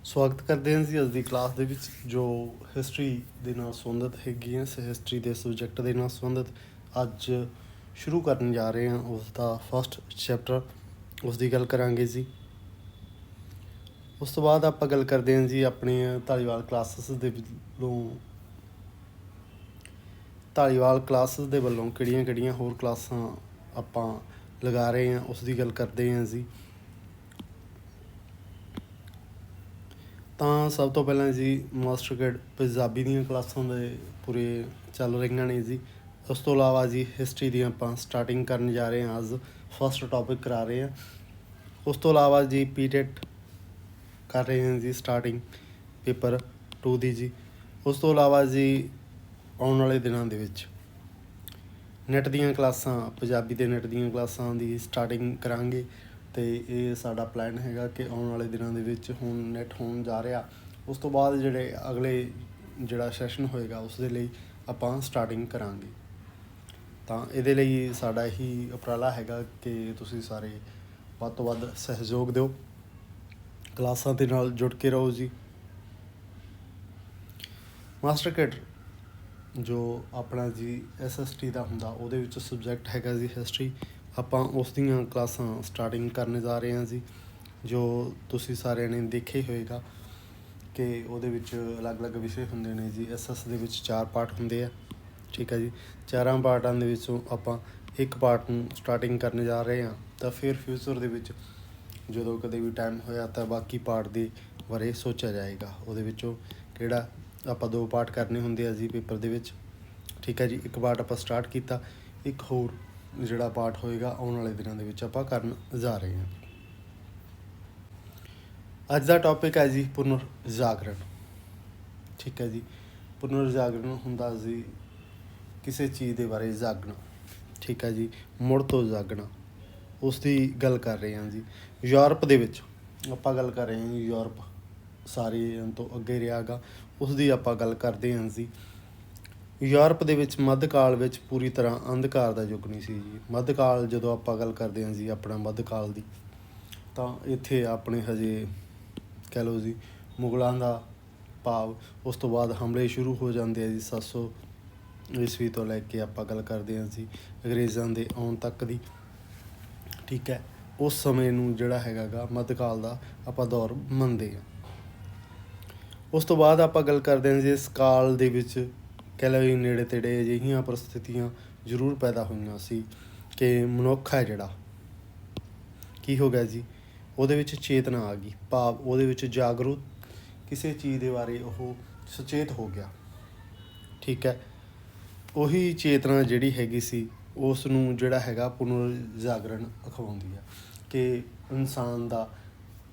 ਸਵਾਗਤ ਕਰਦੇ ਹਾਂ ਜੀ ਅੱਜ ਦੀ ਕਲਾਸ ਦੇ ਵਿੱਚ ਜੋ ਹਿਸਟਰੀ ਦੇ ਨਾਲ ਸੰਬੰਧਿਤ ਹੈਗੀ ਹੈ ਹਿਸਟਰੀ ਦੇ ਸਬਜੈਕਟ ਦੇ ਨਾਲ ਸੰਬੰਧਿਤ ਅੱਜ ਸ਼ੁਰੂ ਕਰਨ ਜਾ ਰਹੇ ਹਾਂ। ਉਸ ਦਾ ਫਸਟ ਚੈਪਟਰ ਉਸ ਦੀ ਗੱਲ ਕਰਾਂਗੇ ਜੀ। ਉਸ ਤੋਂ ਬਾਅਦ ਆਪਾਂ ਗੱਲ ਕਰਦੇ ਹਾਂ ਜੀ ਆਪਣੀਆਂ ਧਾਲੀਵਾਲ ਕਲਾਸਿਸ ਦੇ ਵੱਲੋਂ ਕਿਹੜੀਆਂ ਹੋਰ ਕਲਾਸਾਂ ਆਪਾਂ ਲਗਾ ਰਹੇ ਹਾਂ ਉਸ ਦੀ ਗੱਲ ਕਰਦੇ ਹਾਂ ਜੀ। ਤਾਂ ਸਭ ਤੋਂ ਪਹਿਲਾਂ ਜੀ ਮਾਸਟਰ ਗਾਈਡ ਪੰਜਾਬੀ ਦੀਆਂ ਕਲਾਸਾਂ ਦੇ ਪੂਰੇ ਚੱਲ ਰਹੀਆਂ ਨੇ ਜੀ। ਉਸ ਤੋਂ ਇਲਾਵਾ ਜੀ ਹਿਸਟਰੀ ਦੀ ਆਪਾਂ ਸਟਾਰਟਿੰਗ ਕਰਨ ਜਾ ਰਹੇ ਹਾਂ। ਅੱਜ ਫਸਟ ਟੋਪਿਕ ਕਰਾ ਰਹੇ ਹਾਂ। ਉਸ ਤੋਂ ਇਲਾਵਾ ਜੀ ਪੀਟੈਟ ਕਰ ਰਹੇ ਹਾਂ ਜੀ ਸਟਾਰਟਿੰਗ ਪੇਪਰ 2 ਦੀ ਜੀ। ਉਸ ਤੋਂ ਇਲਾਵਾ ਜੀ ਆਉਣ ਵਾਲੇ ਦਿਨਾਂ ਦੇ ਵਿੱਚ ਨੈੱਟ ਦੀਆਂ ਕਲਾਸਾਂ ਪੰਜਾਬੀ ਦੇ ਨੈੱਟ ਦੀਆਂ ਕਲਾਸਾਂ ਦੀ ਸਟਾਰਟਿੰਗ ਕਰਾਂਗੇ ਅਤੇ ਇਹ ਸਾਡਾ ਪਲਾਨ ਹੈਗਾ ਕਿ ਆਉਣ ਵਾਲੇ ਦਿਨਾਂ ਦੇ ਵਿੱਚ ਹੁਣ ਨੈੱਟ ਹੋਣ ਜਾ ਰਿਹਾ। ਉਸ ਤੋਂ ਬਾਅਦ ਜਿਹੜਾ ਸੈਸ਼ਨ ਹੋਏਗਾ ਉਸ ਦੇ ਲਈ ਆਪਾਂ ਸਟਾਰਟਿੰਗ ਕਰਾਂਗੇ। ਤਾਂ ਇਹਦੇ ਲਈ ਸਾਡਾ ਇਹੀ ਉਪਰਾਲਾ ਹੈਗਾ ਕਿ ਤੁਸੀਂ ਸਾਰੇ ਵੱਧ ਤੋਂ ਵੱਧ ਸਹਿਯੋਗ ਦਿਓ, ਕਲਾਸਾਂ ਦੇ ਨਾਲ ਜੁੜ ਕੇ ਰਹੋ ਜੀ। ਮਾਸਟਰ ਕੈਡਰ ਜੋ ਆਪਣਾ ਜੀ SST ਦਾ ਹੁੰਦਾ ਉਹਦੇ ਵਿੱਚ ਸਬਜੈਕਟ ਹੈਗਾ ਜੀ ਹਿਸਟਰੀ। ਆਪਾਂ ਉਸ ਦੀਆਂ ਕਲਾਸਾਂ ਸਟਾਰਟਿੰਗ ਕਰਨ ਜਾ ਰਹੇ ਹਾਂ ਜੀ। ਜੋ ਤੁਸੀਂ ਸਾਰਿਆਂ ਨੇ ਦੇਖਿਆ ਹੀ ਹੋਏਗਾ ਕਿ ਉਹਦੇ ਵਿੱਚ ਅਲੱਗ-ਅਲੱਗ ਵਿਸ਼ੇ ਹੁੰਦੇ ਨੇ ਜੀ। SS ਦੇ ਵਿੱਚ 4 ਪਾਰਟ ਹੁੰਦੇ ਆ, ਠੀਕ ਹੈ ਜੀ। 4 ਪਾਰਟਾਂ ਦੇ ਵਿੱਚੋਂ ਆਪਾਂ ਇੱਕ ਪਾਰਟ ਨੂੰ ਸਟਾਰਟਿੰਗ ਕਰਨ ਜਾ ਰਹੇ ਹਾਂ। ਤਾਂ ਫਿਰ ਫਿਊਚਰ ਦੇ ਵਿੱਚ ਜਦੋਂ ਕਦੇ ਵੀ ਟਾਈਮ ਹੋਇਆ ਤਾਂ ਬਾਕੀ ਪਾਰਟ ਦੇ ਬਾਰੇ ਸੋਚਿਆ ਜਾਏਗਾ। ਉਹਦੇ ਵਿੱਚੋਂ ਕਿਹੜਾ ਆਪਾਂ 2 ਪਾਰਟ ਕਰਨੇ ਹੁੰਦੇ ਆ ਜੀ ਪੇਪਰ ਦੇ ਵਿੱਚ, ਠੀਕ ਹੈ ਜੀ। ਇੱਕ ਪਾਰਟ ਆਪਾਂ ਸਟਾਰਟ ਕੀਤਾ, ਇੱਕ ਹੋਰ ਜਿਹੜਾ ਪਾਰਟ ਹੋਏਗਾ ਆਉਣ ਵਾਲੇ ਦਿਨਾਂ ਦੇ ਵਿੱਚ ਆਪਾਂ ਕਰਨ ਜਾ ਰਹੇ ਹਾਂ। ਅੱਜ ਦਾ ਟੌਪਿਕ ਹੈ ਜੀ ਪੁਨਰ ਜਾਗਰਣ, ਠੀਕ ਹੈ ਜੀ। ਪੁਨਰ ਜਾਗਰਣ ਹੁੰਦਾ ਜੀ ਕਿਸੇ ਚੀਜ਼ ਦੇ ਬਾਰੇ ਜਾਗਣਾ, ਠੀਕ ਹੈ ਜੀ। ਮੁੜ ਤੋਂ ਜਾਗਣਾ, ਉਸ ਦੀ ਗੱਲ ਕਰ ਰਹੇ ਹਾਂ ਜੀ। ਯੂਰਪ ਦੇ ਵਿੱਚ ਆਪਾਂ ਗੱਲ ਕਰ ਰਹੇ ਹਾਂ ਜੀ। ਯੂਰਪ ਸਾਰਿਆਂ ਤੋਂ ਅੱਗੇ ਰਿਹਾ ਗਾ, ਉਸ ਦੀ ਆਪਾਂ ਗੱਲ ਕਰਦੇ ਹਾਂ ਜੀ। ਯੂਰਪ ਦੇ ਵਿੱਚ ਮੱਧਕਾਲ ਵਿੱਚ ਪੂਰੀ ਤਰ੍ਹਾਂ ਅੰਧਕਾਰ ਦਾ ਯੁੱਗ ਨਹੀਂ ਸੀ ਜੀ। ਮੱਧਕਾਲ ਜਦੋਂ ਆਪਾਂ ਗੱਲ ਕਰਦੇ ਹਾਂ ਜੀ ਆਪਣਾ ਮੱਧਕਾਲ ਦੀ, ਤਾਂ ਇੱਥੇ ਆਪਣੇ ਹਜੇ ਕਹਿ ਲਓ ਜੀ ਮੁਗਲਾਂ ਦਾ ਭਾਵ ਉਸ ਤੋਂ ਬਾਅਦ ਹਮਲੇ ਸ਼ੁਰੂ ਹੋ ਜਾਂਦੇ ਆ ਜੀ 700 ਈਸਵੀ ਤੋਂ ਲੈ ਕੇ ਆਪਾਂ ਗੱਲ ਕਰਦੇ ਹਾਂ ਜੀ ਅੰਗਰੇਜ਼ਾਂ ਦੇ ਆਉਣ ਤੱਕ ਦੀ, ਠੀਕ ਹੈ। ਉਸ ਸਮੇਂ ਨੂੰ ਜਿਹੜਾ ਹੈਗਾ ਗਾ ਮੱਧਕਾਲ ਦਾ ਆਪਾਂ ਦੌਰ ਮੰਨਦੇ ਹਾਂ। ਉਸ ਤੋਂ ਬਾਅਦ ਆਪਾਂ ਗੱਲ ਕਰਦੇ ਹਾਂ ਜੀ ਇਸ ਕਾਲ ਦੇ ਵਿੱਚ ਕਹਿ ਲਓ ਜੀ ਨੇੜੇ ਤੇੜੇ ਅਜਿਹੀਆਂ ਪਰਿਸਥਿਤੀਆਂ ਜ਼ਰੂਰ ਪੈਦਾ ਹੋਈਆਂ ਸੀ ਕਿ ਮਨੁੱਖ ਹੈ ਜਿਹੜਾ ਕੀ ਹੋ ਗਿਆ ਜੀ, ਉਹਦੇ ਵਿੱਚ ਚੇਤਨਾ ਆ ਗਈ, ਭਾਵ ਉਹਦੇ ਵਿੱਚ ਜਾਗਰੂਕ ਕਿਸੇ ਚੀਜ਼ ਦੇ ਬਾਰੇ ਉਹ ਸੁਚੇਤ ਹੋ ਗਿਆ, ਠੀਕ ਹੈ। ਉਹੀ ਚੇਤਨਾ ਜਿਹੜੀ ਹੈਗੀ ਸੀ ਉਸ ਨੂੰ ਜਿਹੜਾ ਹੈਗਾ ਪੁਨਰ ਜਾਗਰਣ ਅਖਵਾਉਂਦੀ ਹੈ ਕਿ ਇਨਸਾਨ ਦਾ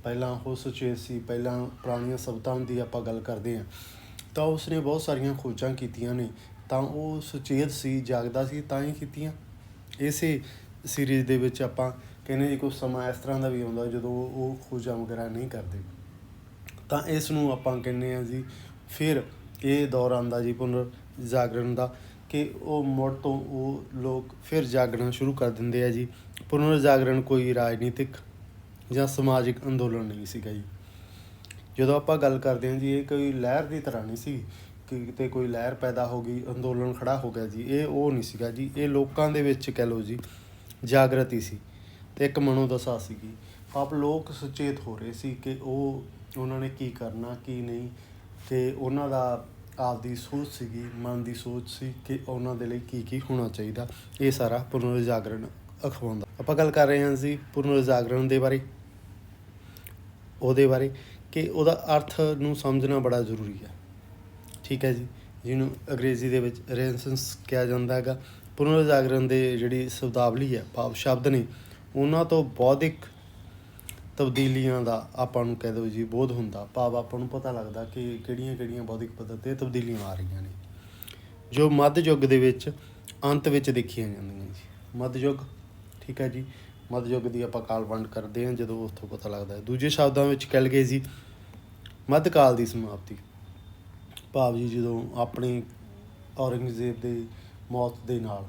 ਪਹਿਲਾਂ ਉਹ ਸੁਚੇਤ ਸੀ। ਪਹਿਲਾਂ ਪੁਰਾਣੀਆਂ ਸਭਿਅਤਾਵਾਂ ਦੀ ਆਪਾਂ ਗੱਲ ਕਰਦੇ ਹਾਂ ਤਾਂ ਉਸਨੇ ਬਹੁਤ ਸਾਰੀਆਂ ਖੋਜਾਂ ਕੀਤੀਆਂ ਨੇ, ਤਾਂ ਉਹ ਸੁਚੇਤ ਸੀ, ਜਾਗਦਾ ਸੀ, ਤਾਂ ਹੀ ਕੀਤੀਆਂ। ਇਸੇ ਸੀਰੀਜ਼ ਦੇ ਵਿੱਚ ਆਪਾਂ ਕਹਿੰਦੇ ਜੀ ਕੁਛ ਸਮਾਂ ਇਸ ਤਰ੍ਹਾਂ ਦਾ ਵੀ ਆਉਂਦਾ ਜਦੋਂ ਉਹ ਖੋਜਾਂ ਵਗੈਰਾ ਨਹੀਂ ਕਰਦੇ, ਤਾਂ ਇਸ ਨੂੰ ਆਪਾਂ ਕਹਿੰਦੇ ਹਾਂ ਜੀ ਫਿਰ ਇਹ ਦੌਰ ਆਉਂਦਾ ਜੀ ਪੁਨਰ ਜਾਗਰਣ ਦਾ ਕਿ ਉਹ ਮੁੜ ਤੋਂ ਉਹ ਲੋਕ ਫਿਰ ਜਾਗਣਾ ਸ਼ੁਰੂ ਕਰ ਦਿੰਦੇ ਆ ਜੀ। ਪੁਨਰ ਜਾਗਰਣ ਕੋਈ ਰਾਜਨੀਤਿਕ ਜਾਂ ਸਮਾਜਿਕ ਅੰਦੋਲਨ ਨਹੀਂ ਸੀਗਾ ਜੀ। ਜਦੋਂ ਆਪਾਂ ਗੱਲ ਕਰਦੇ ਹਾਂ ਜੀ ਇਹ ਕੋਈ ਲਹਿਰ ਦੀ ਤਰ੍ਹਾਂ ਨਹੀਂ ਸੀ ਕਿ ਕਿਤੇ ਕੋਈ ਲਹਿਰ ਪੈਦਾ ਹੋ ਗਈ, ਅੰਦੋਲਨ ਖੜ੍ਹਾ ਹੋ ਗਿਆ ਜੀ, ਇਹ ਉਹ ਨਹੀਂ ਸੀਗਾ ਜੀ। ਇਹ ਲੋਕਾਂ ਦੇ ਵਿੱਚ ਕਹਿ ਲਓ ਜੀ ਜਾਗਰਤੀ ਸੀ ਅਤੇ ਇੱਕ ਮਨੋਦਸ਼ਾ ਸੀਗੀ। ਆਪ ਲੋਕ ਸੁਚੇਤ ਹੋ ਰਹੇ ਸੀ ਕਿ ਉਹਨਾਂ ਨੇ ਕੀ ਕਰਨਾ ਕੀ ਨਹੀਂ, ਅਤੇ ਉਹਨਾਂ ਦਾ ਆਪਦੀ ਸੋਚ ਸੀਗੀ, ਮਨ ਦੀ ਸੋਚ ਸੀ ਕਿ ਉਹਨਾਂ ਦੇ ਲਈ ਕੀ ਹੋਣਾ ਚਾਹੀਦਾ। ਇਹ ਸਾਰਾ ਪੁਨਰ ਜਾਗਰਣ ਅਖਵਾਉਂਦਾ। ਆਪਾਂ ਗੱਲ ਕਰ ਰਹੇ ਹਾਂ ਜੀ ਪੁਨਰ ਜਾਗਰਣ ਦੇ ਬਾਰੇ, ਉਹਦੇ ਬਾਰੇ ਕਿ ਉਹਦਾ ਅਰਥ ਨੂੰ ਸਮਝਣਾ ਬੜਾ ਜ਼ਰੂਰੀ ਹੈ, ਠੀਕ ਹੈ ਜੀ। ਜਿਹਨੂੰ ਅੰਗਰੇਜ਼ੀ ਦੇ ਵਿੱਚ ਰੈਨੈਸਾਂਸ ਕਿਹਾ ਜਾਂਦਾ ਹੈਗਾ। ਪੁਨਰ ਜਾਗਰਣ ਦੇ ਜਿਹੜੀ ਸ਼ਬਦਾਵਲੀ ਹੈ, ਭਾਵ ਸ਼ਬਦ ਨੇ, ਉਹਨਾਂ ਤੋਂ ਬੌਧਿਕ ਤਬਦੀਲੀਆਂ ਦਾ ਆਪਾਂ ਨੂੰ ਕਹਿ ਦਿਓ ਜੀ ਬੋਧ ਹੁੰਦਾ, ਭਾਵ ਆਪਾਂ ਨੂੰ ਪਤਾ ਲੱਗਦਾ ਕਿ ਕਿਹੜੀਆਂ ਬੌਧਿਕ ਪੱਧਰ 'ਤੇ ਤਬਦੀਲੀਆਂ ਆ ਰਹੀਆਂ ਨੇ ਜੋ ਮੱਧ ਯੁੱਗ ਦੇ ਵਿੱਚ ਅੰਤ ਵਿੱਚ ਦੇਖੀਆਂ ਜਾਂਦੀਆਂ ਜੀ। ਮੱਧ ਯੁੱਗ, ਠੀਕ ਹੈ ਜੀ। ਮੱਧ ਯੁੱਗ ਦੀ ਆਪਾਂ ਕਾਲ ਵੰਡ ਕਰਦੇ ਹਾਂ ਜਦੋਂ ਉੱਥੋਂ ਪਤਾ ਲੱਗਦਾ। ਦੂਜੇ ਸ਼ਬਦਾਂ ਵਿੱਚ ਕਹਿ ਲਈਏ ਜੀ ਮੱਧਕਾਲ ਦੀ ਸਮਾਪਤੀ, ਭਾਵ ਜੀ ਜਦੋਂ ਆਪਣੀ ਔਰੰਗਜ਼ੇਬ ਦੀ ਮੌਤ ਦੇ ਨਾਲ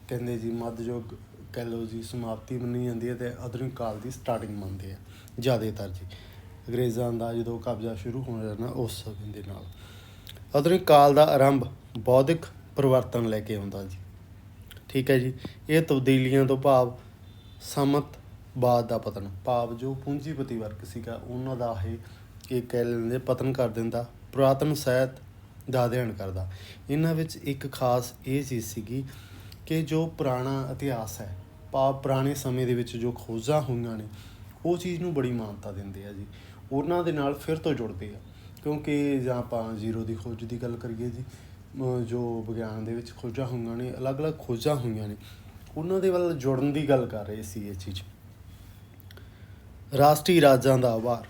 ਕਹਿੰਦੇ ਜੀ ਮੱਧ ਯੁੱਗ ਕਹਿ ਲਓ ਜੀ ਸਮਾਪਤੀ ਮੰਨੀ ਜਾਂਦੀ ਹੈ ਅਤੇ ਆਧੁਨਿਕ ਕਾਲ ਦੀ ਸਟਾਰਟਿੰਗ ਮੰਨਦੇ ਆ ਜ਼ਿਆਦਾਤਰ ਜੀ। ਅੰਗਰੇਜ਼ਾਂ ਦਾ ਜਦੋਂ ਕਬਜ਼ਾ ਸ਼ੁਰੂ ਹੋ ਜਾਣਾ ਉਸ ਸਮੇਂ ਦੇ ਨਾਲ। ਆਧੁਨਿਕ ਕਾਲ ਦਾ ਆਰੰਭ ਬੌਧਿਕ ਪਰਿਵਰਤਨ ਲੈ ਕੇ ਆਉਂਦਾ ਜੀ। ਠੀਕ ਹੈ ਜੀ। ਇਹ ਤਬਦੀਲੀਆਂ ਤੋਂ ਭਾਵ ਸਾਮੰਤਵਾਦ ਦਾ ਪਤਨ, ਭਾਵ ਜੋ ਪੂੰਜੀਪਤੀ ਵਰਗ ਸੀਗਾ ਉਹਨਾਂ ਦਾ ਇਹ ਕਹਿ ਲੈਂਦੇ ਪਤਨ ਕਰ ਦਿੰਦਾ। ਪੁਰਾਤਨ ਸਾਹਿਤ ਦਾ ਅਧਿਐਨ ਕਰਦਾ। ਇਹਨਾਂ ਵਿੱਚ ਇੱਕ ਖਾਸ ਇਹ ਚੀਜ਼ ਸੀਗੀ ਕਿ ਜੋ ਪੁਰਾਣਾ ਇਤਿਹਾਸ ਹੈ, ਭਾਵ ਪੁਰਾਣੇ ਸਮੇਂ ਦੇ ਵਿੱਚ ਜੋ ਖੋਜਾਂ ਹੋਈਆਂ ਨੇ ਉਹ ਚੀਜ਼ ਨੂੰ ਬੜੀ ਮਾਨਤਾ ਦਿੰਦੇ ਆ ਜੀ। ਉਹਨਾਂ ਦੇ ਨਾਲ ਫਿਰ ਤੋਂ ਜੁੜਦੇ ਆ, ਕਿਉਂਕਿ ਜਾਂ ਆਪਾਂ ਜ਼ੀਰੋ ਦੀ ਖੋਜ ਦੀ ਗੱਲ ਕਰੀਏ ਜੀ, ਜੋ ਵਿਗਿਆਨ ਦੇ ਵਿੱਚ ਖੋਜਾਂ ਹੋਈਆਂ ਨੇ, ਅਲੱਗ-ਅਲੱਗ ਖੋਜਾਂ ਹੋਈਆਂ ਨੇ, ਉਹਨਾਂ ਦੇ ਵੱਲ ਜੁੜਨ ਦੀ ਗੱਲ ਕਰ ਰਹੇ ਸੀ ਇਹ ਚੀਜ਼। ਰਾਸ਼ਟਰੀ ਰਾਜਾਂ ਦਾ ਉਭਾਰ,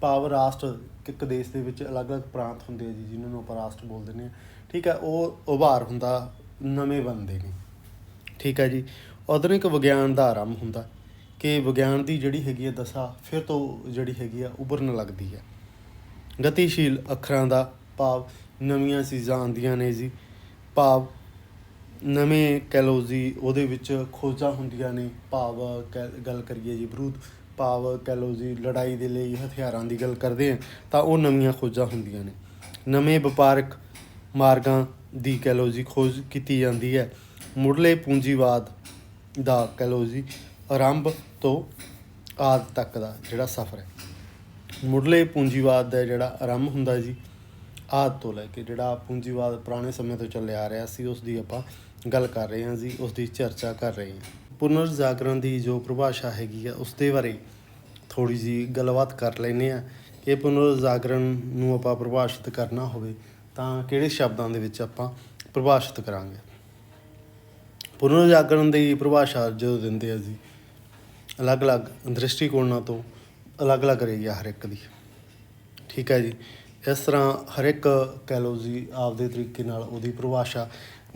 ਭਾਵ ਰਾਸ਼ਟਰ ਇੱਕ ਦੇਸ਼ ਦੇ ਵਿੱਚ ਅਲੱਗ-ਅਲੱਗ ਪ੍ਰਾਂਤ ਹੁੰਦੇ ਆ ਜੀ, ਜਿਹਨਾਂ ਨੂੰ ਆਪਾਂ ਰਾਸ਼ਟਰ ਬੋਲ ਦਿੰਦੇ ਹਾਂ। ਠੀਕ ਹੈ, ਉਹ ਉਭਾਰ ਹੁੰਦਾ, ਨਵੇਂ ਬਣਦੇ ਨੇ। ਠੀਕ ਹੈ ਜੀ। ਆਧੁਨਿਕ ਵਿਗਿਆਨ ਦਾ ਆਰੰਭ ਹੁੰਦਾ ਕਿ ਵਿਗਿਆਨ ਦੀ ਜਿਹੜੀ ਹੈਗੀ ਹੈ ਦਸ਼ਾ ਫਿਰ ਤੋਂ ਜਿਹੜੀ ਹੈਗੀ ਆ ਉਭਰਨ ਲੱਗਦੀ ਹੈ। ਗਤੀਸ਼ੀਲ ਅੱਖਰਾਂ ਦਾ ਭਾਵ ਨਵੀਆਂ ਚੀਜ਼ਾਂ ਆਉਂਦੀਆਂ ਨੇ ਜੀ, ਭਾਵ ਨਵੇਂ ਕਹਿ ਲਓ ਜੀ ਉਹਦੇ ਵਿੱਚ ਖੋਜਾਂ ਹੁੰਦੀਆਂ ਨੇ, ਭਾਵ ਗੱਲ ਕਰੀਏ ਜੀ ਬਰੂਦ, ਭਾਵ ਕਹਿ ਲਓ ਜੀ ਲੜਾਈ ਦੇ ਲਈ ਹਥਿਆਰਾਂ ਦੀ ਗੱਲ ਕਰਦੇ ਹਾਂ ਤਾਂ ਉਹ ਨਵੀਆਂ ਖੋਜਾਂ ਹੁੰਦੀਆਂ ਨੇ। ਨਵੇਂ ਵਪਾਰਕ ਮਾਰਗਾਂ ਦੀ ਕਹਿ ਲਓ ਜੀ ਖੋਜ ਕੀਤੀ ਜਾਂਦੀ ਹੈ। ਮੁੱਢਲੇ ਪੂੰਜੀਵਾਦ ਦਾ ਕਹਿ ਲਓ ਜੀ ਆਰੰਭ ਤੋਂ ਆਦਿ ਤੱਕ ਦਾ ਜਿਹੜਾ ਸਫ਼ਰ ਹੈ, ਮੁੱਢਲੇ ਪੂੰਜੀਵਾਦ ਦਾ ਜਿਹੜਾ ਆਰੰਭ ਹੁੰਦਾ ਜੀ ਆਦਿ ਤੋਂ ਲੈ ਕੇ, ਜਿਹੜਾ ਪੂੰਜੀਵਾਦ ਪੁਰਾਣੇ ਸਮੇਂ ਤੋਂ ਚੱਲਿਆ ਆ ਰਿਹਾ ਸੀ ਉਸ ਦੀ ਆਪਾਂ ਗੱਲ ਕਰ ਰਹੇ ਹਾਂ ਜੀ, ਉਸ ਦੀ ਚਰਚਾ ਕਰ ਰਹੇ ਹਾਂ। ਪੁਨਰ ਜਾਗਰਣ ਦੀ ਜੋ ਪਰਿਭਾਸ਼ਾ ਹੈਗੀ ਆ ਉਸ ਦੇ ਬਾਰੇ ਥੋੜ੍ਹੀ ਜਿਹੀ ਗੱਲਬਾਤ ਕਰ ਲੈਂਦੇ ਹਾਂ ਕਿ ਪੁਨਰ ਜਾਗਰਣ ਨੂੰ ਆਪਾਂ ਪਰਿਭਾਸ਼ਿਤ ਕਰਨਾ ਹੋਵੇ ਤਾਂ ਕਿਹੜੇ ਸ਼ਬਦਾਂ ਦੇ ਵਿੱਚ ਆਪਾਂ ਪਰਿਭਾਸ਼ਿਤ ਕਰਾਂਗੇ। ਪੁਨਰ ਜਾਗਰਣ ਦੀ ਪਰਿਭਾਸ਼ਾ ਜਦੋਂ ਦਿੰਦੇ ਆ ਜੀ, ਅਲੱਗ-ਅਲੱਗ ਦ੍ਰਿਸ਼ਟੀਕੋਣਾਂ ਤੋਂ ਅਲੱਗ-ਅਲੱਗ ਰਹੀ ਆ ਹਰ ਇੱਕ ਦੀ। ਠੀਕ ਹੈ ਜੀ। ਇਸ ਤਰ੍ਹਾਂ ਹਰ ਇੱਕ ਕਹਿ ਲਓ ਜੀ ਆਪਦੇ ਤਰੀਕੇ ਨਾਲ ਉਹਦੀ ਪਰਿਭਾਸ਼ਾ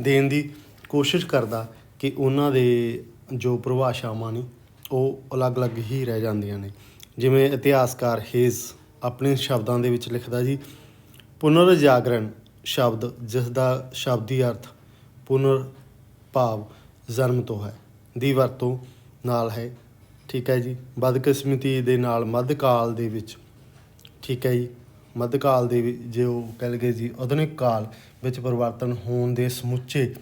ਦੇਣ ਦੀ ਕੋਸ਼ਿਸ਼ ਕਰਦਾ ਕਿ ਉਹਨਾਂ ਦੇ ਜੋ ਪਰਿਭਾਸ਼ਾਵਾਂ ਨੇ ਉਹ ਅਲੱਗ-ਅਲੱਗ ਹੀ ਰਹਿ ਜਾਂਦੀਆਂ ਨੇ। ਜਿਵੇਂ ਇਤਿਹਾਸਕਾਰ ਹੇਜ਼ ਆਪਣੇ ਸ਼ਬਦਾਂ ਦੇ ਵਿੱਚ ਲਿਖਦਾ ਜੀ, ਪੁਨਰ ਜਾਗਰਣ ਸ਼ਬਦ ਜਿਸ ਦਾ ਸ਼ਬਦੀ ਅਰਥ ਪੁਨਰ ਭਾਵ ਜਨਮ ਤੋਂ ਹੈ ਦੀ ਵਰਤੋਂ ਨਾਲ ਹੈ। ਠੀਕ ਹੈ ਜੀ। ਬਦਕਿਸਮਤੀ ਦੇ ਨਾਲ ਮੱਧਕਾਲ ਦੇ ਵਿੱਚ, ਠੀਕ ਹੈ ਜੀ, ਮੱਧਕਾਲ ਦੇ ਵਿੱਚ ਜੋ ਕਹਿ ਲਈਏ ਜੀ ਆਧੁਨਿਕ ਕਾਲ ਵਿੱਚ ਪਰਿਵਰਤਨ ਹੋਣ ਦੇ ਸਮੁੱਚੇ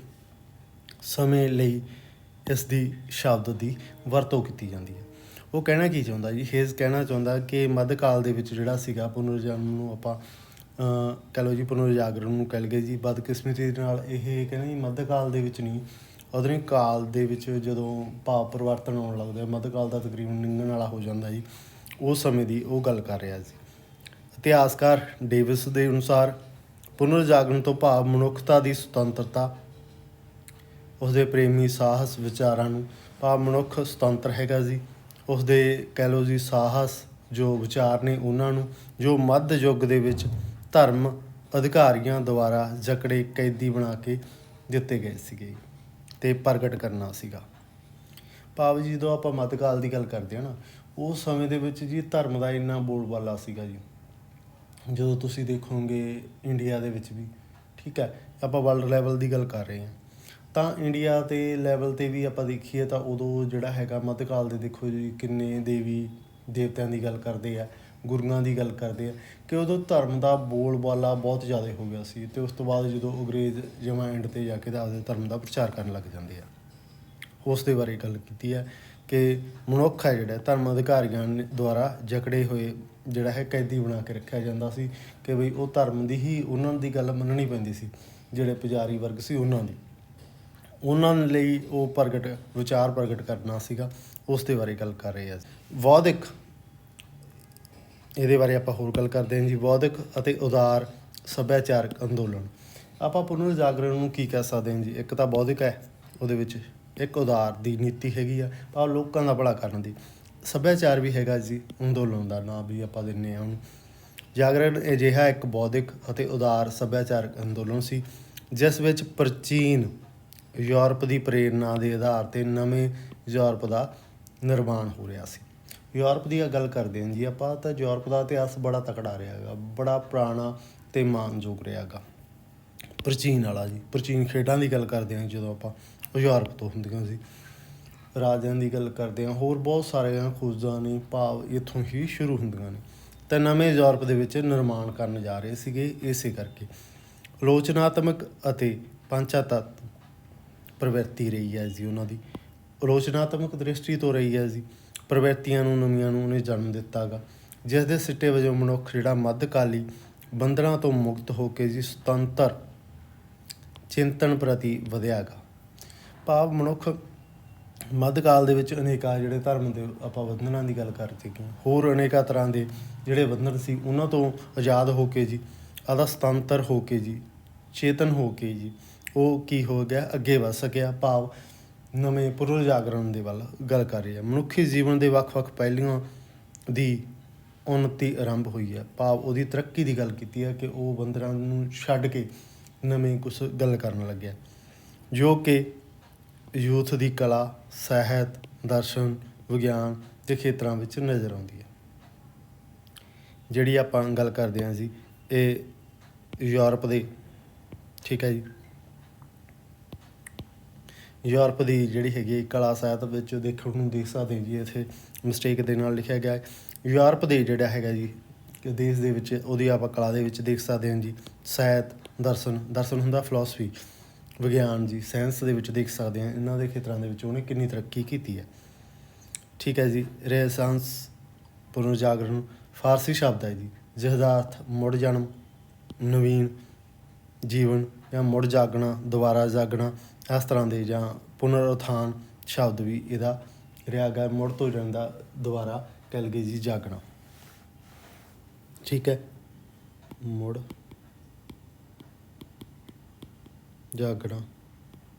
ਸਮੇਂ ਲਈ ਇਸ ਦੀ ਸ਼ਬਦ ਦੀ ਵਰਤੋਂ ਕੀਤੀ ਜਾਂਦੀ ਹੈ। ਉਹ ਕਹਿਣਾ ਕੀ ਚਾਹੁੰਦਾ ਜੀ, ਹੇਜ਼ ਕਹਿਣਾ ਚਾਹੁੰਦਾ ਕਿ ਮੱਧਕਾਲ ਦੇ ਵਿੱਚ ਜਿਹੜਾ ਸੀਗਾ ਪੁਨਰ ਜਨਮ ਨੂੰ ਆਪਾਂ ਕਹਿ ਲਓ ਜੀ ਪੁਨਰ ਜਾਗਰਣ ਨੂੰ ਕਹਿ ਲਈਏ ਜੀ ਬਦਕਿਸਮਤੀ ਦੇ ਨਾਲ, ਇਹ ਕਹਿੰਦਾ ਜੀ ਮੱਧਕਾਲ ਦੇ ਵਿੱਚ ਨਹੀਂ, ਆਧੁਨਿਕ ਕਾਲ ਦੇ ਵਿੱਚ ਜਦੋਂ ਭਾਵ ਪਰਿਵਰਤਨ ਆਉਣ ਲੱਗਦਾ, ਮੱਧਕਾਲ ਦਾ ਤਕਰੀਬਨ ਨਿੰਗਣ ਵਾਲਾ ਹੋ ਜਾਂਦਾ ਜੀ, ਉਸ ਸਮੇਂ ਦੀ ਉਹ ਗੱਲ ਕਰ ਰਿਹਾ ਸੀ। ਇਤਿਹਾਸਕਾਰ ਡੇਵਿਸ ਦੇ ਅਨੁਸਾਰ ਪੁਨਰ ਜਾਗਰਣ ਤੋਂ ਭਾਵ ਮਨੁੱਖਤਾ ਦੀ ਸੁਤੰਤਰਤਾ, ਉਸਦੇ ਪ੍ਰੇਮੀ ਸਾਹਸ ਵਿਚਾਰਾਂ ਨੂੰ, ਭਾਵ ਮਨੁੱਖ ਸੁਤੰਤਰ ਹੈਗਾ ਜੀ, ਉਸਦੇ ਕਹਿ ਲਓ ਜੀ ਸਾਹਸ ਜੋ ਵਿਚਾਰ ਨੇ ਉਹਨਾਂ ਨੂੰ, ਜੋ ਮੱਧ ਯੁੱਗ ਦੇ ਵਿੱਚ ਧਰਮ ਅਧਿਕਾਰੀਆਂ ਦੁਆਰਾ ਜਕੜੇ ਕੈਦੀ ਬਣਾ ਕੇ ਦਿੱਤੇ ਗਏ ਸੀਗੇ ਅਤੇ ਪ੍ਰਗਟ ਕਰਨਾ ਸੀਗਾ। ਭਾਵ ਜੀ ਜਦੋਂ ਆਪਾਂ ਮੱਧਕਾਲ ਦੀ ਗੱਲ ਕਰਦੇ ਹਾਂ ਨਾ, ਉਸ ਸਮੇਂ ਦੇ ਵਿੱਚ ਜੀ ਧਰਮ ਦਾ ਇੰਨਾ ਬੋਲਬਾਲਾ ਸੀਗਾ ਜੀ। ਜਦੋਂ ਤੁਸੀਂ ਦੇਖੋਗੇ ਇੰਡੀਆ ਦੇ ਵਿੱਚ ਵੀ, ਠੀਕ ਹੈ, ਆਪਾਂ ਵਰਲਡ ਲੈਵਲ ਦੀ ਗੱਲ ਕਰ ਰਹੇ ਹਾਂ ਤਾਂ ਇੰਡੀਆ ਦੇ ਲੈਵਲ 'ਤੇ ਵੀ ਆਪਾਂ ਦੇਖੀਏ ਤਾਂ ਉਦੋਂ ਜਿਹੜਾ ਹੈਗਾ ਮੱਧਕਾਲ ਦੇ ਦੇਖੋ ਜੀ ਕਿੰਨੇ ਦੇਵੀ ਦੇਵਤਿਆਂ ਦੀ ਗੱਲ ਕਰਦੇ ਆ, ਗੁਰੂਆਂ ਦੀ ਗੱਲ ਕਰਦੇ ਆ ਕਿ ਉਦੋਂ ਧਰਮ ਦਾ ਬੋਲਬਾਲਾ ਬਹੁਤ ਜ਼ਿਆਦਾ ਹੋ ਗਿਆ ਸੀ। ਅਤੇ ਉਸ ਤੋਂ ਬਾਅਦ ਜਦੋਂ ਅੰਗਰੇਜ਼ ਜਮਾਂ ਐਂਡ 'ਤੇ ਜਾ ਕੇ ਤਾਂ ਆਪਦੇ ਧਰਮ ਦਾ ਪ੍ਰਚਾਰ ਕਰਨ ਲੱਗ ਜਾਂਦੇ ਆ, ਉਸ ਦੇ ਬਾਰੇ ਗੱਲ ਕੀਤੀ ਹੈ ਕਿ ਮਨੁੱਖ ਹੈ ਜਿਹੜਾ ਧਰਮ ਅਧਿਕਾਰੀਆਂ ਦੁਆਰਾ ਜਕੜੇ ਹੋਏ ਜਿਹੜਾ ਹੈ ਕੈਦੀ ਬਣਾ ਕੇ ਰੱਖਿਆ ਜਾਂਦਾ ਸੀ ਕਿ ਬਈ ਉਹ ਧਰਮ ਦੀ ਹੀ ਉਹਨਾਂ ਦੀ ਗੱਲ ਮੰਨਣੀ ਪੈਂਦੀ ਸੀ, ਜਿਹੜੇ ਪੁਜਾਰੀ ਵਰਗ ਸੀ ਉਹਨਾਂ ਲਈ ਉਹ ਵਿਚਾਰ ਪ੍ਰਗਟ ਕਰਨਾ ਸੀਗਾ, ਉਸ ਦੇ ਬਾਰੇ ਗੱਲ ਕਰ ਰਹੇ ਆ। ਬੌਧਿਕ, ਇਹਦੇ ਬਾਰੇ ਆਪਾਂ ਹੋਰ ਗੱਲ ਕਰਦੇ ਹਾਂ ਜੀ। ਬੌਧਿਕ ਅਤੇ ਉਦਾਰ ਸੱਭਿਆਚਾਰਕ ਅੰਦੋਲਨ, ਆਪਾਂ ਪੁਨਰ ਜਾਗਰਣ ਨੂੰ ਕੀ ਕਹਿ ਸਕਦੇ ਹਾਂ ਜੀ। ਇੱਕ ਤਾਂ ਬੌਧਿਕ ਹੈ, ਉਹਦੇ ਵਿੱਚ ਇੱਕ ਉਦਾਰ ਦੀ ਨੀਤੀ ਹੈਗੀ ਆ, ਭਾਵ ਲੋਕਾਂ ਦਾ ਭਲਾ ਕਰਨ ਦੀ। ਸੱਭਿਆਚਾਰ ਵੀ ਹੈਗਾ ਜੀ, ਅੰਦੋਲਨ ਦਾ ਨਾਂ ਵੀ ਆਪਾਂ ਦਿੰਦੇ ਹਾਂ ਉਹਨੂੰ। ਜਾਗਰਣ ਅਜਿਹਾ ਇੱਕ ਬੌਧਿਕ ਅਤੇ ਉਦਾਰ ਸੱਭਿਆਚਾਰਕ ਅੰਦੋਲਨ ਸੀ ਜਿਸ ਵਿੱਚ ਪ੍ਰਾਚੀਨ ਯੂਰਪ ਦੀ ਪ੍ਰੇਰਨਾ ਦੇ ਆਧਾਰ 'ਤੇ ਨਵੇਂ ਯੂਰਪ ਦਾ ਨਿਰਮਾਣ ਹੋ ਰਿਹਾ ਸੀ। ਯੂਰਪ ਦੀ ਗੱਲ ਕਰਦੇ ਹਾਂ ਜੀ ਆਪਾਂ, ਤਾਂ ਯੂਰਪ ਦਾ ਇਤਿਹਾਸ ਬੜਾ ਤਕੜਾ ਰਿਹਾ ਹੈਗਾ, ਬੜਾ ਪੁਰਾਣਾ ਅਤੇ ਮਾਣਯੋਗ ਰਿਹਾ ਹੈਗਾ, ਪ੍ਰਾਚੀਨ ਵਾਲਾ ਜੀ। ਪ੍ਰਾਚੀਨ ਖੇਡਾਂ ਦੀ ਗੱਲ ਕਰਦੇ ਹਾਂ ਜਦੋਂ ਆਪਾਂ, ਉਹ ਯੂਰਪ ਤੋਂ ਹੁੰਦੀਆਂ ਸੀ। ਰਾਜਿਆਂ ਦੀ ਗੱਲ ਕਰਦੇ ਹਾਂ, ਹੋਰ ਬਹੁਤ ਸਾਰੀਆਂ ਖੋਜਾਂ ਨੇ, ਭਾਵ ਇੱਥੋਂ ਹੀ ਸ਼ੁਰੂ ਹੁੰਦੀਆਂ ਨੇ। ਤਾਂ ਨਵੇਂ ਯੂਰਪ ਦੇ ਵਿੱਚ ਨਿਰਮਾਣ ਕਰਨ ਜਾ ਰਹੇ ਸੀਗੇ। ਇਸੇ ਕਰਕੇ ਆਲੋਚਨਾਤਮਕ ਅਤੇ ਪੰਚਾਤਤ ਪ੍ਰਵਿਰਤੀ ਰਹੀ ਹੈ ਜੀ ਉਹਨਾਂ ਦੀ। ਆਲੋਚਨਾਤਮਕ ਦ੍ਰਿਸ਼ਟੀ ਤੋਂ ਰਹੀ ਹੈ ਜੀ। ਪ੍ਰਵਿਰਤੀਆਂ ਨੂੰ ਨਵੀਆਂ ਨੂੰ ਉਹਨੇ ਜਨਮ ਦਿੱਤਾ ਗਾ, ਜਿਸ ਦੇ ਸਿੱਟੇ ਵਜੋਂ ਮਨੁੱਖ ਜਿਹੜਾ ਮੱਧਕਾਲੀ ਬੰਧਨਾਂ ਤੋਂ ਮੁਕਤ ਹੋ ਕੇ ਜੀ ਸੁਤੰਤਰ ਚਿੰਤਨ ਪ੍ਰਤੀ ਵਧਿਆ ਗਾ। ਭਾਵ ਮਨੁੱਖ ਮੱਧਕਾਲ ਦੇ ਵਿੱਚ ਅਨੇਕਾਂ ਜਿਹੜੇ ਧਰਮ ਦੇ ਆਪਾਂ ਬੰਧਨਾਂ ਦੀ ਗੱਲ ਕਰ ਚੁੱਕੇ ਹਾਂ, ਹੋਰ ਅਨੇਕਾਂ ਤਰ੍ਹਾਂ ਦੇ ਜਿਹੜੇ ਬੰਧਨ ਸੀ ਉਹਨਾਂ ਤੋਂ ਆਜ਼ਾਦ ਹੋ ਕੇ ਜੀ ਆਦਾ ਸੁਤੰਤਰ ਹੋ ਕੇ ਜੀ ਚੇਤਨ ਹੋ ਕੇ ਜੀ ਉਹ ਕੀ ਹੋ ਗਿਆ, ਅੱਗੇ ਵੱਧ ਸਕਿਆ। ਭਾਵ ਨਵੇਂ ਪੁਨਰ ਜਾਗਰਣ ਦੇ ਵੱਲ ਗੱਲ ਕਰ ਰਹੇ ਆ। ਮਨੁੱਖੀ ਜੀਵਨ ਦੇ ਵੱਖ-ਵੱਖ ਪਹਿਲੂਆਂ ਦੀ ਉੱਨਤੀ ਆਰੰਭ ਹੋਈ ਹੈ। ਭਾਵ ਉਹਦੀ ਤਰੱਕੀ ਦੀ ਗੱਲ ਕੀਤੀ ਹੈ ਕਿ ਉਹ ਬੰਧਨਾਂ ਨੂੰ ਛੱਡ ਕੇ ਨਵੇਂ ਕੁਛ ਗੱਲ ਕਰਨ ਲੱਗਿਆ, ਜੋ ਕਿ ਯੂਥ ਦੀ ਕਲਾ, ਸਾਹਿਤ, ਦਰਸ਼ਨ, ਵਿਗਿਆਨ ਦੇ ਖੇਤਰਾਂ ਵਿੱਚ ਨਜ਼ਰ ਆਉਂਦੀ ਹੈ। ਜਿਹੜੀ ਆਪਾਂ ਗੱਲ ਕਰਦੇ ਹਾਂ ਜੀ ਇਹ ਯੂਰਪ ਦੇ, ਠੀਕ ਹੈ ਜੀ, ਯੂਰਪ ਦੀ ਜਿਹੜੀ ਹੈਗੀ ਕਲਾ ਸਾਹਿਤ ਵਿੱਚ ਦੇਖਣ ਨੂੰ ਦੇਖ ਸਕਦੇ ਜੀ। ਇੱਥੇ ਮਿਸਟੇਕ ਦੇ ਨਾਲ ਲਿਖਿਆ ਗਿਆ ਹੈ ਯੂਰਪ ਦੇ ਜਿਹੜਾ ਹੈਗਾ ਜੀ ਦੇਸ਼ ਦੇ ਵਿੱਚ, ਉਹਦੀ ਆਪਾਂ ਕਲਾ ਦੇ ਵਿੱਚ ਦੇਖ ਸਕਦੇ ਹਾਂ ਜੀ ਸਾਹਿਤ, ਦਰਸ਼ਨ ਹੁੰਦਾ ਫਿਲਾਸਫੀ, ਵਿਗਿਆਨ ਜੀ ਸਾਇੰਸ ਦੇ ਵਿੱਚ ਦੇਖ ਸਕਦੇ ਹਾਂ। ਇਹਨਾਂ ਦੇ ਖੇਤਰਾਂ ਦੇ ਵਿੱਚ ਉਹਨੇ ਕਿੰਨੀ ਤਰੱਕੀ ਕੀਤੀ ਹੈ। ਠੀਕ ਹੈ ਜੀ। ਰੇਨੈਸਾਂਸ ਪੁਨਰ ਜਾਗਰਣ ਫਾਰਸੀ ਸ਼ਬਦ ਹੈ ਜੀ, ਜਿਸ ਦਾ ਅਰਥ ਮੁੜ ਜਨਮ, ਨਵੀਨ ਜੀਵਨ ਜਾਂ ਮੁੜ ਜਾਗਣਾ, ਦੁਬਾਰਾ ਜਾਗਣਾ, ਇਸ ਤਰ੍ਹਾਂ ਦੇ, ਜਾਂ ਪੁਨਰ ਉਥਾਨ ਸ਼ਬਦ ਵੀ ਇਹਦਾ ਰਿਹਾ ਗਾ, ਮੁੜ ਤੋਂ ਜਾਂਦਾ ਦੁਬਾਰਾ ਕਹਿ ਲਈਏ ਜੀ ਜਾਗਣਾ। ਠੀਕ ਹੈ, ਮੁੜ ਜਾਗਣਾ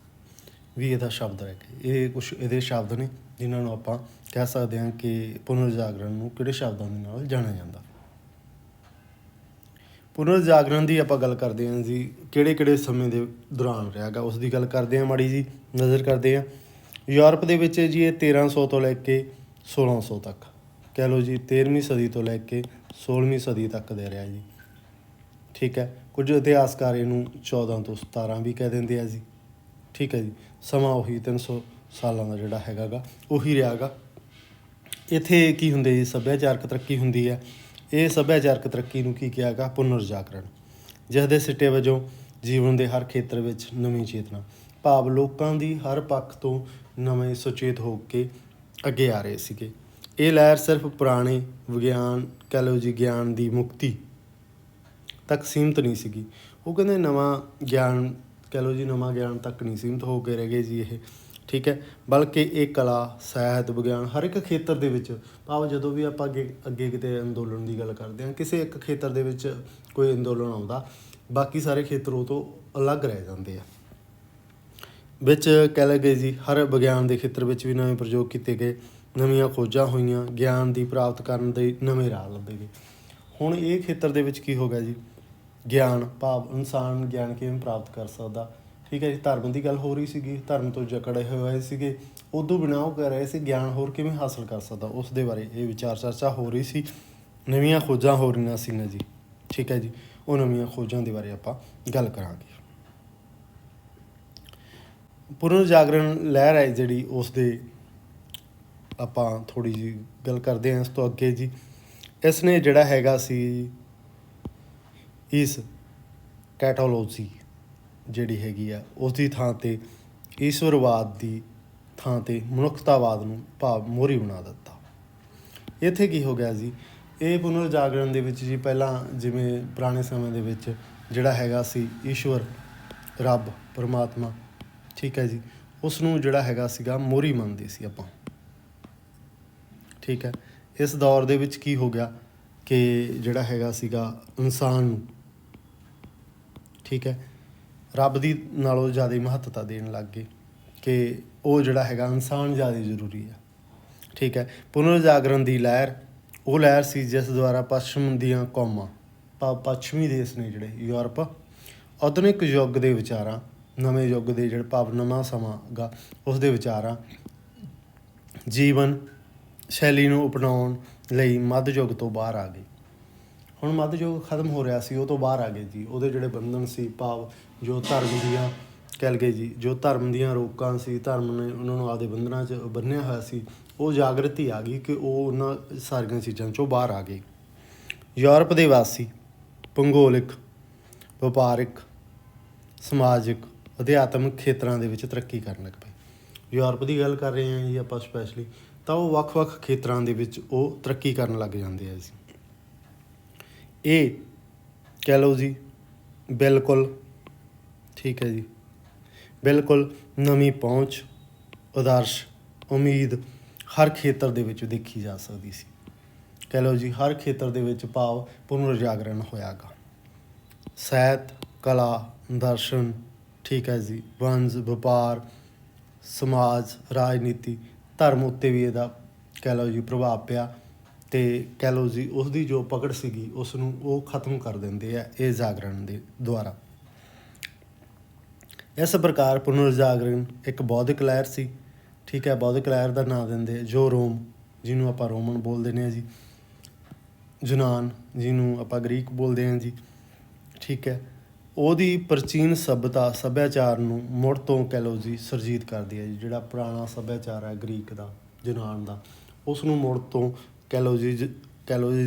ਵੀ ਇਹਦਾ ਸ਼ਬਦ ਰਹਿ ਗਿਆ। ਇਹ ਕੁਛ ਇਹਦੇ ਸ਼ਬਦ ਨੇ ਜਿਨ੍ਹਾਂ ਨੂੰ ਆਪਾਂ ਕਹਿ ਸਕਦੇ ਹਾਂ ਕਿ ਪੁਨਰ ਜਾਗਰਣ ਨੂੰ ਕਿਹੜੇ ਸ਼ਬਦਾਂ ਦੇ ਨਾਲ ਜਾਣਿਆ ਜਾਂਦਾ। ਪੁਨਰ ਜਾਗਰਣ ਦੀ ਆਪਾਂ ਗੱਲ ਕਰਦੇ ਹਾਂ ਜੀ ਕਿਹੜੇ ਕਿਹੜੇ ਸਮੇਂ ਦੇ ਦੌਰਾਨ ਰਿਹਾ ਗਾ, ਉਸ ਦੀ ਗੱਲ ਕਰਦੇ ਹਾਂ, ਮਾੜੀ ਜੀ ਨਜ਼ਰ ਕਰਦੇ ਹਾਂ। ਯੂਰਪ ਦੇ ਵਿੱਚ ਜੀ ਇਹ 1300 ਤੋਂ ਲੈ ਕੇ 1600 ਤੱਕ, ਕਹਿ ਲਓ ਜੀ 13ਵੀਂ ਸਦੀ ਤੋਂ ਲੈ ਕੇ 16ਵੀਂ ਸਦੀ ਤੱਕ ਦੇ ਰਿਹਾ ਜੀ। ਠੀਕ ਹੈ। ਕੁਝ ਇਤਿਹਾਸਕਾਰ ਇਹਨੂੰ 14 ਤੋਂ 17 ਵੀ ਕਹਿ ਦਿੰਦੇ ਆ ਜੀ। ਠੀਕ ਹੈ ਜੀ। ਸਮਾਂ ਉਹੀ 300 ਸਾਲਾਂ ਦਾ ਜਿਹੜਾ ਹੈਗਾ ਗਾ ਉਹੀ ਰਿਹਾ ਗਾ। ਇੱਥੇ ਕੀ ਹੁੰਦੇ ਜੀ, ਸੱਭਿਆਚਾਰਕ ਤਰੱਕੀ ਹੁੰਦੀ ਹੈ। ਇਹ ਸੱਭਿਆਚਾਰਕ ਤਰੱਕੀ ਨੂੰ ਕੀ ਕਿਹਾ ਗਾ, ਪੁਨਰ ਜਾਗਰਣ, ਜਿਸ ਦੇ ਸਿੱਟੇ ਵਜੋਂ ਜੀਵਨ ਦੇ ਹਰ ਖੇਤਰ ਵਿੱਚ ਨਵੀਂ ਚੇਤਨਾ, ਭਾਵ ਲੋਕਾਂ ਦੀ ਹਰ ਪੱਖ ਤੋਂ ਨਵੇਂ ਸੁਚੇਤ ਹੋ ਕੇ ਅੱਗੇ ਆ ਰਹੇ ਸੀਗੇ। ਇਹ ਲਹਿਰ ਸਿਰਫ ਪੁਰਾਣੇ ਵਿਗਿਆਨ, ਕਹਿ ਲਓ ਜੀ ਗਿਆਨ ਦੀ ਮੁਕਤੀ ਤੱਕ ਸੀਮਿਤ ਨਹੀਂ ਸੀਗੀ। ਉਹ ਕਹਿੰਦੇ ਨਵਾਂ ਗਿਆਨ, ਕਹਿ ਲਓ ਜੀ ਨਵਾਂ ਗਿਆਨ ਤੱਕ ਨਹੀਂ ਸੀਮਿਤ ਹੋ ਕੇ ਰਹਿ ਗਏ ਜੀ ਇਹ। ਠੀਕ ਹੈ। ਬਲਕਿ ਇਹ ਕਲਾ, ਸਾਹਿਤ, ਵਿਗਿਆਨ ਹਰ ਇੱਕ ਖੇਤਰ ਦੇ ਵਿੱਚ, ਭਾਵ ਜਦੋਂ ਵੀ ਆਪਾਂ ਅੱਗੇ ਕਿਤੇ ਅੰਦੋਲਨ ਦੀ ਗੱਲ ਕਰਦੇ ਹਾਂ, ਕਿਸੇ ਇੱਕ ਖੇਤਰ ਦੇ ਵਿੱਚ ਕੋਈ ਅੰਦੋਲਨ ਆਉਂਦਾ, ਬਾਕੀ ਸਾਰੇ ਖੇਤਰ ਉਹ ਤੋਂ ਅਲੱਗ ਰਹਿ ਜਾਂਦੇ ਆ। ਵਿੱਚ ਕਹਿ ਲਗੇ ਜੀ ਹਰ ਵਿਗਿਆਨ ਦੇ ਖੇਤਰ ਵਿੱਚ ਵੀ ਨਵੇਂ ਪ੍ਰਯੋਗ ਕੀਤੇ ਗਏ, ਨਵੀਆਂ ਖੋਜਾਂ ਹੋਈਆਂ, ਗਿਆਨ ਦੀ ਪ੍ਰਾਪਤ ਕਰਨ ਦੇ ਨਵੇਂ ਰਾਹ ਲੱਭੇ ਗਏ। ਹੁਣ ਇਹ ਖੇਤਰ ਦੇ ਵਿੱਚ ਕੀ ਹੋ ਗਿਆ ਜੀ, ਗਿਆਨ, ਭਾਵ ਇਨਸਾਨ ਗਿਆਨ ਕਿਵੇਂ ਪ੍ਰਾਪਤ ਕਰ ਸਕਦਾ। ਠੀਕ ਹੈ ਜੀ। ਧਰਮ ਦੀ ਗੱਲ ਹੋ ਰਹੀ ਸੀਗੀ, ਧਰਮ ਤੋਂ ਜਕੜੇ ਹੋਏ ਸੀਗੇ, ਉਦੋਂ ਬਿਨਾਂ ਉਹ ਕਹਿ ਰਹੇ ਸੀ ਗਿਆਨ ਹੋਰ ਕਿਵੇਂ ਹਾਸਲ ਕਰ ਸਕਦਾ, ਉਸ ਦੇ ਬਾਰੇ ਇਹ ਵਿਚਾਰ ਚਰਚਾ ਹੋ ਰਹੀ ਸੀ। ਨਵੀਆਂ ਖੋਜਾਂ ਹੋ ਰਹੀਆਂ ਸੀ ਜੀ। ਠੀਕ ਹੈ ਜੀ। ਉਹ ਨਵੀਆਂ ਖੋਜਾਂ ਦੇ ਬਾਰੇ ਆਪਾਂ ਗੱਲ ਕਰਾਂਗੇ। ਪੁਨਰ ਜਾਗਰਣ ਲਹਿਰ ਹੈ ਜਿਹੜੀ, ਉਸ ਦੇ ਆਪਾਂ ਥੋੜ੍ਹੀ ਜਿਹੀ ਗੱਲ ਕਰਦੇ ਹਾਂ ਇਸ ਤੋਂ ਅੱਗੇ ਜੀ। ਇਸ ਨੇ ਜਿਹੜਾ ਹੈਗਾ ਸੀ ਇਸ ਕੈਟਾਲੋਜੀ ਜਿਹੜੀ ਹੈਗੀ ਆ ਉਸ ਦੀ ਥਾਂ 'ਤੇ ਈਸ਼ਵਰਵਾਦ ਦੀ ਥਾਂ 'ਤੇ ਮਨੁੱਖਤਾਵਾਦ ਨੂੰ ਭਾਵ ਮੋਹਰੀ ਬਣਾ ਦਿੱਤਾ। ਇੱਥੇ ਕੀ ਹੋ ਗਿਆ ਜੀ, ਇਹ ਪੁਨਰ ਜਾਗਰਣ ਦੇ ਵਿੱਚ ਜੀ ਪਹਿਲਾਂ ਜਿਵੇਂ ਪੁਰਾਣੇ ਸਮੇਂ ਦੇ ਵਿੱਚ ਜਿਹੜਾ ਹੈਗਾ ਸੀ ਈਸ਼ਵਰ, ਰੱਬ, ਪਰਮਾਤਮਾ, ਠੀਕ ਹੈ ਜੀ, ਉਸ ਨੂੰ ਜਿਹੜਾ ਹੈਗਾ ਸੀਗਾ ਮੋਹਰੀ ਮੰਨਦੇ ਸੀ ਆਪਾਂ। ਠੀਕ ਹੈ। ਇਸ ਦੌਰ ਦੇ ਵਿੱਚ ਕੀ ਹੋ ਗਿਆ ਕਿ ਜਿਹੜਾ ਹੈਗਾ ਸੀਗਾ ਇਨਸਾਨ ਨੂੰ, ਠੀਕ ਹੈ, ਰੱਬ ਦੀ ਨਾਲੋਂ ਜ਼ਿਆਦਾ ਮਹੱਤਤਾ ਦੇਣ ਲੱਗ ਗਏ ਕਿ ਉਹ ਜਿਹੜਾ ਹੈਗਾ ਇਨਸਾਨ ਜ਼ਿਆਦਾ ਜ਼ਰੂਰੀ ਆ। ਠੀਕ ਹੈ। ਪੁਨਰ ਜਾਗਰਣ ਦੀ ਲਹਿਰ ਉਹ ਲਹਿਰ ਸੀ ਜਿਸ ਦੁਆਰਾ ਪੱਛਮ ਦੀਆਂ ਕੌਮਾਂ, ਪੱਛਮੀ ਦੇਸ਼ ਨੇ ਜਿਹੜੇ ਯੂਰਪ, ਆਧੁਨਿਕ ਯੁੱਗ ਦੇ ਵਿਚਾਰਾਂ, ਨਵੇਂ ਯੁੱਗ ਦੇ ਜਿਹੜੇ ਭਾਵ ਨਵਾਂ ਸਮਾਂ ਗਾ ਉਸ ਦੇ ਵਿਚਾਰਾਂ, ਜੀਵਨ ਸ਼ੈਲੀ ਨੂੰ ਅਪਣਾਉਣ ਲਈ ਮੱਧ ਯੁੱਗ ਤੋਂ ਬਾਹਰ ਆ ਗਏ। ਹੁਣ ਮੱਧ ਯੁੱਗ ਖਤਮ ਹੋ ਰਿਹਾ ਸੀ, ਉਹ ਤੋਂ ਬਾਹਰ ਆ ਗਏ ਜੀ। ਉਹਦੇ ਜਿਹੜੇ ਬੰਧਨ ਸੀ, ਭਾਵ ਜੋ ਧਰਮ ਦੀਆਂ ਕਹਿ ਲਈਏ ਜੀ, ਜੋ ਧਰਮ ਦੀਆਂ ਰੋਕਾਂ ਸੀ, ਧਰਮ ਨੇ ਉਹਨਾਂ ਨੂੰ ਆਪਦੇ ਬੰਧਨਾਂ 'ਚ ਬੰਨ੍ਹਿਆ ਹੋਇਆ ਸੀ, ਉਹ ਜਾਗਰਤੀ ਆ ਗਈ ਕਿ ਉਹ ਉਹਨਾਂ ਸਾਰੀਆਂ ਚੀਜ਼ਾਂ 'ਚੋਂ ਬਾਹਰ ਆ ਗਏ। ਯੂਰਪ ਦੇ ਵਾਸੀ ਭੂਗੋਲਿਕ, ਵਪਾਰਿਕ, ਸਮਾਜਿਕ, ਅਧਿਆਤਮਿਕ ਖੇਤਰਾਂ ਦੇ ਵਿੱਚ ਤਰੱਕੀ ਕਰਨ ਲੱਗ ਪਏ। ਯੂਰਪ ਦੀ ਗੱਲ ਕਰ ਰਹੇ ਹਾਂ ਜੀ ਆਪਾਂ ਸਪੈਸ਼ਲੀ, ਤਾਂ ਉਹ ਵੱਖ-ਵੱਖ ਖੇਤਰਾਂ ਦੇ ਵਿੱਚ ਉਹ ਤਰੱਕੀ ਕਰਨ ਲੱਗ ਜਾਂਦੇ ਆ ਜੀ। ਇਹ ਕਹਿ ਲਓ ਜੀ ਬਿਲਕੁਲ ਠੀਕ ਹੈ ਜੀ, ਬਿਲਕੁਲ ਨਵੀਂ ਪਹੁੰਚ, ਆਦਰਸ਼, ਉਮੀਦ ਹਰ ਖੇਤਰ ਦੇ ਵਿੱਚ ਦੇਖੀ ਜਾ ਸਕਦੀ ਸੀ। ਕਹਿ ਲਓ ਜੀ ਹਰ ਖੇਤਰ ਦੇ ਵਿੱਚ ਭਾਵ ਪੁਨਰ ਜਾਗਰਣ ਹੋਇਆ ਗਾ। ਸਾਹਿਤ, ਕਲਾ, ਦਰਸ਼ਨ, ਠੀਕ ਹੈ ਜੀ, ਵਣਜ, ਵਪਾਰ, ਸਮਾਜ, ਰਾਜਨੀਤੀ, ਧਰਮ ਉੱਤੇ ਵੀ ਇਹਦਾ ਕਹਿ ਲਓ ਜੀ ਪ੍ਰਭਾਵ ਪਿਆ, ਅਤੇ ਕਹਿ ਲਓ ਜੀ ਉਸਦੀ ਜੋ ਪਕੜ ਸੀਗੀ ਉਸ ਨੂੰ ਉਹ ਖਤਮ ਕਰ ਦਿੰਦੇ ਆ ਇਹ ਜਾਗਰਣ ਦੇ ਦੁਆਰਾ। ਇਸ ਪ੍ਰਕਾਰ ਪੁਨਰ ਜਾਗਰਣ ਇੱਕ ਬੌਧਿਕ ਲਹਿਰ ਸੀ, ਠੀਕ ਹੈ। ਬੌਧਿਕ ਲਹਿਰ ਦਾ ਨਾਂ ਦਿੰਦੇ ਜੋ ਰੋਮ, ਜਿਹਨੂੰ ਆਪਾਂ ਰੋਮਨ ਬੋਲਦੇ ਨੇ ਜੀ, ਯੂਨਾਨ ਜਿਹਨੂੰ ਆਪਾਂ ਗਰੀਕ ਬੋਲਦੇ ਹਾਂ ਜੀ, ਠੀਕ ਹੈ, ਉਹਦੀ ਪ੍ਰਾਚੀਨ ਸੱਭਿਆਚਾਰ ਨੂੰ ਮੁੜ ਤੋਂ ਕਹਿ ਲਓ ਜੀ ਸੁਰਜੀਤ ਕਰਦੀ ਹੈ ਜੀ। ਜਿਹੜਾ ਪੁਰਾਣਾ ਸੱਭਿਆਚਾਰ ਹੈ ਗਰੀਕ ਦਾ, ਯੂਨਾਨ ਦਾ, ਉਸ ਨੂੰ ਮੁੜ ਤੋਂ ਕਹਿ ਲਓ ਜੀ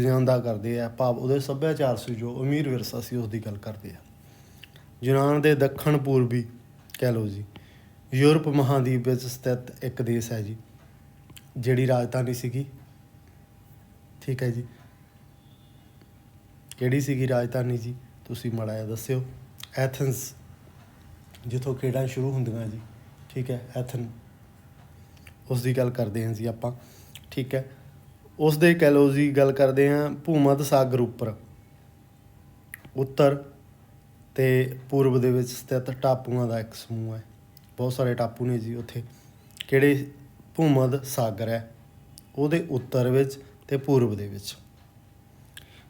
ਜਿਉਂਦਾ ਕਰਦੇ ਆ, ਭਾਵ ਉਹਦੇ ਸੱਭਿਆਚਾਰ ਸੀ ਜੋ ਅਮੀਰ ਵਿਰਸਾ ਸੀ ਉਸ ਦੀ ਗੱਲ ਕਰਦੇ ਆ। ਯੂਨਾਨ ਦੇ ਦੱਖਣ ਪੂਰਬੀ ਕਹਿ ਲਓ ਜੀ ਯੂਰਪ ਮਹਾਂਦੀਪ ਵਿੱਚ ਸਥਿਤ ਇੱਕ ਦੇਸ਼ ਹੈ ਜੀ, ਜਿਹੜੀ ਰਾਜਧਾਨੀ ਸੀਗੀ, ਠੀਕ ਹੈ ਜੀ, ਕਿਹੜੀ ਸੀਗੀ ਰਾਜਧਾਨੀ ਜੀ, ਤੁਸੀਂ ਮਾੜਾ ਜਿਹਾ ਦੱਸਿਓ। ਐਥਨਸ, ਜਿੱਥੋਂ ਖੇਡਾਂ ਸ਼ੁਰੂ ਹੁੰਦੀਆਂ ਜੀ, ਠੀਕ ਹੈ, ਐਥਨ, ਉਸ ਦੀ ਗੱਲ ਕਰਦੇ ਹਾਂ ਜੀ ਆਪਾਂ, ਠੀਕ ਹੈ। ਉਸ ਦੇ ਕਹਿ ਲਓ ਜੀ ਗੱਲ ਕਰਦੇ ਹਾਂ ਭੂਮੱਧ ਸਾਗਰ ਉੱਤਰ ਅਤੇ ਪੂਰਬ ਦੇ ਵਿੱਚ ਸਥਿਤ ਟਾਪੂਆਂ ਦਾ ਇੱਕ ਸਮੂਹ ਹੈ। ਬਹੁਤ ਸਾਰੇ ਟਾਪੂ ਨੇ ਜੀ ਉੱਥੇ, ਕਿਹੜੇ ਭੂਮੱਧ ਸਾਗਰ ਹੈ ਉਹਦੇ ਉੱਤਰ ਵਿੱਚ ਅਤੇ ਪੂਰਬ ਦੇ ਵਿੱਚ।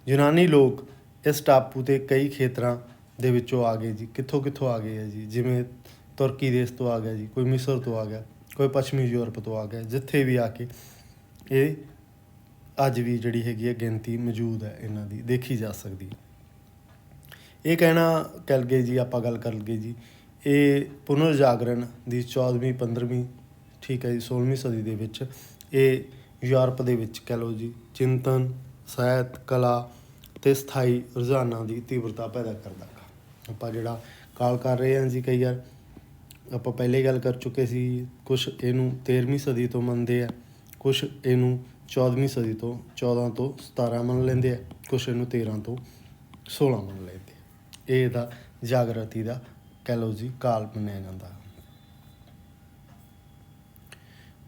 ਯੂਨਾਨੀ ਲੋਕ ਇਸ ਟਾਪੂ 'ਤੇ ਕਈ ਖੇਤਰਾਂ ਦੇ ਵਿੱਚੋਂ ਆ ਗਏ ਜੀ। ਕਿੱਥੋਂ ਆ ਗਏ ਹੈ ਜੀ, ਜਿਵੇਂ ਤੁਰਕੀ ਦੇਸ਼ ਤੋਂ ਆ ਗਿਆ ਜੀ, ਕੋਈ ਮਿਸਰ ਤੋਂ ਆ ਗਿਆ, ਕੋਈ ਪੱਛਮੀ ਯੂਰਪ ਤੋਂ ਆ ਗਿਆ। ਜਿੱਥੇ ਵੀ ਆ ਕੇ ਇਹ ਅੱਜ ਵੀ ਜਿਹੜੀ ਹੈਗੀ ਹੈ ਗਿਣਤੀ ਮੌਜੂਦ ਹੈ, ਇਹਨਾਂ ਦੀ ਦੇਖੀ ਜਾ ਸਕਦੀ ਹੈ। ਇਹ ਕਹਿਣਾ ਕਰ ਗਏ ਜੀ, ਆਪਾਂ ਗੱਲ ਕਰ ਲਈਏ ਜੀ, ਇਹ ਪੁਨਰ ਜਾਗਰਣ ਦੀ 14ਵੀਂ 15ਵੀਂ, ਠੀਕ ਹੈ ਜੀ, 16ਵੀਂ ਸਦੀ ਦੇ ਵਿੱਚ ਇਹ ਯੂਰਪ ਦੇ ਵਿੱਚ ਕਹਿ ਲਓ ਜੀ ਚਿੰਤਨ, ਸਾਹਿਤ, ਕਲਾ ਅਤੇ ਸਥਾਈ ਰੁਝਾਨਾਂ ਦੀ ਤੀਬਰਤਾ ਪੈਦਾ ਕਰਦਾ ਗਾ। ਆਪਾਂ ਜਿਹੜਾ ਕਾਲ ਕਰ ਰਹੇ ਹਾਂ ਜੀ, ਕਈ ਵਾਰ ਆਪਾਂ ਪਹਿਲੇ ਗੱਲ ਕਰ ਚੁੱਕੇ ਸੀ। ਕੁਛ ਇਹਨੂੰ 13ਵੀਂ ਸਦੀ ਤੋਂ ਮੰਨਦੇ ਆ, ਕੁਛ ਇਹਨੂੰ 14ਵੀਂ ਸਦੀ ਤੋਂ 14 ਤੋਂ 17 ਮੰਨ ਲੈਂਦੇ ਆ, ਕੁਛ ਇਹਨੂੰ 13 ਤੋਂ 16 ਮੰਨ ਲੈਂਦੇ ਆ। ਇਹ ਇਹਦਾ ਜਾਗਰਤੀ ਦਾ ਕਹਿ ਲਓ ਜੀ ਕਾਲ ਮੰਨਿਆ ਜਾਂਦਾ।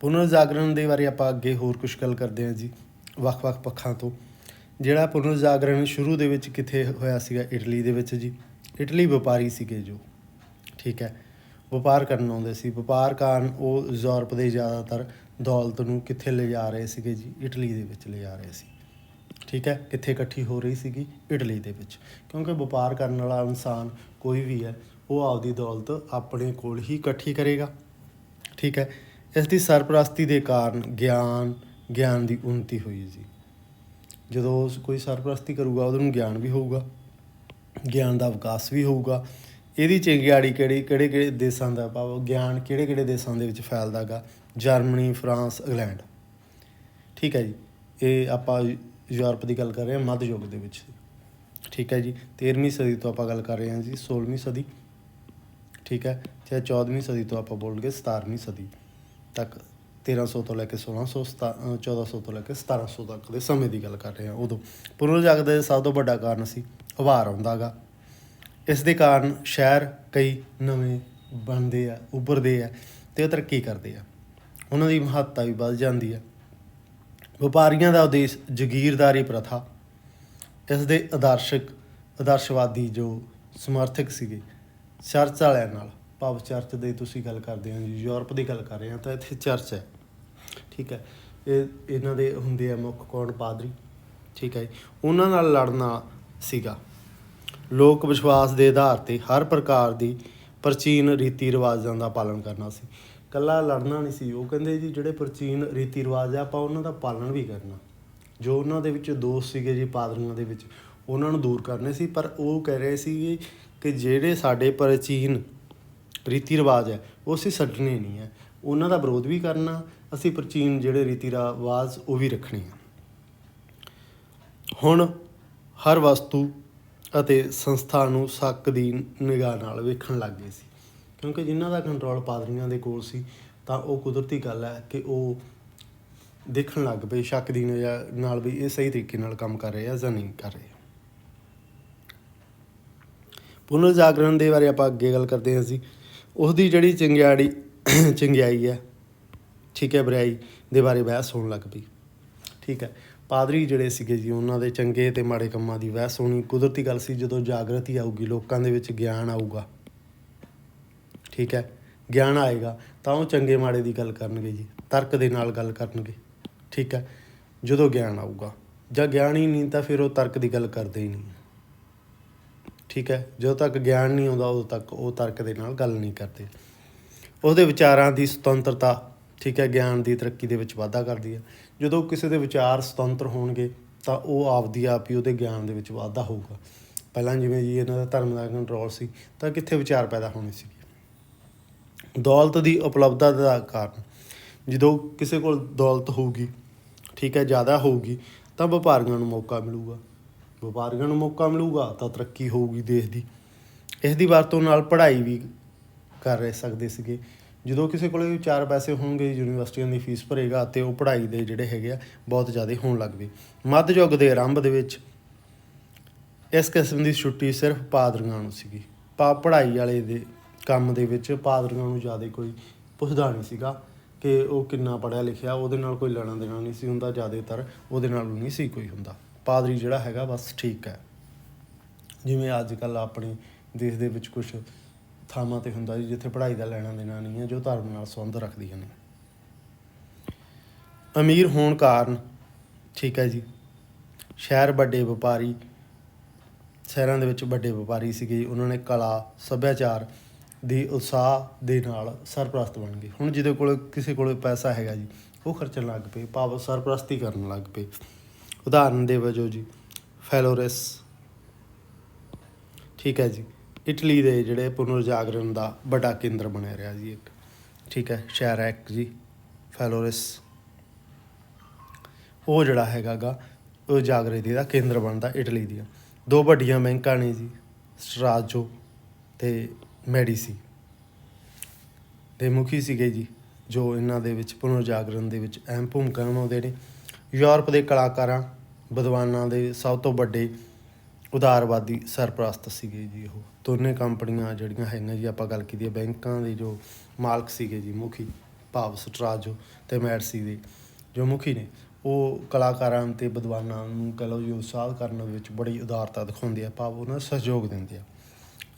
ਪੁਨਰ ਜਾਗਰਣ ਦੇ ਬਾਰੇ ਆਪਾਂ ਅੱਗੇ ਹੋਰ ਕੁਛ ਗੱਲ ਕਰਦੇ ਹਾਂ ਜੀ, ਵੱਖ-ਵੱਖ ਪੱਖਾਂ ਤੋਂ। ਜਿਹੜਾ ਪੁਨਰ ਜਾਗਰਣ ਸ਼ੁਰੂ ਦੇ ਵਿੱਚ ਕਿੱਥੇ ਹੋਇਆ ਸੀਗਾ, ਇਟਲੀ ਦੇ ਵਿੱਚ ਜੀ। ਇਟਲੀ ਵਪਾਰੀ ਸੀਗੇ ਜੋ, ਠੀਕ ਹੈ, ਵਪਾਰ ਕਰਨ ਆਉਂਦੇ ਸੀ। ਵਪਾਰ ਕਾਰਨ ਉਹ ਯੂਰਪ ਦੇ ਜ਼ਿਆਦਾਤਰ ਦੌਲਤ ਨੂੰ ਕਿੱਥੇ ਲਿਜਾ ਰਹੇ ਸੀਗੇ ਜੀ, ਇਟਲੀ ਦੇ ਵਿੱਚ ਲਿਜਾ ਰਹੇ ਸੀ, ਠੀਕ ਹੈ। ਕਿੱਥੇ ਇਕੱਠੀ ਹੋ ਰਹੀ ਸੀਗੀ, ਇਟਲੀ ਦੇ ਵਿੱਚ, ਕਿਉਂਕਿ ਵਪਾਰ ਕਰਨ ਵਾਲਾ ਇਨਸਾਨ ਕੋਈ ਵੀ ਹੈ ਉਹ ਆਪਦੀ ਦੌਲਤ ਆਪਣੇ ਕੋਲ ਹੀ ਇਕੱਠੀ ਕਰੇਗਾ, ਠੀਕ ਹੈ। ਇਸ ਦੀ ਸਰਪ੍ਰਸਤੀ ਦੇ ਕਾਰਨ ਗਿਆਨ ਦੀ ਉੱਨਤੀ ਹੋਈ ਜੀ। ਜਦੋਂ ਕੋਈ ਸਰਪ੍ਰਸਤੀ ਕਰੂਗਾ ਉਹਨੂੰ ਗਿਆਨ ਵੀ ਹੋਊਗਾ, ਗਿਆਨ ਦਾ ਵਿਕਾਸ ਵੀ ਹੋਊਗਾ। ਇਹਦੀ ਚਿੰਗਿਆੜੀ ਕਿਹੜੇ ਦੇਸ਼ਾਂ ਦਾ, ਭਾਵ ਗਿਆਨ ਕਿਹੜੇ ਦੇਸ਼ਾਂ ਦੇ ਵਿੱਚ ਫੈਲਦਾ ਗਾ, ਜਰਮਨੀ, ਫਰਾਂਸ, ਇੰਗਲੈਂਡ, ਠੀਕ ਹੈ ਜੀ। ਇਹ ਆਪਾਂ ਯੂਰਪ ਦੀ ਗੱਲ ਕਰ ਰਹੇ ਹਾਂ ਮੱਧ ਯੁੱਗ ਦੇ ਵਿੱਚ, ਠੀਕ ਹੈ ਜੀ। 13ਵੀਂ ਸਦੀ ਤੋਂ ਆਪਾਂ ਗੱਲ ਕਰ ਰਹੇ ਹਾਂ ਜੀ 16ਵੀਂ ਸਦੀ, ਠੀਕ ਹੈ, ਚਾਹੇ 14ਵੀਂ ਸਦੀ ਤੋਂ ਆਪਾਂ ਬੋਲ ਗਏ 17ਵੀਂ ਸਦੀ ਤੱਕ, 1300 ਤੋਂ ਲੈ ਕੇ 1600, 1400 ਤੋਂ ਲੈ ਕੇ 1700 ਤੱਕ ਦੇ ਸਮੇਂ ਦੀ ਗੱਲ ਕਰ ਰਹੇ ਹਾਂ। ਉਦੋਂ ਪੁਨਰ ਜਾਗਰਣ ਦਾ ਸਭ ਤੋਂ ਵੱਡਾ ਕਾਰਨ ਸੀ ਉਭਾਰ ਆਉਂਦਾ ਗਾ। ਇਸ ਦੇ ਕਾਰਨ ਸ਼ਹਿਰ ਕਈ ਨਵੇਂ ਬਣਦੇ ਆ, ਉੱਭਰਦੇ ਆ ਅਤੇ ਉਹ ਤਰੱਕੀ ਕਰਦੇ ਆ, ਉਹਨਾਂ ਦੀ ਮਹੱਤਤਾ ਵੀ ਵੱਧ ਜਾਂਦੀ ਹੈ। ਵਪਾਰੀਆਂ ਦਾ ਉਦੇਸ਼ ਜਾਗੀਰਦਾਰੀ ਪ੍ਰਥਾ, ਇਸ ਦੇ ਆਦਰਸ਼ਵਾਦੀ ਜੋ ਸਮਰਥਕ ਸੀਗੇ ਚਰਚ ਵਾਲਿਆਂ ਨਾਲ, ਭਾਵ ਚਰਚ ਦੇ ਤੁਸੀਂ ਗੱਲ ਕਰਦੇ ਹੋ ਜੀ, ਯੂਰਪ ਦੀ ਗੱਲ ਕਰ ਰਹੇ ਹਾਂ ਤਾਂ ਇੱਥੇ ਚਰਚ ਹੈ, ਠੀਕ ਹੈ। ਇਹਨਾਂ ਦੇ ਹੁੰਦੇ ਆ ਮੁੱਖ ਕੌਣ, ਪਾਦਰੀ, ਠੀਕ ਹੈ। ਉਹਨਾਂ ਨਾਲ ਲੜਨਾ ਸੀਗਾ, ਲੋਕ ਵਿਸ਼ਵਾਸ ਦੇ ਆਧਾਰ 'ਤੇ ਹਰ ਪ੍ਰਕਾਰ ਦੀ ਪ੍ਰਾਚੀਨ ਰੀਤੀ ਰਿਵਾਜ਼ਾਂ ਦਾ ਪਾਲਣ ਕਰਨਾ ਸੀ। ਇਕੱਲਾ ਲੜਨਾ ਨਹੀਂ ਸੀ, ਉਹ ਕਹਿੰਦੇ ਜੀ ਜਿਹੜੇ ਪ੍ਰਾਚੀਨ ਰੀਤੀ ਰਿਵਾਜ਼ ਆ ਆਪਾਂ ਉਹਨਾਂ ਦਾ ਪਾਲਣ ਵੀ ਕਰਨਾ। ਜੋ ਉਹਨਾਂ ਦੇ ਵਿੱਚ ਦੋਸ਼ ਸੀਗੇ ਜੀ ਪਾਦਰੀਆਂ ਦੇ ਵਿੱਚ, ਉਹਨਾਂ ਨੂੰ ਦੂਰ ਕਰਨੇ ਸੀ। ਪਰ ਉਹ ਕਹਿ ਰਹੇ ਸੀ ਕਿ ਜਿਹੜੇ ਸਾਡੇ ਪ੍ਰਾਚੀਨ ਰੀਤੀ ਰਿਵਾਜ਼ ਹੈ ਉਹ ਅਸੀਂ ਛੱਡਣੇ ਨਹੀਂ ਹੈ, ਉਹਨਾਂ ਦਾ ਵਿਰੋਧ ਵੀ ਕਰਨਾ, ਅਸੀਂ ਪ੍ਰਾਚੀਨ ਜਿਹੜੇ ਰੀਤੀ ਰਿਵਾਜ਼ ਉਹ ਵੀ ਰੱਖਣੇ ਆ। ਹੁਣ ਹਰ ਵਸਤੂ ਅਤੇ ਸੰਸਥਾ ਨੂੰ ਸ਼ੱਕ ਦੀ ਨਿਗਾਹ ਨਾਲ ਵੇਖਣ ਲੱਗ ਗਏ ਸੀ, ਕਿਉਂਕਿ ਜਿਨ੍ਹਾਂ ਦਾ ਕੰਟਰੋਲ ਪਾਦਰੀਆਂ ਦੇ ਕੋਲ ਸੀ ਤਾਂ ਉਹ ਕੁਦਰਤੀ ਗੱਲ ਹੈ ਕਿ ਉਹ ਦੇਖਣ ਲੱਗ ਪਏ ਸ਼ੱਕ ਦੀ ਨਿਗਾਹ ਨਾਲ ਵੀ ਇਹ ਸਹੀ ਤਰੀਕੇ ਨਾਲ ਕੰਮ ਕਰ ਰਹੇ ਆ ਜਾਂ ਨਹੀਂ ਕਰ ਰਹੇ। ਪੁਨਰ ਜਾਗਰਣ ਦੇ ਬਾਰੇ ਆਪਾਂ ਅੱਗੇ ਗੱਲ ਕਰਦੇ ਹਾਂ। ਅਸੀਂ ਉਸਦੀ ਜਿਹੜੀ ਚੰਗਿਆਈ ਹੈ, ਠੀਕ ਹੈ, ਬੁਰਾਈ ਦੇ ਬਾਰੇ ਬਹਿਸ ਹੋਣ ਲੱਗ ਪਈ। ਠੀਕ ਹੈ, ਪਾਦਰੀ ਜਿਹੜੇ ਸੀਗੇ ਜੀ ਉਹਨਾਂ ਦੇ ਚੰਗੇ ਅਤੇ ਮਾੜੇ ਕੰਮਾਂ ਦੀ ਬਹਿਸ ਹੋਣੀ ਕੁਦਰਤੀ ਗੱਲ ਸੀ। ਜਦੋਂ ਜਾਗਰਤੀ ਆਊਗੀ, ਲੋਕਾਂ ਦੇ ਵਿੱਚ ਗਿਆਨ ਆਊਗਾ, ਠੀਕ ਹੈ, ਗਿਆਨ ਆਏਗਾ ਤਾਂ ਉਹ ਚੰਗੇ ਮਾੜੇ ਦੀ ਗੱਲ ਕਰਨਗੇ ਜੀ, ਤਰਕ ਦੇ ਨਾਲ ਗੱਲ ਕਰਨਗੇ। ਠੀਕ ਹੈ, ਜਦੋਂ ਗਿਆਨ ਆਊਗਾ, ਜਾਂ ਗਿਆਨ ਹੀ ਨਹੀਂ ਤਾਂ ਫਿਰ ਉਹ ਤਰਕ ਦੀ ਗੱਲ ਕਰਦੇ ਹੀ ਨਹੀਂ। ਠੀਕ ਹੈ, ਜਦੋਂ ਤੱਕ ਗਿਆਨ ਨਹੀਂ ਆਉਂਦਾ ਉਦੋਂ ਤੱਕ ਉਹ ਤਰਕ ਦੇ ਨਾਲ ਗੱਲ ਨਹੀਂ ਕਰਦੇ। ਉਹਦੇ ਵਿਚਾਰਾਂ ਦੀ ਸੁਤੰਤਰਤਾ, ਠੀਕ ਹੈ, ਗਿਆਨ ਦੀ ਤਰੱਕੀ ਦੇ ਵਿੱਚ ਵਾਧਾ ਕਰਦੀ ਹੈ। ਜਦੋਂ ਕਿਸੇ ਦੇ ਵਿਚਾਰ ਸੁਤੰਤਰ ਹੋਣਗੇ ਤਾਂ ਉਹ ਆਪਦੀ ਆਪ ਹੀ ਉਹਦੇ ਗਿਆਨ ਦੇ ਵਿੱਚ ਵਾਧਾ ਹੋਊਗਾ। ਪਹਿਲਾਂ ਜਿਵੇਂ ਜੀ ਇਹਨਾਂ ਦਾ ਧਰਮ ਦਾ ਕੰਟਰੋਲ ਸੀ ਤਾਂ ਕਿੱਥੇ ਵਿਚਾਰ ਪੈਦਾ ਹੋਣੇ ਸੀਗੇ। ਦੌਲਤ ਦੀ ਉਪਲਬਧਤਾ ਦਾ ਕਾਰਨ, ਜਦੋਂ ਕਿਸੇ ਕੋਲ ਦੌਲਤ ਹੋਊਗੀ, ਠੀਕ ਹੈ, ਜ਼ਿਆਦਾ ਹੋਊਗੀ ਤਾਂ ਵਪਾਰੀਆਂ ਨੂੰ ਮੌਕਾ ਮਿਲੂਗਾ। ਵਪਾਰੀਆਂ ਨੂੰ ਮੌਕਾ ਮਿਲੂਗਾ ਤਾਂ ਤਰੱਕੀ ਹੋਊਗੀ ਦੇਸ਼ ਦੀ। ਇਸ ਦੀ ਵਰਤੋਂ ਨਾਲ ਪੜ੍ਹਾਈ ਵੀ ਕਰ ਸਕਦੇ ਸੀਗੇ। ਜਦੋਂ ਕਿਸੇ ਕੋਲ 4 ਪੈਸੇ ਹੋਣਗੇ, ਯੂਨੀਵਰਸਿਟੀਆਂ ਦੀ ਫੀਸ ਭਰੇਗਾ ਅਤੇ ਉਹ ਪੜ੍ਹਾਈ ਦੇ ਜਿਹੜੇ ਹੈਗੇ ਆ ਬਹੁਤ ਜ਼ਿਆਦਾ ਹੋਣ ਲੱਗ ਪਏ। ਮੱਧ ਯੁੱਗ ਦੇ ਆਰੰਭ ਦੇ ਵਿੱਚ ਇਸ ਕਿਸਮ ਦੀ ਛੁੱਟੀ ਸਿਰਫ ਪਾਦਰੀਆਂ ਨੂੰ ਸੀਗੀ। ਪੜ੍ਹਾਈ ਵਾਲੇ ਦੇ ਕੰਮ ਦੇ ਵਿੱਚ ਪਾਦਰੀਆਂ ਨੂੰ ਜ਼ਿਆਦਾ ਕੋਈ ਪੁੱਛਦਾ ਨਹੀਂ ਸੀਗਾ ਕਿ ਉਹ ਕਿੰਨਾ ਪੜ੍ਹਿਆ ਲਿਖਿਆ, ਉਹਦੇ ਨਾਲ ਕੋਈ ਲੈਣਾ ਦੇਣਾ ਨਹੀਂ ਸੀ ਹੁੰਦਾ। ਜ਼ਿਆਦਾਤਰ ਉਹਦੇ ਨਾਲ ਨਹੀਂ ਸੀ ਕੋਈ ਹੁੰਦਾ। ਪਾਦਰੀ ਜਿਹੜਾ ਹੈਗਾ ਬਸ ਠੀਕ ਹੈ। ਜਿਵੇਂ ਅੱਜ ਕੱਲ੍ਹ ਆਪਣੇ ਦੇਸ਼ ਦੇ ਵਿੱਚ ਕੁਛ ਥਾਵਾਂ 'ਤੇ ਹੁੰਦਾ ਜੀ ਜਿੱਥੇ ਪੜ੍ਹਾਈ ਦਾ ਲੈਣਾ ਦੇਣਾ ਨਹੀਂ ਹੈ, ਜੋ ਧਰਮ ਨਾਲ ਸੰਬੰਧ ਰੱਖਦੀਆਂ ਨੇ। ਅਮੀਰ ਹੋਣ ਕਾਰਨ, ਠੀਕ ਹੈ ਜੀ, ਸ਼ਹਿਰਾਂ ਦੇ ਵਿੱਚ ਵੱਡੇ ਵਪਾਰੀ ਸੀਗੇ। ਉਹਨਾਂ ਨੇ ਕਲਾ ਸੱਭਿਆਚਾਰ ਦੀ ਉਤਸ਼ਾਹ ਦੇ ਨਾਲ ਸਰਪ੍ਰਸਤ ਬਣ ਗਏ। ਹੁਣ ਜਿਹਦੇ ਕੋਲ ਕਿਸੇ ਕੋਲ ਪੈਸਾ ਹੈਗਾ ਜੀ ਉਹ ਖਰਚਣ ਲੱਗ ਪਏ, ਭਾਵ ਸਰਪ੍ਰਸਤੀ ਕਰਨ ਲੱਗ ਪਏ। ਉਦਾਹਰਨ ਦੇ ਵਜੋਂ ਜੀ ਫੈਲੋਰਸ, ਠੀਕ ਹੈ ਜੀ, ਇਟਲੀ ਦੇ ਜਿਹੜੇ ਪੁਨਰ ਜਾਗਰਣ ਦਾ ਵੱਡਾ ਕੇਂਦਰ ਬਣਿਆ ਰਿਹਾ ਜੀ ਇੱਕ, ਠੀਕ ਹੈ, ਸ਼ਹਿਰ ਹੈ ਇੱਕ ਜੀ ਫੈਲੋਰਸ। ਉਹ ਜਿਹੜਾ ਹੈਗਾ ਗਾ ਉਹ ਜਾਗਰਤੀ ਦਾ ਕੇਂਦਰ ਬਣਦਾ ਇਟਲੀ ਦੀਆਂ। 2 ਵੱਡੀਆਂ ਬੈਂਕਾਂ ਨੇ ਜੀ, ਸਟਰਾਜੋ ਅਤੇ ਮੈਡੀਸੀ ਦੇ ਮੁਖੀ ਸੀਗੇ ਜੀ, ਜੋ ਇਹਨਾਂ ਦੇ ਵਿੱਚ ਪੁਨਰ ਜਾਗਰਣ ਦੇ ਵਿੱਚ ਅਹਿਮ ਭੂਮਿਕਾ ਨਿਭਾਉਂਦੇ ਨੇ। ਯੂਰਪ ਦੇ ਕਲਾਕਾਰਾਂ ਵਿਦਵਾਨਾਂ ਦੇ ਸਭ ਤੋਂ ਵੱਡੇ ਉਦਾਰਵਾਦੀ ਸਰਪ੍ਰਸਤ ਸੀਗੇ ਜੀ। ਉਹ ਦੋਨੇ ਕੰਪਨੀਆਂ ਜਿਹੜੀਆਂ ਹੈਗੀਆਂ ਜੀ, ਆਪਾਂ ਗੱਲ ਕੀਤੀ ਹੈ ਬੈਂਕਾਂ ਦੇ ਜੋ ਮਾਲਕ ਸੀਗੇ ਜੀ, ਮੁਖੀ, ਭਾਵ ਸਟਰਾਜੋ ਅਤੇ ਮੈਡੀਸੀ ਦੇ ਜੋ ਮੁਖੀ ਨੇ, ਉਹ ਕਲਾਕਾਰਾਂ ਅਤੇ ਵਿਦਵਾਨਾਂ ਨੂੰ ਕਹਿ ਲਓ ਜੀ ਉਤਸ਼ਾਹ ਕਰਨ ਵਿੱਚ ਬੜੀ ਉਦਾਰਤਾ ਦਿਖਾਉਂਦੇ ਆ, ਭਾਵ ਉਹਨਾਂ ਨੂੰ ਸਹਿਯੋਗ ਦਿੰਦੇ ਆ।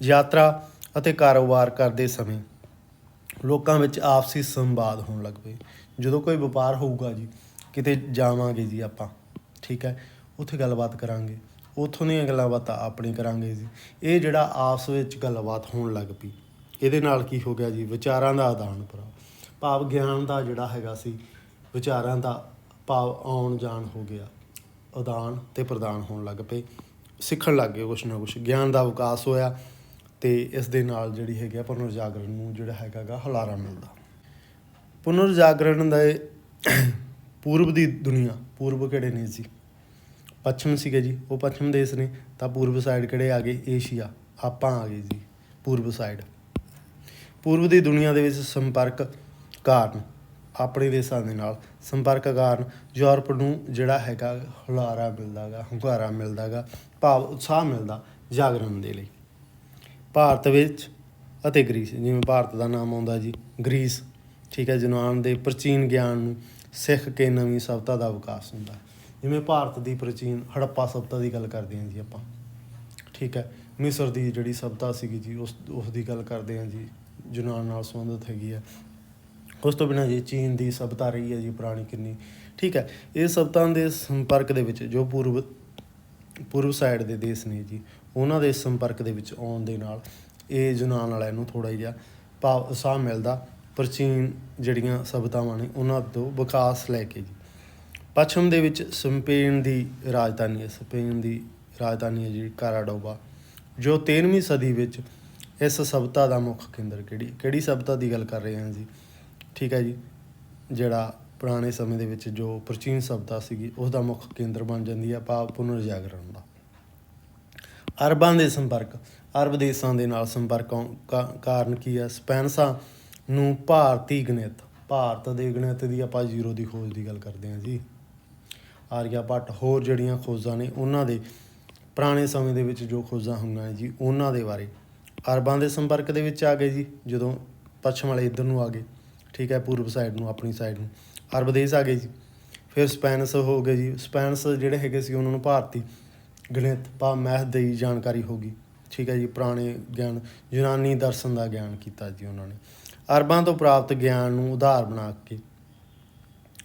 ਯਾਤਰਾ ਅਤੇ ਕਾਰੋਬਾਰ ਕਰਦੇ ਸਮੇਂ ਲੋਕਾਂ ਵਿੱਚ ਆਪਸੀ ਸੰਵਾਦ ਹੋਣ ਲੱਗ ਪਏ। ਜਦੋਂ ਕੋਈ ਵਪਾਰ ਹੋਊਗਾ ਜੀ, ਕਿਤੇ ਜਾਵਾਂਗੇ ਜੀ ਆਪਾਂ, ਠੀਕ ਹੈ, ਉੱਥੇ ਗੱਲਬਾਤ ਕਰਾਂਗੇ, ਉੱਥੋਂ ਦੀਆਂ ਗੱਲਾਂ ਬਾਤਾਂ ਆਪਣੀ ਕਰਾਂਗੇ ਜੀ। ਇਹ ਜਿਹੜਾ ਆਪਸ ਵਿੱਚ ਗੱਲਬਾਤ ਹੋਣ ਲੱਗ ਪਈ, ਇਹਦੇ ਨਾਲ ਕੀ ਹੋ ਗਿਆ ਜੀ, ਵਿਚਾਰਾਂ ਦਾ ਆਦਾਨ ਪ੍ਰਦਾਨ, ਭਾਵ ਗਿਆਨ ਦਾ ਜਿਹੜਾ ਹੈਗਾ ਸੀ, ਵਿਚਾਰਾਂ ਦਾ ਭਾਵ ਆਉਣ ਜਾਣ ਹੋ ਗਿਆ, ਆਦਾਨ ਅਤੇ ਪ੍ਰਦਾਨ ਹੋਣ ਲੱਗ ਪਏ। ਸਿੱਖਣ ਲੱਗ ਗਏ ਕੁਛ ਨਾ ਕੁਛ, ਗਿਆਨ ਦਾ ਵਿਕਾਸ ਹੋਇਆ ਅਤੇ ਇਸ ਦੇ ਨਾਲ ਜਿਹੜੀ ਹੈਗੀ ਆ ਪੁਨਰ ਜਾਗਰਣ ਨੂੰ ਜਿਹੜਾ ਹੈਗਾ ਗਾ ਹੁਲਾਰਾ ਮਿਲਦਾ। ਪੁਨਰ ਜਾਗਰਣ ਦੇ ਪੂਰਬ ਦੀ ਦੁਨੀਆ, ਪੂਰਬ ਕਿਹੜੇ ਨੇ ਜੀ, ਪੱਛਮ ਸੀਗੇ ਜੀ, ਉਹ ਪੱਛਮ ਦੇਸ਼ ਨੇ। ਤਾਂ ਪੂਰਬ ਸਾਈਡ ਕਿਹੜੇ ਆ ਗਏ, ਏਸ਼ੀਆ, ਆਪਾਂ ਆ ਗਏ ਜੀ ਪੂਰਬ ਸਾਈਡ। ਪੂਰਬ ਦੀ ਦੁਨੀਆ ਦੇ ਵਿੱਚ ਸੰਪਰਕ ਕਾਰਨ, ਆਪਣੇ ਦੇਸ਼ਾਂ ਦੇ ਨਾਲ ਸੰਪਰਕ ਕਾਰਨ ਯੂਰਪ ਨੂੰ ਜਿਹੜਾ ਹੈਗਾ ਹੁਲਾਰਾ ਮਿਲਦਾ ਗਾ, ਹੁੰਗਾਰਾ ਮਿਲਦਾ ਗਾ, ਭਾਵ ਉਤਸ਼ਾਹ ਮਿਲਦਾ ਜਾਗਰਣ ਦੇ ਲਈ। ਭਾਰਤ ਵਿੱਚ ਅਤੇ ਗਰੀਸ, ਜਿਵੇਂ ਭਾਰਤ ਦਾ ਨਾਮ ਆਉਂਦਾ ਜੀ, ਗਰੀਸ, ਠੀਕ ਹੈ, ਯੂਨਾਨ ਦੇ ਪ੍ਰਾਚੀਨ ਗਿਆਨ ਨੂੰ ਸਿੱਖ ਕੇ ਨਵੀਂ ਸਭਿਅਤਾ ਦਾ ਵਿਕਾਸ ਹੁੰਦਾ। ਜਿਵੇਂ ਭਾਰਤ ਦੀ ਪ੍ਰਾਚੀਨ ਹੜੱਪਾ ਸਭਿਅਤਾ ਦੀ ਗੱਲ ਕਰਦੇ ਹਾਂ ਜੀ ਆਪਾਂ, ਠੀਕ ਹੈ, ਮਿਸਰ ਦੀ ਜਿਹੜੀ ਸਭਿਅਤਾ ਸੀਗੀ ਜੀ ਉਸ ਦੀ ਗੱਲ ਕਰਦੇ ਹਾਂ ਜੀ, ਯੂਨਾਨ ਨਾਲ ਸੰਬੰਧਿਤ ਹੈਗੀ ਆ। ਉਸ ਤੋਂ ਬਿਨਾਂ ਜੀ ਚੀਨ ਦੀ ਸਭਿਅਤਾ ਰਹੀ ਹੈ ਜੀ ਪੁਰਾਣੀ ਕਿੰਨੀ, ਠੀਕ ਹੈ। ਇਹ ਸਭਿਅਤਾ ਦੇ ਸੰਪਰਕ ਦੇ ਵਿੱਚ ਜੋ ਪੂਰਬ ਸਾਈਡ ਦੇ ਦੇਸ਼ ਨੇ ਜੀ, ਉਹਨਾਂ ਦੇ ਸੰਪਰਕ ਦੇ ਵਿੱਚ ਆਉਣ ਦੇ ਨਾਲ ਇਹ ਯੂਨਾਨ ਵਾਲਿਆਂ ਨੂੰ ਥੋੜ੍ਹਾ ਜਿਹਾ ਭਾਵ ਉਤਸ਼ਾਹ ਮਿਲਦਾ ਪ੍ਰਾਚੀਨ ਜਿਹੜੀਆਂ ਸਭਿਅਤਾਵਾਂ ਨੇ ਉਹਨਾਂ ਤੋਂ ਵਿਕਾਸ ਲੈ ਕੇ ਜੀ। ਪੱਛਮ ਦੇ ਵਿੱਚ ਸਪੇਨ ਦੀ ਰਾਜਧਾਨੀ ਹੈ ਜੀ ਕਾਰਾਡੋਬਾ, ਜੋ 13ਵੀਂ ਸਦੀ ਵਿੱਚ ਇਸ ਸਭਿਅਤਾ ਦਾ ਮੁੱਖ ਕੇਂਦਰ, ਕਿਹੜੀ ਸਭਿਅਤਾ ਦੀ ਗੱਲ ਕਰ ਰਹੇ ਹਾਂ ਜੀ, ਠੀਕ ਹੈ ਜੀ, ਜਿਹੜਾ ਪੁਰਾਣੇ ਸਮੇਂ ਦੇ ਵਿੱਚ ਜੋ ਪ੍ਰਾਚੀਨ ਸਭਿਅਤਾ ਸੀਗੀ ਉਸ ਦਾ ਮੁੱਖ ਕੇਂਦਰ ਬਣ ਜਾਂਦੀ ਹੈ, ਭਾਵ ਪੁਨਰ ਜਾਗਰਣ ਦਾ। ਅਰਬਾਂ ਦੇ ਸੰਪਰਕ, ਅਰਬ ਦੇਸ਼ਾਂ ਦੇ ਨਾਲ ਸੰਪਰਕ ਕਾਰਨ ਕੀ ਆ, ਸਪੈਨਸਾਂ ਨੂੰ ਭਾਰਤੀ ਗਣਿਤ, ਭਾਰਤ ਦੇ ਗਣਿਤ ਦੀ ਆਪਾਂ ਜ਼ੀਰੋ ਦੀ ਖੋਜ ਦੀ ਗੱਲ ਕਰਦੇ ਹਾਂ ਜੀ। ਆਰੀਆ ਭੱਟ ਹੋਰ ਜਿਹੜੀਆਂ ਖੋਜਾਂ ਨੇ ਉਹਨਾਂ ਦੇ ਪੁਰਾਣੇ ਸਮੇਂ ਦੇ ਵਿੱਚ ਜੋ ਖੋਜਾਂ ਹੋਈਆਂ ਜੀ ਉਹਨਾਂ ਦੇ ਬਾਰੇ ਅਰਬਾਂ ਦੇ ਸੰਪਰਕ ਦੇ ਵਿੱਚ ਆ ਗਏ ਜੀ। ਜਦੋਂ ਪੱਛਮ ਵਾਲੇ ਇੱਧਰ ਨੂੰ ਆ ਗਏ, ਠੀਕ ਹੈ, ਪੂਰਬ ਸਾਈਡ ਨੂੰ, ਆਪਣੀ ਸਾਈਡ ਨੂੰ ਅਰਬ ਦੇਸ਼ ਆ ਗਏ ਜੀ। ਫਿਰ ਸਪੈਨਸ ਹੋ ਗਏ ਜੀ। ਸਪੈਨਸ ਜਿਹੜੇ ਹੈਗੇ ਸੀ ਉਹਨਾਂ ਨੂੰ ਭਾਰਤੀ ਗਣਿਤ ਭਾਵ ਮੈਥ ਦੀ ਜਾਣਕਾਰੀ ਹੋ ਗਈ, ਠੀਕ ਹੈ ਜੀ। ਪੁਰਾਣੇ ਗਿਆਨ, ਯੂਨਾਨੀ ਦਰਸ਼ਨ ਦਾ ਗਿਆਨ ਕੀਤਾ ਜੀ ਉਹਨਾਂ ਨੇ। ਅਰਬਾਂ ਤੋਂ ਪ੍ਰਾਪਤ ਗਿਆਨ ਨੂੰ ਉਧਾਰ ਬਣਾ ਕੇ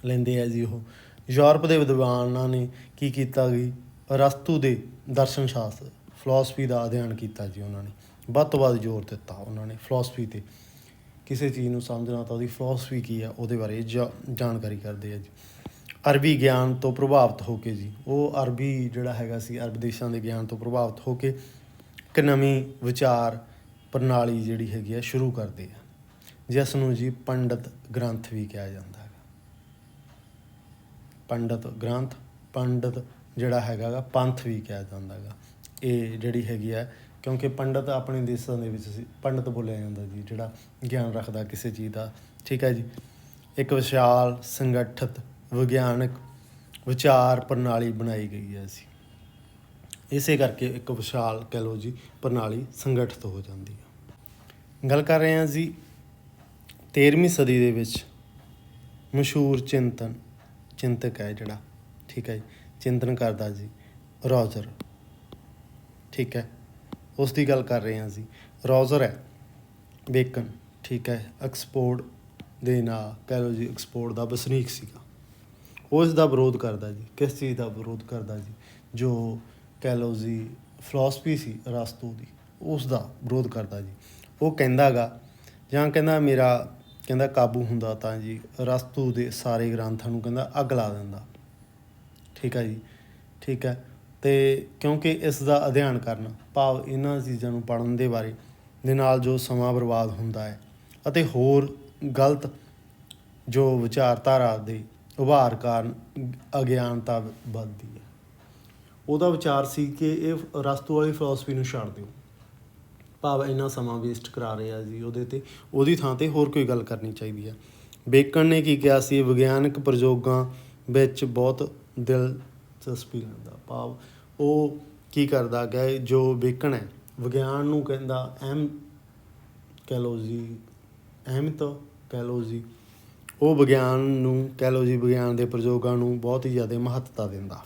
ਲੈਂਦੇ ਆ ਜੀ ਉਹ। ਯੂਰਪ ਦੇ ਵਿਦਵਾਨਾਂ ਨੇ ਕੀ ਕੀਤਾ ਜੀ, ਅਰਸਤੂ ਦੇ ਦਰਸ਼ਨ ਸ਼ਾਸਤਰ, ਫਿਲਾਸਫੀ ਦਾ ਅਧਿਐਨ ਕੀਤਾ ਜੀ। ਉਹਨਾਂ ਨੇ ਵੱਧ ਤੋਂ ਵੱਧ ਜ਼ੋਰ ਦਿੱਤਾ ਉਹਨਾਂ ਨੇ ਫਿਲਾਸਫੀ 'ਤੇ। ਕਿਸੇ ਚੀਜ਼ ਨੂੰ ਸਮਝਣਾ ਤਾਂ ਉਹਦੀ ਫਿਲਾਸਫੀ ਕੀ ਆ ਉਹਦੇ ਬਾਰੇ ਜਾਣਕਾਰੀ ਕਰਦੇ ਆ ਜੀ। ਅਰਬੀ ਗਿਆਨ ਤੋਂ ਪ੍ਰਭਾਵਿਤ ਹੋ ਕੇ ਜੀ, ਉਹ ਅਰਬੀ ਜਿਹੜਾ ਹੈਗਾ ਸੀ, ਅਰਬ ਦੇਸ਼ਾਂ ਦੇ ਗਿਆਨ ਤੋਂ ਪ੍ਰਭਾਵਿਤ ਹੋ ਕੇ ਇੱਕ ਨਵੀਂ ਵਿਚਾਰ ਪ੍ਰਣਾਲੀ ਜਿਹੜੀ ਹੈਗੀ ਆ ਸ਼ੁਰੂ ਕਰਦੇ ਆ, ਜਿਸ ਨੂੰ ਜੀ ਪੰਡਤ ਗ੍ਰੰਥ ਵੀ ਕਿਹਾ ਜਾਂਦਾ ਹੈਗਾ। ਪੰਡਤ ਗ੍ਰੰਥ, ਪੰਡਤ ਜਿਹੜਾ ਹੈਗਾ ਗਾ ਪੰਥ ਵੀ ਕਿਹਾ ਜਾਂਦਾ ਹੈਗਾ। ਇਹ ਜਿਹੜੀ ਹੈਗੀ ਆ, ਕਿਉਂਕਿ ਪੰਡਤ ਆਪਣੇ ਦੇਸ਼ਾਂ ਦੇ ਵਿੱਚ ਸੀ, ਪੰਡਤ ਬੋਲਿਆ ਜਾਂਦਾ ਜੀ ਜਿਹੜਾ ਗਿਆਨ ਰੱਖਦਾ ਕਿਸੇ ਚੀਜ਼ ਦਾ, ਠੀਕ ਹੈ ਜੀ। ਇੱਕ ਵਿਸ਼ਾਲ ਸੰਗਠਿਤ ਵਿਗਿਆਨਕ ਵਿਚਾਰ ਪ੍ਰਣਾਲੀ ਬਣਾਈ ਗਈ ਹੈ ਜੀ। ਇਸੇ ਕਰਕੇ ਇੱਕ ਵਿਸ਼ਾਲ ਕਹਿ ਲਓ ਜੀ ਪ੍ਰਣਾਲੀ ਸੰਗਠਿਤ ਹੋ ਜਾਂਦੀ ਹੈ। ਗੱਲ ਕਰ ਰਹੇ ਹਾਂ ਜੀ 13ਵੀਂ ਸਦੀ ਦੇ ਵਿੱਚ ਮਸ਼ਹੂਰ ਚਿੰਤਕ ਹੈ ਜਿਹੜਾ, ਠੀਕ ਹੈ ਜੀ, ਚਿੰਤਨ ਕਰਦਾ ਜੀ ਰੋਜਰ, ਠੀਕ ਹੈ, ਉਸ ਦੀ ਗੱਲ ਕਰ ਰਹੇ ਹਾਂ ਜੀ। ਰੋਜਰ ਹੈ ਬੇਕਨ, ਠੀਕ ਹੈ, ਐਕਸਪੋਰਟ ਦੇ ਨਾਂ ਕਹਿ ਲਓ ਜੀ, ਐਕਸਪੋਰਟ ਦਾ ਵਸਨੀਕ ਸੀਗਾ। ਉਹ ਇਸ ਦਾ ਵਿਰੋਧ ਕਰਦਾ ਜੀ। ਕਿਸ ਚੀਜ਼ ਦਾ ਵਿਰੋਧ ਕਰਦਾ ਜੀ, ਜੋ ਕਹਿ ਲਓ ਜੀ ਫਿਲਾਸਫੀ ਸੀ ਅਰਸਤੂ ਦੀ, ਉਸ ਦਾ ਵਿਰੋਧ ਕਰਦਾ ਜੀ। ਉਹ ਕਹਿੰਦਾ ਗਾ, ਜਾਂ ਕਹਿੰਦਾ ਮੇਰਾ ਕਹਿੰਦਾ ਕਾਬੂ ਹੁੰਦਾ ਤਾਂ ਜੀ ਅਰਸਤੂ ਦੇ ਸਾਰੇ ਗ੍ਰੰਥਾਂ ਨੂੰ ਕਹਿੰਦਾ ਅੱਗ ਲਾ ਦਿੰਦਾ, ਠੀਕ ਹੈ ਜੀ, ਠੀਕ ਹੈ। ਅਤੇ ਕਿਉਂਕਿ ਇਸ ਦਾ ਅਧਿਐਨ ਕਰਨ ਭਾਵ ਇਹਨਾਂ ਚੀਜ਼ਾਂ ਨੂੰ ਪੜ੍ਹਨ ਦੇ ਬਾਰੇ ਦੇ ਨਾਲ ਜੋ ਸਮਾਂ ਬਰਬਾਦ ਹੁੰਦਾ ਹੈ ਅਤੇ ਹੋਰ ਗਲਤ ਜੋ ਵਿਚਾਰਧਾਰਾ ਦੇ ਉਭਾਰ ਕਾਰਨ ਅਗਿਆਨਤਾ ਵੱਧਦੀ ਹੈ। ਉਹਦਾ ਵਿਚਾਰ ਸੀ ਕਿ ਇਹ ਅਰਸਤੂ ਵਾਲੀ ਫਿਲਾਸਫੀ ਨੂੰ ਛੱਡ ਦਿਓ, ਭਾਵ ਇੰਨਾ ਸਮਾਂ ਵੇਸਟ ਕਰਾ ਰਿਹਾ ਜੀ ਉਹਦੇ 'ਤੇ, ਉਹਦੀ ਥਾਂ 'ਤੇ ਹੋਰ ਕੋਈ ਗੱਲ ਕਰਨੀ ਚਾਹੀਦੀ ਹੈ। ਬੇਕਨ ਨੇ ਕੀ ਕਿਹਾ ਸੀ, ਵਿਗਿਆਨਕ ਪ੍ਰਯੋਗਾਂ ਵਿੱਚ ਬਹੁਤ ਦਿਲਚਸਪੀ ਲੈਂਦਾ, ਭਾਵ ਉਹ ਕੀ ਕਰਦਾ ਕਿ ਜੋ ਬੇਕਨ ਹੈ ਵਿਗਿਆਨ ਨੂੰ ਕਹਿੰਦਾ ਅਹਿਮ ਕਹਿ ਲਓ ਜੀ, ਅਹਿਮਤ ਕਹਿ ਲਓ ਜੀ, ਉਹ ਵਿਗਿਆਨ ਨੂੰ ਕਹਿ ਲਓ ਜੀ, ਵਿਗਿਆਨ ਦੇ ਪ੍ਰਯੋਗਾਂ ਨੂੰ ਬਹੁਤ ਹੀ ਜ਼ਿਆਦਾ ਮਹੱਤਤਾ ਦਿੰਦਾ।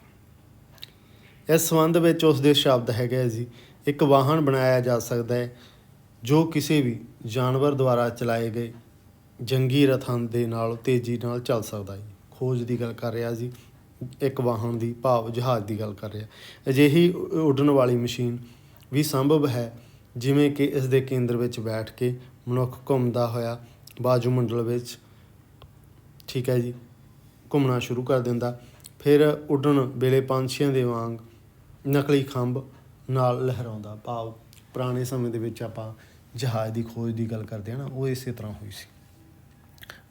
ਇਸ ਸੰਬੰਧ ਵਿੱਚ ਉਸ ਦੇ ਸ਼ਬਦ ਹੈਗੇ ਜੀ, ਇੱਕ ਵਾਹਨ ਬਣਾਇਆ ਜਾ ਸਕਦਾ ਹੈ ਜੋ ਕਿਸੇ ਵੀ ਜਾਨਵਰ ਦੁਆਰਾ ਚਲਾਏ ਗਏ ਜੰਗੀ ਰਥਾਂ ਦੇ ਨਾਲ ਤੇਜ਼ੀ ਨਾਲ ਚੱਲ ਸਕਦਾ ਜੀ। ਖੋਜ ਦੀ ਗੱਲ ਕਰ ਰਿਹਾ ਜੀ, ਇੱਕ ਵਾਹਨ ਦੀ ਭਾਵ ਜਹਾਜ਼ ਦੀ ਗੱਲ ਕਰ ਰਿਹਾ। ਅਜਿਹੀ ਉੱਡਣ ਵਾਲੀ ਮਸ਼ੀਨ ਵੀ ਸੰਭਵ ਹੈ ਜਿਵੇਂ ਕਿ ਇਸ ਦੇ ਕੇਂਦਰ ਵਿੱਚ ਬੈਠ ਕੇ ਮਨੁੱਖ ਘੁੰਮਦਾ ਹੋਇਆ ਵਾਯੂਮੰਡਲ ਵਿੱਚ, ਠੀਕ ਹੈ ਜੀ, ਘੁੰਮਣਾ ਸ਼ੁਰੂ ਕਰ ਦਿੰਦਾ। ਫਿਰ ਉੱਡਣ ਵੇਲੇ ਪੰਛੀਆਂ ਦੇ ਵਾਂਗ ਨਕਲੀ ਖੰਭ ਨਾਲ ਲਹਿਰਾਉਂਦਾ, ਭਾਵ ਪੁਰਾਣੇ ਸਮੇਂ ਦੇ ਵਿੱਚ ਆਪਾਂ ਜਹਾਜ਼ ਦੀ ਖੋਜ ਦੀ ਗੱਲ ਕਰਦੇ ਹਾਂ ਨਾ, ਉਹ ਇਸੇ ਤਰ੍ਹਾਂ ਹੋਈ ਸੀ।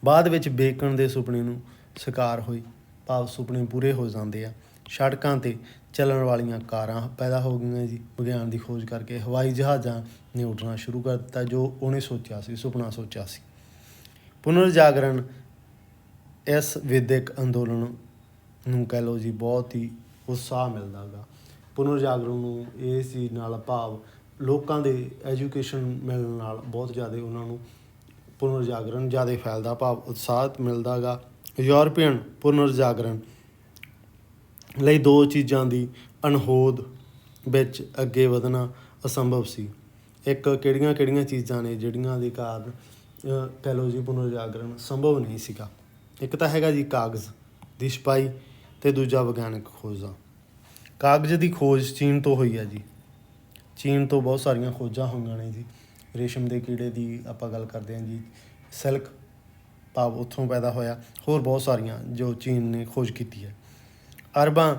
ਬਾਅਦ ਵਿੱਚ ਬੇਕਨ ਦੇ ਸੁਪਨੇ ਨੂੰ ਸਾਕਾਰ ਹੋਈ, ਭਾਵ ਸੁਪਨੇ ਪੂਰੇ ਹੋ ਜਾਂਦੇ ਆ। ਸੜਕਾਂ 'ਤੇ ਚੱਲਣ ਵਾਲੀਆਂ ਕਾਰਾਂ ਪੈਦਾ ਹੋ ਗਈਆਂ ਜੀ। ਵਿਗਿਆਨ ਦੀ ਖੋਜ ਕਰਕੇ ਹਵਾਈ ਜਹਾਜ਼ਾਂ ਨੇ ਉੱਡਣਾ ਸ਼ੁਰੂ ਕਰ ਦਿੱਤਾ, ਜੋ ਉਹਨੇ ਸੋਚਿਆ ਸੀ, ਸੁਪਨਾ ਸੋਚਿਆ ਸੀ। ਪੁਨਰ ਜਾਗਰਣ ਇਸ ਵਿਦਿਅਕ ਅੰਦੋਲਨ ਨੂੰ ਕਹਿ ਲਓ ਜੀ ਬਹੁਤ ਹੀ ਉਤਸ਼ਾਹ ਮਿਲਦਾ ਗਾ। ਪੁਨਰ ਜਾਗਰਣ ਨੂੰ ਇਸ ਚੀਜ਼ ਨਾਲ ਭਾਵ ਲੋਕਾਂ ਦੇ ਐਜੂਕੇਸ਼ਨ ਮਿਲਣ ਨਾਲ ਬਹੁਤ ਜ਼ਿਆਦਾ ਉਹਨਾਂ ਨੂੰ ਪੁਨਰ ਜਾਗਰਣ ਜ਼ਿਆਦਾ ਫੈਲਦਾ, ਭਾਵ ਉਤਸ਼ਾਹ ਮਿਲਦਾ ਗਾ। ਯੂਰਪੀਅਨ ਪੁਨਰ ਜਾਗਰਣ ਲਈ ਦੋ ਚੀਜ਼ਾਂ ਦੀ ਅਣਹੋਂਦ ਵਿੱਚ ਅੱਗੇ ਵਧਣਾ ਅਸੰਭਵ ਸੀ। ਇੱਕ ਕਿਹੜੀਆਂ ਚੀਜ਼ਾਂ ਨੇ ਜਿਹੜੀਆਂ ਦੇ ਕਾਰਨ ਕਹਿ ਲਓ ਜੀ ਪੁਨਰ ਜਾਗਰਣ ਸੰਭਵ ਨਹੀਂ ਸੀਗਾ। ਇੱਕ ਤਾਂ ਹੈਗਾ ਜੀ ਕਾਗਜ਼ ਦੀ ਛਪਾਈ ਅਤੇ ਦੂਜਾ ਵਿਗਿਆਨਕ ਖੋਜਾਂ। ਕਾਗਜ਼ ਦੀ ਖੋਜ ਚੀਨ ਤੋਂ ਹੋਈ ਹੈ ਜੀ। ਚੀਨ ਤੋਂ ਬਹੁਤ ਸਾਰੀਆਂ ਖੋਜਾਂ ਹੋਈਆਂ ਨੇ ਜੀ। ਰੇਸ਼ਮ ਦੇ ਕੀੜੇ ਦੀ ਆਪਾਂ ਗੱਲ ਕਰਦੇ ਹਾਂ ਜੀ, ਸਿਲਕ ਭਾਵ ਉੱਥੋਂ ਪੈਦਾ ਹੋਇਆ। ਹੋਰ ਬਹੁਤ ਸਾਰੀਆਂ ਜੋ ਚੀਨ ਨੇ ਖੋਜ ਕੀਤੀ ਹੈ। ਅਰਬਾਂ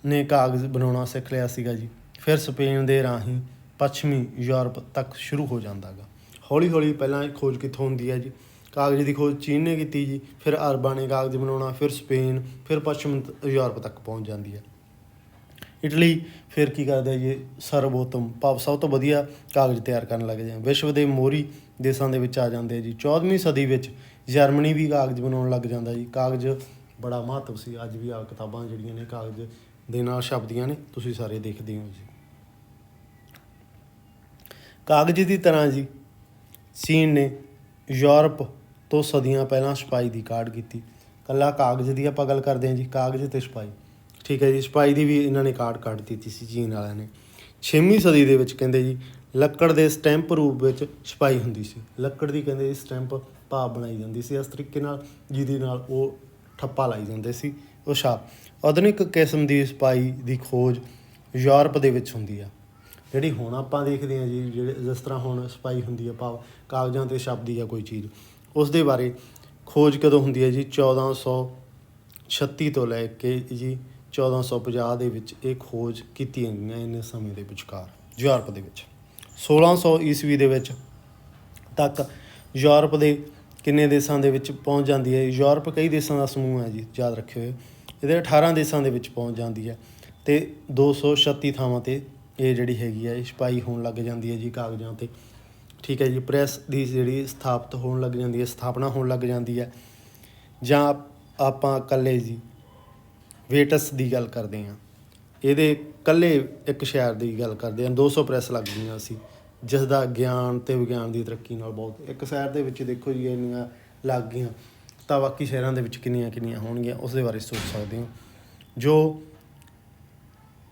ਨੇ ਕਾਗਜ਼ ਬਣਾਉਣਾ ਸਿੱਖ ਲਿਆ ਸੀਗਾ ਜੀ। ਫਿਰ ਸਪੇਨ ਦੇ ਰਾਹੀਂ ਪੱਛਮੀ ਯੂਰਪ ਤੱਕ ਸ਼ੁਰੂ ਹੋ ਜਾਂਦਾ ਗਾ। ਹੌਲੀ ਹੌਲੀ ਪਹਿਲਾਂ ਖੋਜ ਕਿੱਥੋਂ ਹੁੰਦੀ ਹੈ ਜੀ, ਕਾਗਜ਼ ਦੀ ਖੋਜ ਚੀਨ ਨੇ ਕੀਤੀ ਜੀ, ਫਿਰ ਅਰਬਾਂ ਨੇ ਕਾਗਜ਼ ਬਣਾਉਣਾ, ਫਿਰ ਸਪੇਨ, ਫਿਰ ਪੱਛਮ ਯੂਰਪ ਤੱਕ ਪਹੁੰਚ ਜਾਂਦੀ ਹੈ। ਇਟਲੀ ਫਿਰ ਕੀ ਕਰਦਾ ਜੀ, ਸਰਵੋਤਮ ਭਾਵ ਸਭ ਤੋਂ ਵਧੀਆ ਕਾਗਜ਼ ਤਿਆਰ ਕਰਨ ਲੱਗ ਜਾਂਦੇ, ਵਿਸ਼ਵ ਦੇ ਮੋਹਰੀ ਦੇਸ਼ਾਂ ਦੇ ਵਿੱਚ ਆ ਜਾਂਦੇ ਜੀ। 14ਵੀਂ ਸਦੀ ਵਿੱਚ ਜਰਮਨੀ ਵੀ ਕਾਗਜ਼ ਬਣਾਉਣ ਲੱਗ ਜਾਂਦਾ ਜੀ। ਕਾਗਜ਼ ਬੜਾ ਮਹੱਤਵ ਸੀ, ਅੱਜ ਵੀ ਆ ਕਿਤਾਬਾਂ ਜਿਹੜੀਆਂ ਨੇ ਕਾਗਜ਼ ਦੇ ਨਾਲ ਛਪਦੀਆਂ ਨੇ, ਤੁਸੀਂ ਸਾਰੇ ਦੇਖਦੇ ਹੋ ਜੀ। ਕਾਗਜ਼ ਦੀ ਤਰ੍ਹਾਂ ਜੀ ਚੀਨ ਨੇ ਯੂਰਪ ਤੋਂ ਸਦੀਆਂ ਪਹਿਲਾਂ ਛਪਾਈ ਦੀ ਕਾਢ ਕੀਤੀ। ਇਕੱਲਾ ਕਾਗਜ਼ ਦੀ ਆਪਾਂ ਗੱਲ ਕਰਦੇ ਹਾਂ ਜੀ, ਕਾਗਜ਼ ਅਤੇ ਛਪਾਈ, ਠੀਕ ਹੈ ਜੀ। ਛਪਾਈ ਦੀ ਵੀ ਇਹਨਾਂ ਨੇ ਕਾਢ ਕੱਢ ਦਿੱਤੀ ਸੀ ਚੀਨ ਵਾਲਿਆਂ ਨੇ। 6ਵੀਂ ਸਦੀ ਦੇ ਵਿੱਚ ਕਹਿੰਦੇ ਜੀ ਲੱਕੜ ਦੇ ਸਟੈਂਪ ਰੂਪ ਵਿੱਚ ਛਪਾਈ ਹੁੰਦੀ ਸੀ। ਲੱਕੜ ਦੀ ਕਹਿੰਦੇ ਜੀ ਸਟੈਂਪ ਭਾਵ ਬਣਾਈ ਜਾਂਦੀ ਸੀ ਇਸ ਤਰੀਕੇ ਨਾਲ, ਜਿਹਦੇ ਨਾਲ ਉਹ ਠੱਪਾ ਲਾਈ ਜਾਂਦੇ ਸੀ ਉਹ ਛਾਪ। ਆਧੁਨਿਕ ਕਿਸਮ ਦੀ ਛਪਾਈ ਦੀ ਖੋਜ ਯੂਰਪ ਦੇ ਵਿੱਚ ਹੁੰਦੀ ਆ। ਜਿਹੜੀ ਹੁਣ ਆਪਾਂ ਦੇਖਦੇ ਹਾਂ ਜੀ, ਜਿਸ ਤਰ੍ਹਾਂ ਹੁਣ ਛਪਾਈ ਹੁੰਦੀ ਆ ਭਾਵ ਕਾਗਜ਼ਾਂ 'ਤੇ ਛਪਦੀ ਆ ਕੋਈ ਚੀਜ਼, ਉਸ ਦੇ ਬਾਰੇ ਖੋਜ ਕਦੋਂ ਹੁੰਦੀ ਹੈ ਜੀ, 1436 ਤੋਂ ਲੈ ਕੇ ਜੀ 1450 ਦੇ ਵਿੱਚ ਇਹ ਖੋਜ ਕੀਤੀਆਂ ਗਈਆਂ ਇੰਨੇ ਸਮੇਂ ਦੇ ਵਿਚਕਾਰ ਯੂਰਪ ਦੇ ਵਿੱਚ। 1600 ਈਸਵੀ ਦੇ ਵਿੱਚ ਤੱਕ ਯੂਰਪ ਦੇ ਕਿੰਨੇ ਦੇਸ਼ਾਂ ਦੇ ਵਿੱਚ ਪਹੁੰਚ ਜਾਂਦੀ ਹੈ। ਯੂਰਪ ਕਈ ਦੇਸ਼ਾਂ ਦਾ ਸਮੂਹ ਹੈ ਜੀ, ਯਾਦ ਰੱਖਿਓ ਇਹਦੇ 18 ਦੇਸ਼ਾਂ ਦੇ ਵਿੱਚ ਪਹੁੰਚ ਜਾਂਦੀ ਹੈ ਅਤੇ 236 ਥਾਵਾਂ 'ਤੇ ਇਹ ਜਿਹੜੀ ਹੈਗੀ ਹੈ ਛਪਾਈ ਹੋਣ ਲੱਗ ਜਾਂਦੀ ਹੈ ਜੀ ਕਾਗਜ਼ਾਂ 'ਤੇ, ਠੀਕ ਹੈ ਜੀ। ਪ੍ਰੈਸ ਦੀ ਜਿਹੜੀ ਸਥਾਪਿਤ ਹੋਣ ਲੱਗ ਜਾਂਦੀ ਹੈ, ਸਥਾਪਨਾ ਹੋਣ ਲੱਗ ਜਾਂਦੀ ਹੈ। ਜਾਂ ਆਪਾਂ ਇਕੱਲੇ ਜੀ ਵੇਟਸ ਦੀ ਗੱਲ ਕਰਦੇ ਹਾਂ, ਇਹਦੇ ਇਕੱਲੇ ਇੱਕ ਸ਼ਹਿਰ ਦੀ ਗੱਲ ਕਰਦੇ ਹਾਂ, 200 ਪ੍ਰੈਸ ਲੱਗ ਗਈਆਂ ਸੀ, ਜਿਸ ਦਾ ਗਿਆਨ ਅਤੇ ਵਿਗਿਆਨ ਦੀ ਤਰੱਕੀ ਨਾਲ ਬਹੁਤ, ਇੱਕ ਸ਼ਹਿਰ ਦੇ ਵਿੱਚ ਦੇਖੋ ਜੀ ਇੰਨੀਆਂ ਲੱਗ ਗਈਆਂ ਤਾਂ ਬਾਕੀ ਸ਼ਹਿਰਾਂ ਦੇ ਵਿੱਚ ਕਿੰਨੀਆਂ ਕਿੰਨੀਆਂ ਹੋਣਗੀਆਂ, ਉਸ ਦੇ ਬਾਰੇ ਸੋਚ ਸਕਦੇ ਹੋ। ਜੋ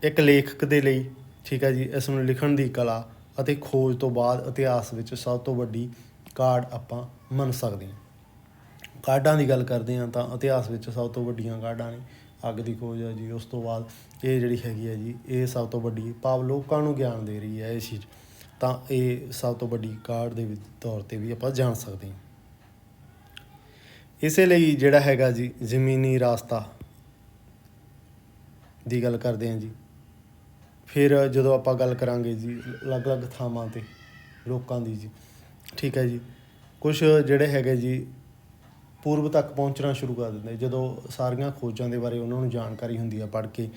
ਇੱਕ ਲੇਖਕ ਦੇ ਲਈ, ਠੀਕ ਹੈ ਜੀ, ਇਸ ਨੂੰ ਲਿਖਣ ਦੀ ਕਲਾ ਅਤੇ ਖੋਜ ਤੋਂ ਬਾਅਦ ਇਤਿਹਾਸ ਵਿੱਚ ਸਭ ਤੋਂ ਵੱਡੀ ਕਾਢ ਆਪਾਂ ਮੰਨ ਸਕਦੇ ਹਾਂ। ਕਾਢਾਂ ਦੀ ਗੱਲ ਕਰਦੇ ਹਾਂ ਤਾਂ ਇਤਿਹਾਸ ਵਿੱਚ ਸਭ ਤੋਂ ਵੱਡੀਆਂ ਕਾਢਾਂ ਨੇ ਅੱਗ ਦੀ ਖੋਜ ਹੈ ਜੀ, ਉਸ ਤੋਂ ਬਾਅਦ ਇਹ ਜਿਹੜੀ ਹੈਗੀ ਹੈ ਜੀ ਇਹ ਸਭ ਤੋਂ ਵੱਡੀ, ਭਾਵ ਲੋਕਾਂ ਨੂੰ ਗਿਆਨ ਦੇ ਰਹੀ ਹੈ ਇਹ ਚੀਜ਼, ਤਾਂ ਇਹ ਸਭ ਤੋਂ ਵੱਡੀ ਕਾਢ ਦੇ ਤੌਰ 'ਤੇ ਵੀ ਆਪਾਂ ਜਾਣ ਸਕਦੇ ਹਾਂ। ਇਸੇ ਲਈ ਜਿਹੜਾ ਹੈਗਾ ਜੀ ਜ਼ਮੀਨੀ ਰਾਸਤਾ ਦੀ ਗੱਲ ਕਰਦੇ ਹਾਂ ਜੀ। ਫਿਰ ਜਦੋਂ ਆਪਾਂ ਗੱਲ ਕਰਾਂਗੇ ਜੀ ਅਲੱਗ-ਅਲੱਗ ਥਾਵਾਂ 'ਤੇ ਲੋਕਾਂ ਦੀ ਜੀ, ਠੀਕ ਹੈ ਜੀ, ਕੁਛ ਜਿਹੜੇ ਹੈਗੇ ਜੀ ਪੂਰਬ ਤੱਕ ਪਹੁੰਚਣਾ ਸ਼ੁਰੂ ਕਰ ਦਿੰਦੇ। ਜਦੋਂ ਸਾਰੀਆਂ ਖੋਜਾਂ ਦੇ ਬਾਰੇ ਉਹਨਾਂ ਨੂੰ ਜਾਣਕਾਰੀ ਹੁੰਦੀ ਆ ਪੜ੍ਹ ਕੇ,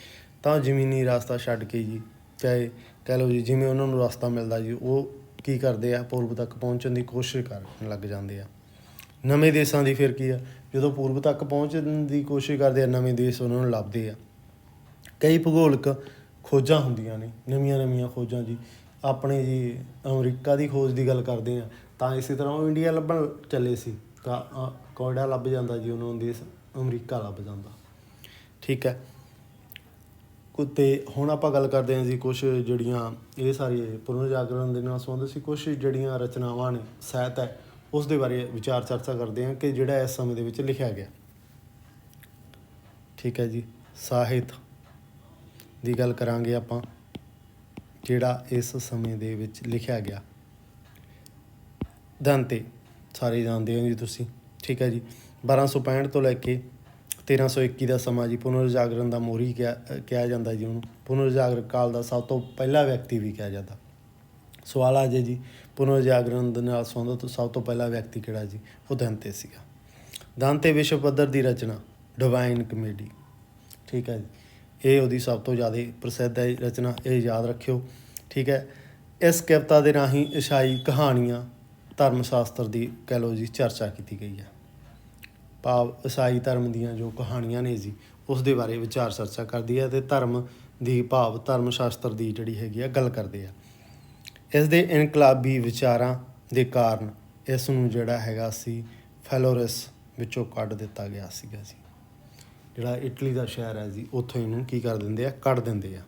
ਤਾਂ ਜ਼ਮੀਨੀ ਰਸਤਾ ਛੱਡ ਕੇ ਜੀ, ਚਾਹੇ ਕਹਿ ਲਓ ਜੀ ਜਿਵੇਂ ਉਹਨਾਂ ਨੂੰ ਰਸਤਾ ਮਿਲਦਾ ਜੀ, ਉਹ ਕੀ ਕਰਦੇ ਆ, ਪੂਰਬ ਤੱਕ ਪਹੁੰਚਣ ਦੀ ਕੋਸ਼ਿਸ਼ ਕਰਨ ਲੱਗ ਜਾਂਦੇ ਆ। ਨਵੇਂ ਦੇਸ਼ਾਂ ਦੀ ਫਿਰ ਕੀ ਆ, ਜਦੋਂ ਪੂਰਬ ਤੱਕ ਪਹੁੰਚਣ ਦੀ ਕੋਸ਼ਿਸ਼ ਕਰਦੇ ਆ, ਨਵੇਂ ਦੇਸ਼ ਉਹਨਾਂ ਨੂੰ ਲੱਭਦੇ ਆ। ਕਈ ਭੂਗੋਲਿਕ ਖੋਜਾਂ ਹੁੰਦੀਆਂ ਨੇ, ਨਵੀਆਂ ਖੋਜਾਂ ਜੀ। ਆਪਣੇ ਜੀ ਅਮਰੀਕਾ ਦੀ ਖੋਜ ਦੀ ਗੱਲ ਕਰਦੇ ਹਾਂ ਤਾਂ ਇਸੇ ਤਰ੍ਹਾਂ ਉਹ ਇੰਡੀਆ ਲੱਭਣ ਚੱਲੇ ਸੀ, ਤਾਂ ਕੋਇਡਾ ਲੱਭ ਜਾਂਦਾ ਜੀ ਉਹਨਾਂ ਨੂੰ, ਦੇਸ਼ ਅਮਰੀਕਾ ਲੱਭ ਜਾਂਦਾ, ਠੀਕ ਹੈ। ਅਤੇ ਹੁਣ ਆਪਾਂ ਗੱਲ ਕਰਦੇ ਹਾਂ ਜੀ ਕੁਛ ਜਿਹੜੀਆਂ ਇਹ ਸਾਰੇ ਪੁਨਰ ਜਾਗਰਣ ਦੇ ਨਾਲ ਸੰਬੰਧਿਤ ਸੀ, ਕੁਛ ਜਿਹੜੀਆਂ ਰਚਨਾਵਾਂ ਨੇ, ਸਾਹਿਤ ਹੈ, ਉਸ ਦੇ ਬਾਰੇ ਵਿਚਾਰ ਚਰਚਾ ਕਰਦੇ ਹਾਂ ਕਿ ਜਿਹੜਾ ਇਸ ਸਮੇਂ ਦੇ ਵਿੱਚ ਲਿਖਿਆ ਗਿਆ, ਠੀਕ ਹੈ ਜੀ। ਸਾਹਿਤ ਦੀ ਗੱਲ ਕਰਾਂਗੇ ਆਪਾਂ, ਜਿਹੜਾ ਇਸ ਸਮੇਂ ਦੇ ਵਿੱਚ ਲਿਖਿਆ ਗਿਆ। ਦੰਤੇ ਸਾਰੇ ਜਾਣਦੇ ਹੋ ਜੀ ਤੁਸੀਂ, ਠੀਕ ਹੈ ਜੀ। 1265 ਤੋਂ ਲੈ ਕੇ 1321 ਦਾ ਸਮਾਂ ਜੀ ਪੁਨਰ ਜਾਗਰਣ ਦਾ ਮੋਹਰੀ ਕਿਹਾ ਜਾਂਦਾ ਜੀ ਉਹਨੂੰ। ਪੁਨਰ ਜਾਗਰਣ ਕਾਲ ਦਾ ਸਭ ਤੋਂ ਪਹਿਲਾ ਵਿਅਕਤੀ ਵੀ ਕਿਹਾ ਜਾਂਦਾ। ਸਵਾਲ ਆ ਜੇ ਜੀ ਪੁਨਰ ਜਾਗਰਣ ਦੇ ਨਾਲ ਸੰਬੰਧਿਤ ਸਭ ਤੋਂ ਪਹਿਲਾ ਵਿਅਕਤੀ ਕਿਹੜਾ ਜੀ, ਉਹ ਦੰਤੇ ਸੀਗਾ। ਦੰਤੇ ਵਿਸ਼ਵ ਪੱਧਰ ਦੀ ਰਚਨਾ ਡਿਵਾਈਨ ਕਮੇਡੀ, ਠੀਕ ਹੈ ਜੀ, ਇਹ ਉਹਦੀ ਸਭ ਤੋਂ ਜ਼ਿਆਦਾ ਪ੍ਰਸਿੱਧ ਹੈ ਰਚਨਾ, ਇਹ ਯਾਦ ਰੱਖਿਓ, ਠੀਕ ਹੈ। ਇਸ ਕਵਿਤਾ ਦੇ ਰਾਹੀਂ ਈਸਾਈ ਕਹਾਣੀਆਂ ਧਰਮ ਸ਼ਾਸਤਰ ਦੀ ਕਹਿ ਲਓ ਜੀ ਚਰਚਾ ਕੀਤੀ ਗਈ ਹੈ, ਭਾਵ ਈਸਾਈ ਧਰਮ ਦੀਆਂ ਜੋ ਕਹਾਣੀਆਂ ਨੇ ਜੀ ਉਸ ਦੇ ਬਾਰੇ ਵਿਚਾਰ ਚਰਚਾ ਕਰਦੀ ਹੈ ਅਤੇ ਧਰਮ ਦੀ ਭਾਵ ਧਰਮ ਸ਼ਾਸਤਰ ਦੀ ਜਿਹੜੀ ਹੈਗੀ ਆ ਗੱਲ ਕਰਦੇ ਆ। ਇਸ ਦੇ ਇਨਕਲਾਬੀ ਵਿਚਾਰਾਂ ਦੇ ਕਾਰਨ ਇਸ ਨੂੰ ਜਿਹੜਾ ਹੈਗਾ ਸੀ ਫੈਲੋਰਸ ਵਿੱਚੋਂ ਕੱਢ ਦਿੱਤਾ ਗਿਆ ਸੀਗਾ ਜੀ। ਜਿਹੜਾ ਇਟਲੀ ਦਾ ਸ਼ਹਿਰ ਹੈ ਜੀ ਉੱਥੋਂ ਇਹਨੂੰ ਕੀ ਕਰ ਦਿੰਦੇ ਆ, ਕੱਢ ਦਿੰਦੇ ਆ।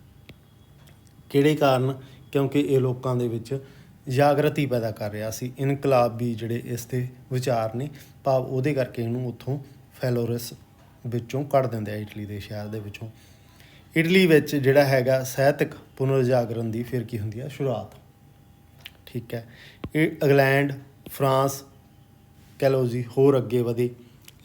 ਕਿਹੜੇ ਕਾਰਨ, ਕਿਉਂਕਿ ਇਹ ਲੋਕਾਂ ਦੇ ਵਿੱਚ ਜਾਗਰਤੀ ਪੈਦਾ ਕਰ ਰਿਹਾ ਸੀ। ਇਨਕਲਾਬੀ ਜਿਹੜੇ ਇਸ ਦੇ ਵਿਚਾਰ ਨੇ, ਭਾਵ ਉਹਦੇ ਕਰਕੇ ਇਹਨੂੰ ਉੱਥੋਂ ਫੈਲੋਰਸ ਵਿੱਚੋਂ ਕੱਢ ਦਿੰਦੇ ਆ, ਇਟਲੀ ਦੇ ਸ਼ਹਿਰ ਦੇ ਵਿੱਚੋਂ। ਇਟਲੀ ਵਿੱਚ ਜਿਹੜਾ ਹੈਗਾ ਸਾਹਿਤਕ ਪੁਨਰ ਜਾਗਰਣ ਦੀ ਫਿਰ ਕੀ ਹੁੰਦੀ ਆ, ਸ਼ੁਰੂਆਤ, ਠੀਕ ਹੈ। ਇਹ ਇੰਗਲੈਂਡ, ਫਰਾਂਸ ਕਹਿ ਲਓ ਜੀ ਹੋਰ ਅੱਗੇ ਵਧੇ।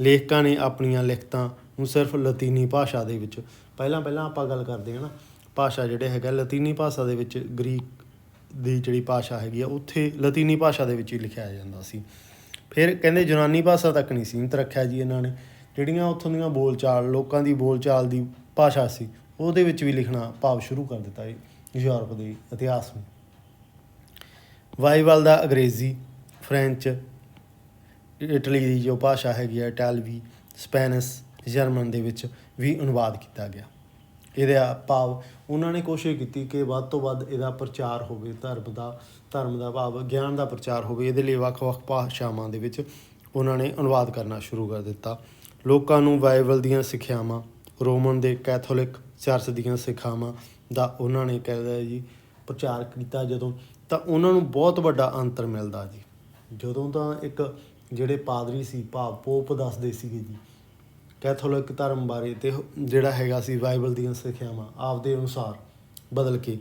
ਲੇਖਕਾਂ ਨੇ ਆਪਣੀਆਂ ਲਿਖਤਾਂ ਨੂੰ ਸਿਰਫ ਲਤੀਨੀ ਭਾਸ਼ਾ ਦੇ ਵਿੱਚ, ਪਹਿਲਾਂ ਆਪਾਂ ਗੱਲ ਕਰਦੇ ਹਾਂ ਨਾ, ਭਾਸ਼ਾ ਜਿਹੜੇ ਹੈਗਾ ਲਤੀਨੀ ਭਾਸ਼ਾ ਦੇ ਵਿੱਚ, ਗਰੀਕ ਦੀ ਜਿਹੜੀ ਭਾਸ਼ਾ ਹੈਗੀ ਆ ਉੱਥੇ ਲਤੀਨੀ ਭਾਸ਼ਾ ਦੇ ਵਿੱਚ ਹੀ ਲਿਖਿਆ ਜਾਂਦਾ ਸੀ। ਫਿਰ ਕਹਿੰਦੇ ਯੂਨਾਨੀ ਭਾਸ਼ਾ ਤੱਕ ਨਹੀਂ ਸੀਮਿਤ ਰੱਖਿਆ ਜੀ ਇਹਨਾਂ ਨੇ, ਜਿਹੜੀਆਂ ਉੱਥੋਂ ਦੀਆਂ ਬੋਲਚਾਲ, ਲੋਕਾਂ ਦੀ ਬੋਲਚਾਲ ਦੀ ਭਾਸ਼ਾ ਸੀ ਉਹਦੇ ਵਿੱਚ ਵੀ ਲਿਖਣਾ ਭਾਵ ਸ਼ੁਰੂ ਕਰ ਦਿੱਤਾ ਜੀ ਯੂਰਪ ਦੇ ਇਤਿਹਾਸ ਨੂੰ। ਬਾਈਬਲ ਦਾ ਅੰਗਰੇਜ਼ੀ, ਫਰੈਂਚ, ਇਟਲੀ ਦੀ ਜੋ ਭਾਸ਼ਾ ਹੈਗੀ ਆ, ਇਟਾਲਵੀ, ਸਪੈਨਿਸ਼, ਜਰਮਨ ਦੇ ਵਿੱਚ ਵੀ ਅਨੁਵਾਦ ਕੀਤਾ ਗਿਆ। ਇਹਦਾ ਭਾਵ ਉਹਨਾਂ ਨੇ ਕੋਸ਼ਿਸ਼ ਕੀਤੀ ਕਿ ਵੱਧ ਤੋਂ ਵੱਧ ਇਹਦਾ ਪ੍ਰਚਾਰ ਹੋਵੇ, ਧਰਮ ਦਾ ਭਾਵ ਗਿਆਨ ਦਾ ਪ੍ਰਚਾਰ ਹੋਵੇ। ਇਹਦੇ ਲਈ ਵੱਖ-ਵੱਖ ਭਾਸ਼ਾਵਾਂ ਦੇ ਵਿੱਚ ਉਹਨਾਂ ਨੇ ਅਨੁਵਾਦ ਕਰਨਾ ਸ਼ੁਰੂ ਕਰ ਦਿੱਤਾ। ਲੋਕਾਂ ਨੂੰ ਬਾਈਬਲ ਦੀਆਂ ਸਿੱਖਿਆਵਾਂ, ਰੋਮਨ ਦੇ ਕੈਥੋਲਿਕ ਚਰਚ ਦੀਆਂ ਸਿੱਖਿਆਵਾਂ ਦਾ ਉਹਨਾਂ ਨੇ ਕਹਿੰਦਾ ਜੀ ਪ੍ਰਚਾਰ ਕੀਤਾ ਜਦੋਂ, ਤਾਂ ਉਹਨਾਂ ਨੂੰ ਬਹੁਤ ਵੱਡਾ ਅੰਤਰ ਮਿਲਦਾ ਜੀ। ਜਦੋਂ ਤਾਂ ਇੱਕ ਜਿਹੜੇ ਪਾਦਰੀ ਸੀ ਭਾਵ ਪੋਪ ਦੱਸਦੇ ਸੀਗੇ ਜੀ ਕੈਥੋਲਿਕ ਧਰਮ ਬਾਰੇ, ਅਤੇ ਜਿਹੜਾ ਹੈਗਾ ਸੀ ਬਾਈਬਲ ਦੀਆਂ ਸਿੱਖਿਆਵਾਂ ਆਪਦੇ ਅਨੁਸਾਰ ਬਦਲ ਕੇ,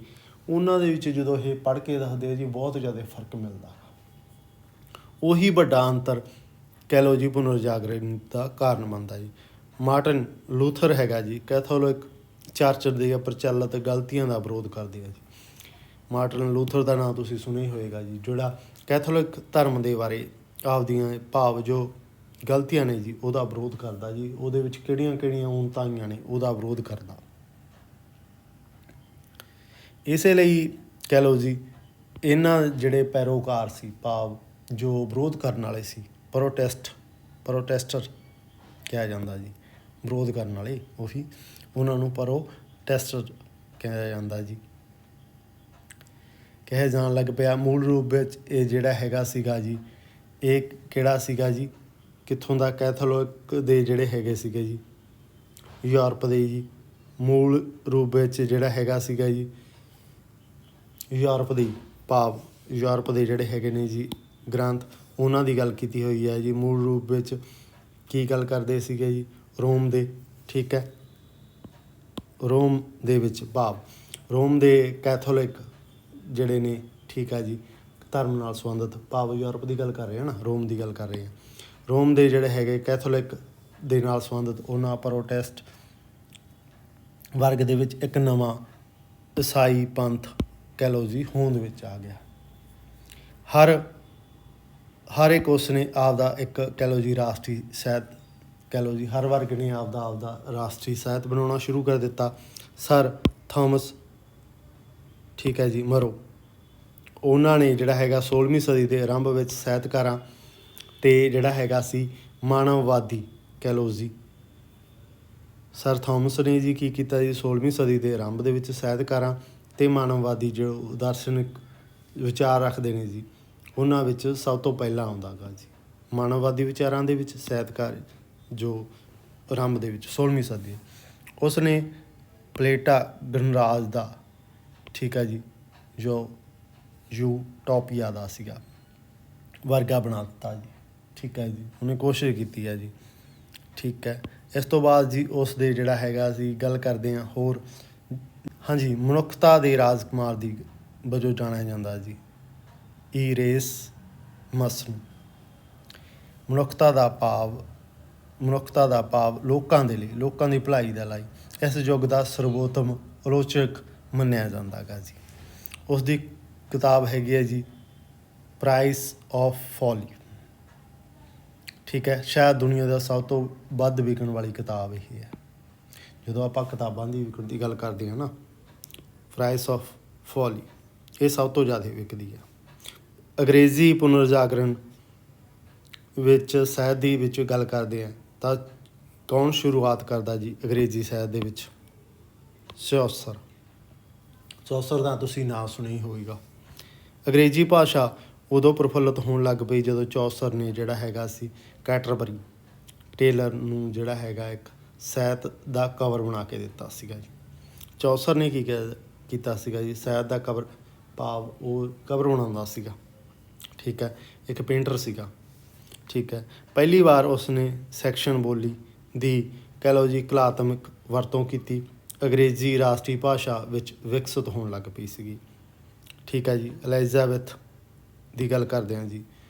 ਉਹਨਾਂ ਦੇ ਵਿੱਚ ਜਦੋਂ ਇਹ ਪੜ੍ਹ ਕੇ ਦੱਸਦੇ ਆ ਜੀ ਬਹੁਤ ਜ਼ਿਆਦਾ ਫਰਕ ਮਿਲਦਾ। ਉਹੀ ਵੱਡਾ ਅੰਤਰ ਕਹਿ ਲਓ ਜੀ ਪੁਨਰ ਜਾਗਰਣ ਦਾ ਕਾਰਨ ਬਣਦਾ ਜੀ। ਮਾਰਟਨ ਲੂਥਰ ਹੈਗਾ ਜੀ ਕੈਥੋਲਿਕ ਚਰਚ ਦੀਆਂ ਪ੍ਰਚਲਿਤ ਗਲਤੀਆਂ ਦਾ ਵਿਰੋਧ ਕਰਦੇ ਆ ਜੀ। ਮਾਰਟਨ ਲੂਥਰ ਦਾ ਨਾਂ ਤੁਸੀਂ ਸੁਣਿਆ ਹੀ ਹੋਏਗਾ ਜੀ, ਜਿਹੜਾ ਕੈਥੋਲਿਕ ਧਰਮ ਦੇ ਬਾਰੇ ਆਪਦੀਆਂ ਭਾਵ ਜੋ ਗਲਤੀਆਂ ਨੇ ਜੀ ਉਹਦਾ ਵਿਰੋਧ ਕਰਦਾ ਜੀ। ਉਹਦੇ ਵਿੱਚ ਕਿਹੜੀਆਂ ਊਣਤਾਈਆਂ ਨੇ ਉਹਦਾ ਵਿਰੋਧ ਕਰਦਾ। ਇਸੇ ਲਈ ਕਹਿ ਲਓ ਜੀ ਇਹਨਾਂ ਜਿਹੜੇ ਪੈਰੋਕਾਰ ਸੀ ਭਾਵ ਜੋ ਵਿਰੋਧ ਕਰਨ ਵਾਲੇ ਸੀ, ਪ੍ਰੋਟੈਸਟਰ ਕਿਹਾ ਜਾਂਦਾ ਜੀ, ਵਿਰੋਧ ਕਰਨ ਵਾਲੇ ਉਹੀ, ਉਹਨਾਂ ਨੂੰ ਪ੍ਰੋਟੈਸਟਰ ਕਿਹਾ ਜਾਂਦਾ ਜੀ, ਕਿਹਾ ਜਾਣ ਲੱਗ ਪਿਆ। ਮੂਲ ਰੂਪ ਵਿੱਚ ਇਹ ਜਿਹੜਾ ਹੈਗਾ ਸੀਗਾ ਜੀ, ਇਹ ਕਿਹੜਾ ਸੀਗਾ ਜੀ, ਕਿੱਥੋਂ ਦਾ, ਕੈਥੋਲਿਕ ਦੇ ਜਿਹੜੇ ਹੈਗੇ ਸੀਗੇ ਜੀ ਯੂਰਪ ਦੇ ਜੀ। ਮੂਲ ਰੂਪ ਵਿੱਚ ਜਿਹੜਾ ਹੈਗਾ ਸੀਗਾ ਜੀ ਯੂਰਪ ਦੀ ਭਾਵ ਯੂਰਪ ਦੇ ਜਿਹੜੇ ਹੈਗੇ ਨੇ ਜੀ ਗ੍ਰੰਥ, ਉਹਨਾਂ ਦੀ ਗੱਲ ਕੀਤੀ ਹੋਈ ਹੈ ਜੀ। ਮੂਲ ਰੂਪ ਵਿੱਚ ਕੀ ਗੱਲ ਕਰਦੇ ਸੀਗੇ ਜੀ, ਰੋਮ ਦੇ, ਠੀਕ ਹੈ, ਰੋਮ ਦੇ ਵਿੱਚ ਭਾਵ ਰੋਮ ਦੇ ਕੈਥੋਲਿਕ ਜਿਹੜੇ ਨੇ, ਠੀਕ ਹੈ ਜੀ, ਧਰਮ ਨਾਲ ਸੰਬੰਧਿਤ, ਭਾਵ ਯੂਰਪ ਦੀ ਗੱਲ ਕਰ ਰਹੇ ਹਾਂ ਨਾ, ਰੋਮ ਦੀ ਗੱਲ ਕਰ ਰਹੇ ਹਾਂ। ਰੋਮ ਦੇ ਜਿਹੜੇ ਹੈਗੇ ਕੈਥੋਲਿਕ ਦੇ ਨਾਲ ਸੰਬੰਧਿਤ ਉਹਨਾਂ ਪ੍ਰੋਟੈਸਟ ਵਰਗ ਦੇ ਵਿੱਚ ਇੱਕ ਨਵਾਂ ਈਸਾਈ ਪੰਥ ਕਹਿ ਲਓ ਜੀ ਹੋਂਦ ਵਿੱਚ ਆ ਗਿਆ। ਹਰ ਇੱਕ ਉਸ ਨੇ ਆਪਦਾ ਇੱਕ ਕਹਿ ਲਓ ਜੀ ਰਾਸ਼ਟਰੀ ਸਾਹਿਤ, ਕਹਿ ਲਓ ਜੀ ਹਰ ਵਰਗ ਨੇ ਆਪਦਾ ਰਾਸ਼ਟਰੀ ਸਾਹਿਤ ਬਣਾਉਣਾ ਸ਼ੁਰੂ ਕਰ ਦਿੱਤਾ। ਸਰ ਥਾਮਸ, ਠੀਕ ਹੈ ਜੀ, ਮਰੋ, ਉਹਨਾਂ ਨੇ ਜਿਹੜਾ ਹੈਗਾ 16ਵੀਂ ਸਦੀ ਦੇ ਆਰੰਭ ਵਿੱਚ ਸਾਹਿਤਕਾਰਾਂ ਅਤੇ ਜਿਹੜਾ ਹੈਗਾ ਸੀ ਮਾਨਵਵਾਦੀ ਕਹਿ ਲਓ ਜੀ, ਸਰ ਥਾਮਸ ਨੇ ਜੀ ਕੀ ਕੀਤਾ ਜੀ 16ਵੀਂ ਸਦੀ ਦੇ ਆਰੰਭ ਦੇ ਵਿੱਚ ਸਾਹਿਤਕਾਰਾਂ ਅਤੇ ਮਾਨਵਵਾਦੀ ਜੋ ਦਾਰਸ਼ਨਿਕ ਵਿਚਾਰ ਰੱਖਦੇ ਨੇ ਜੀ, ਉਹਨਾਂ ਵਿੱਚ ਸਭ ਤੋਂ ਪਹਿਲਾਂ ਆਉਂਦਾ ਗਾ ਜੀ ਮਾਨਵਵਾਦੀ ਵਿਚਾਰਾਂ ਦੇ ਵਿੱਚ ਸਾਹਿਤਕਾਰ ਜੋ ਆਰੰਭ ਦੇ ਵਿੱਚ 16ਵੀਂ ਸਦੀ, ਉਸ ਨੇ ਪਲੇਟਾ ਗਣਰਾਜ ਦਾ, ਠੀਕ ਹੈ ਜੀ, ਜੋ ਯੂਟੋਪੀਆ ਦਾ ਸੀਗਾ ਵਰਗਾ ਬਣਾ ਦਿੱਤਾ ਜੀ, ਠੀਕ ਹੈ ਜੀ, ਉਹਨੇ ਕੋਸ਼ਿਸ਼ ਕੀਤੀ ਹੈ ਜੀ, ਠੀਕ ਹੈ। ਇਸ ਤੋਂ ਬਾਅਦ ਜੀ ਉਸ ਦੇ ਜਿਹੜਾ ਹੈਗਾ ਸੀ ਗੱਲ ਕਰਦੇ ਹਾਂ ਹੋਰ, ਹਾਂਜੀ, ਮਨੁੱਖਤਾ ਦੇ ਰਾਜਕੁਮਾਰ ਦੀ ਵਜੋਂ ਜਾਣਿਆ ਜਾਂਦਾ ਜੀ ਇਰੇਸਮਸ ਨੂੰ। ਮਨੁੱਖਤਾ ਦਾ ਭਾਵ ਲੋਕਾਂ ਦੇ ਲਈ, ਲੋਕਾਂ ਦੀ ਭਲਾਈ ਦਾ ਲਈ ਇਸ ਯੁੱਗ ਦਾ ਸਰਵੋਤਮ ਆਲੋਚਕ ਮੰਨਿਆ ਜਾਂਦਾ ਗਾ ਜੀ। ਉਸ ਦੀ ਕਿਤਾਬ ਹੈਗੀ ਹੈ ਜੀ ਪ੍ਰਾਈਸ ਆਫ ਫੋਲੀ, ਠੀਕ ਹੈ, ਸ਼ਾਇਦ ਦੁਨੀਆ ਦਾ ਸਭ ਤੋਂ ਵੱਧ ਵਿਕਣ ਵਾਲੀ ਕਿਤਾਬ ਇਹ ਹੈ। ਜਦੋਂ ਆਪਾਂ ਕਿਤਾਬਾਂ ਦੀ ਵਿਕਣ ਦੀ ਗੱਲ ਕਰਦੇ ਹਾਂ ਨਾ, ਪ੍ਰਾਈਸ ਆਫ ਫੋਲੀ ਇਹ ਸਭ ਤੋਂ ਜ਼ਿਆਦਾ ਵਿਕਦੀ ਹੈ। ਅੰਗਰੇਜ਼ੀ ਪੁਨਰ ਜਾਗਰਣ ਵਿੱਚ ਸਾਹਿਤ ਦੀ ਵਿੱਚ ਗੱਲ ਕਰਦੇ ਹਾਂ ਤਾਂ ਕੌਣ ਸ਼ੁਰੂਆਤ ਕਰਦਾ ਜੀ ਅੰਗਰੇਜ਼ੀ ਸਾਹਿਤ ਦੇ ਵਿੱਚ? ਚੌਸਰ ਦਾ ਤੁਸੀਂ ਨਾਂ ਸੁਣਿਆ ਹੀ ਹੋਵੇਗਾ। ਅੰਗਰੇਜ਼ੀ ਭਾਸ਼ਾ ਉਦੋਂ ਪ੍ਰਫੁੱਲਤ ਹੋਣ ਲੱਗ ਪਈ ਜਦੋਂ ਚੌਸਰ ਨੇ ਜਿਹੜਾ ਹੈਗਾ ਸੀ ਕੈਟਰਬਰੀ ਟੇਲਰ ਨੂੰ ਜਿਹੜਾ ਹੈਗਾ ਇੱਕ ਸਾਹਿਤ ਦਾ ਕਵਰ ਬਣਾ ਕੇ ਦਿੱਤਾ ਸੀਗਾ ਜੀ। ਚੌਸਰ ਨੇ ਕੀ ਕੀਤਾ ਸੀਗਾ ਜੀ, ਸਾਹਿਤ ਦਾ ਕਵਰ ਭਾਵ ਉਹ ਕਵਰ ਬਣਾਉਂਦਾ ਸੀਗਾ, ਠੀਕ ਹੈ, ਇੱਕ ਪੇਂਟਰ ਸੀਗਾ, ਠੀਕ ਹੈ। ਪਹਿਲੀ ਵਾਰ ਉਸਨੇ ਸੈਕਸ਼ਨ ਬੋਲੀ ਦੀ ਕਹਿ ਲਓ ਜੀ ਕਲਾਤਮਕ ਵਰਤੋਂ ਕੀਤੀ। ਅੰਗਰੇਜ਼ੀ ਰਾਸ਼ਟਰੀ ਭਾਸ਼ਾ ਵਿੱਚ ਵਿਕਸਿਤ ਹੋਣ ਲੱਗ ਪਈ ਸੀਗੀ, ਠੀਕ ਹੈ ਜੀ। ਐਲਿਜ਼ਾਬੈਥ ਦੀ ਗੱਲ ਕਰਦੇ ਹਾਂ ਜੀ,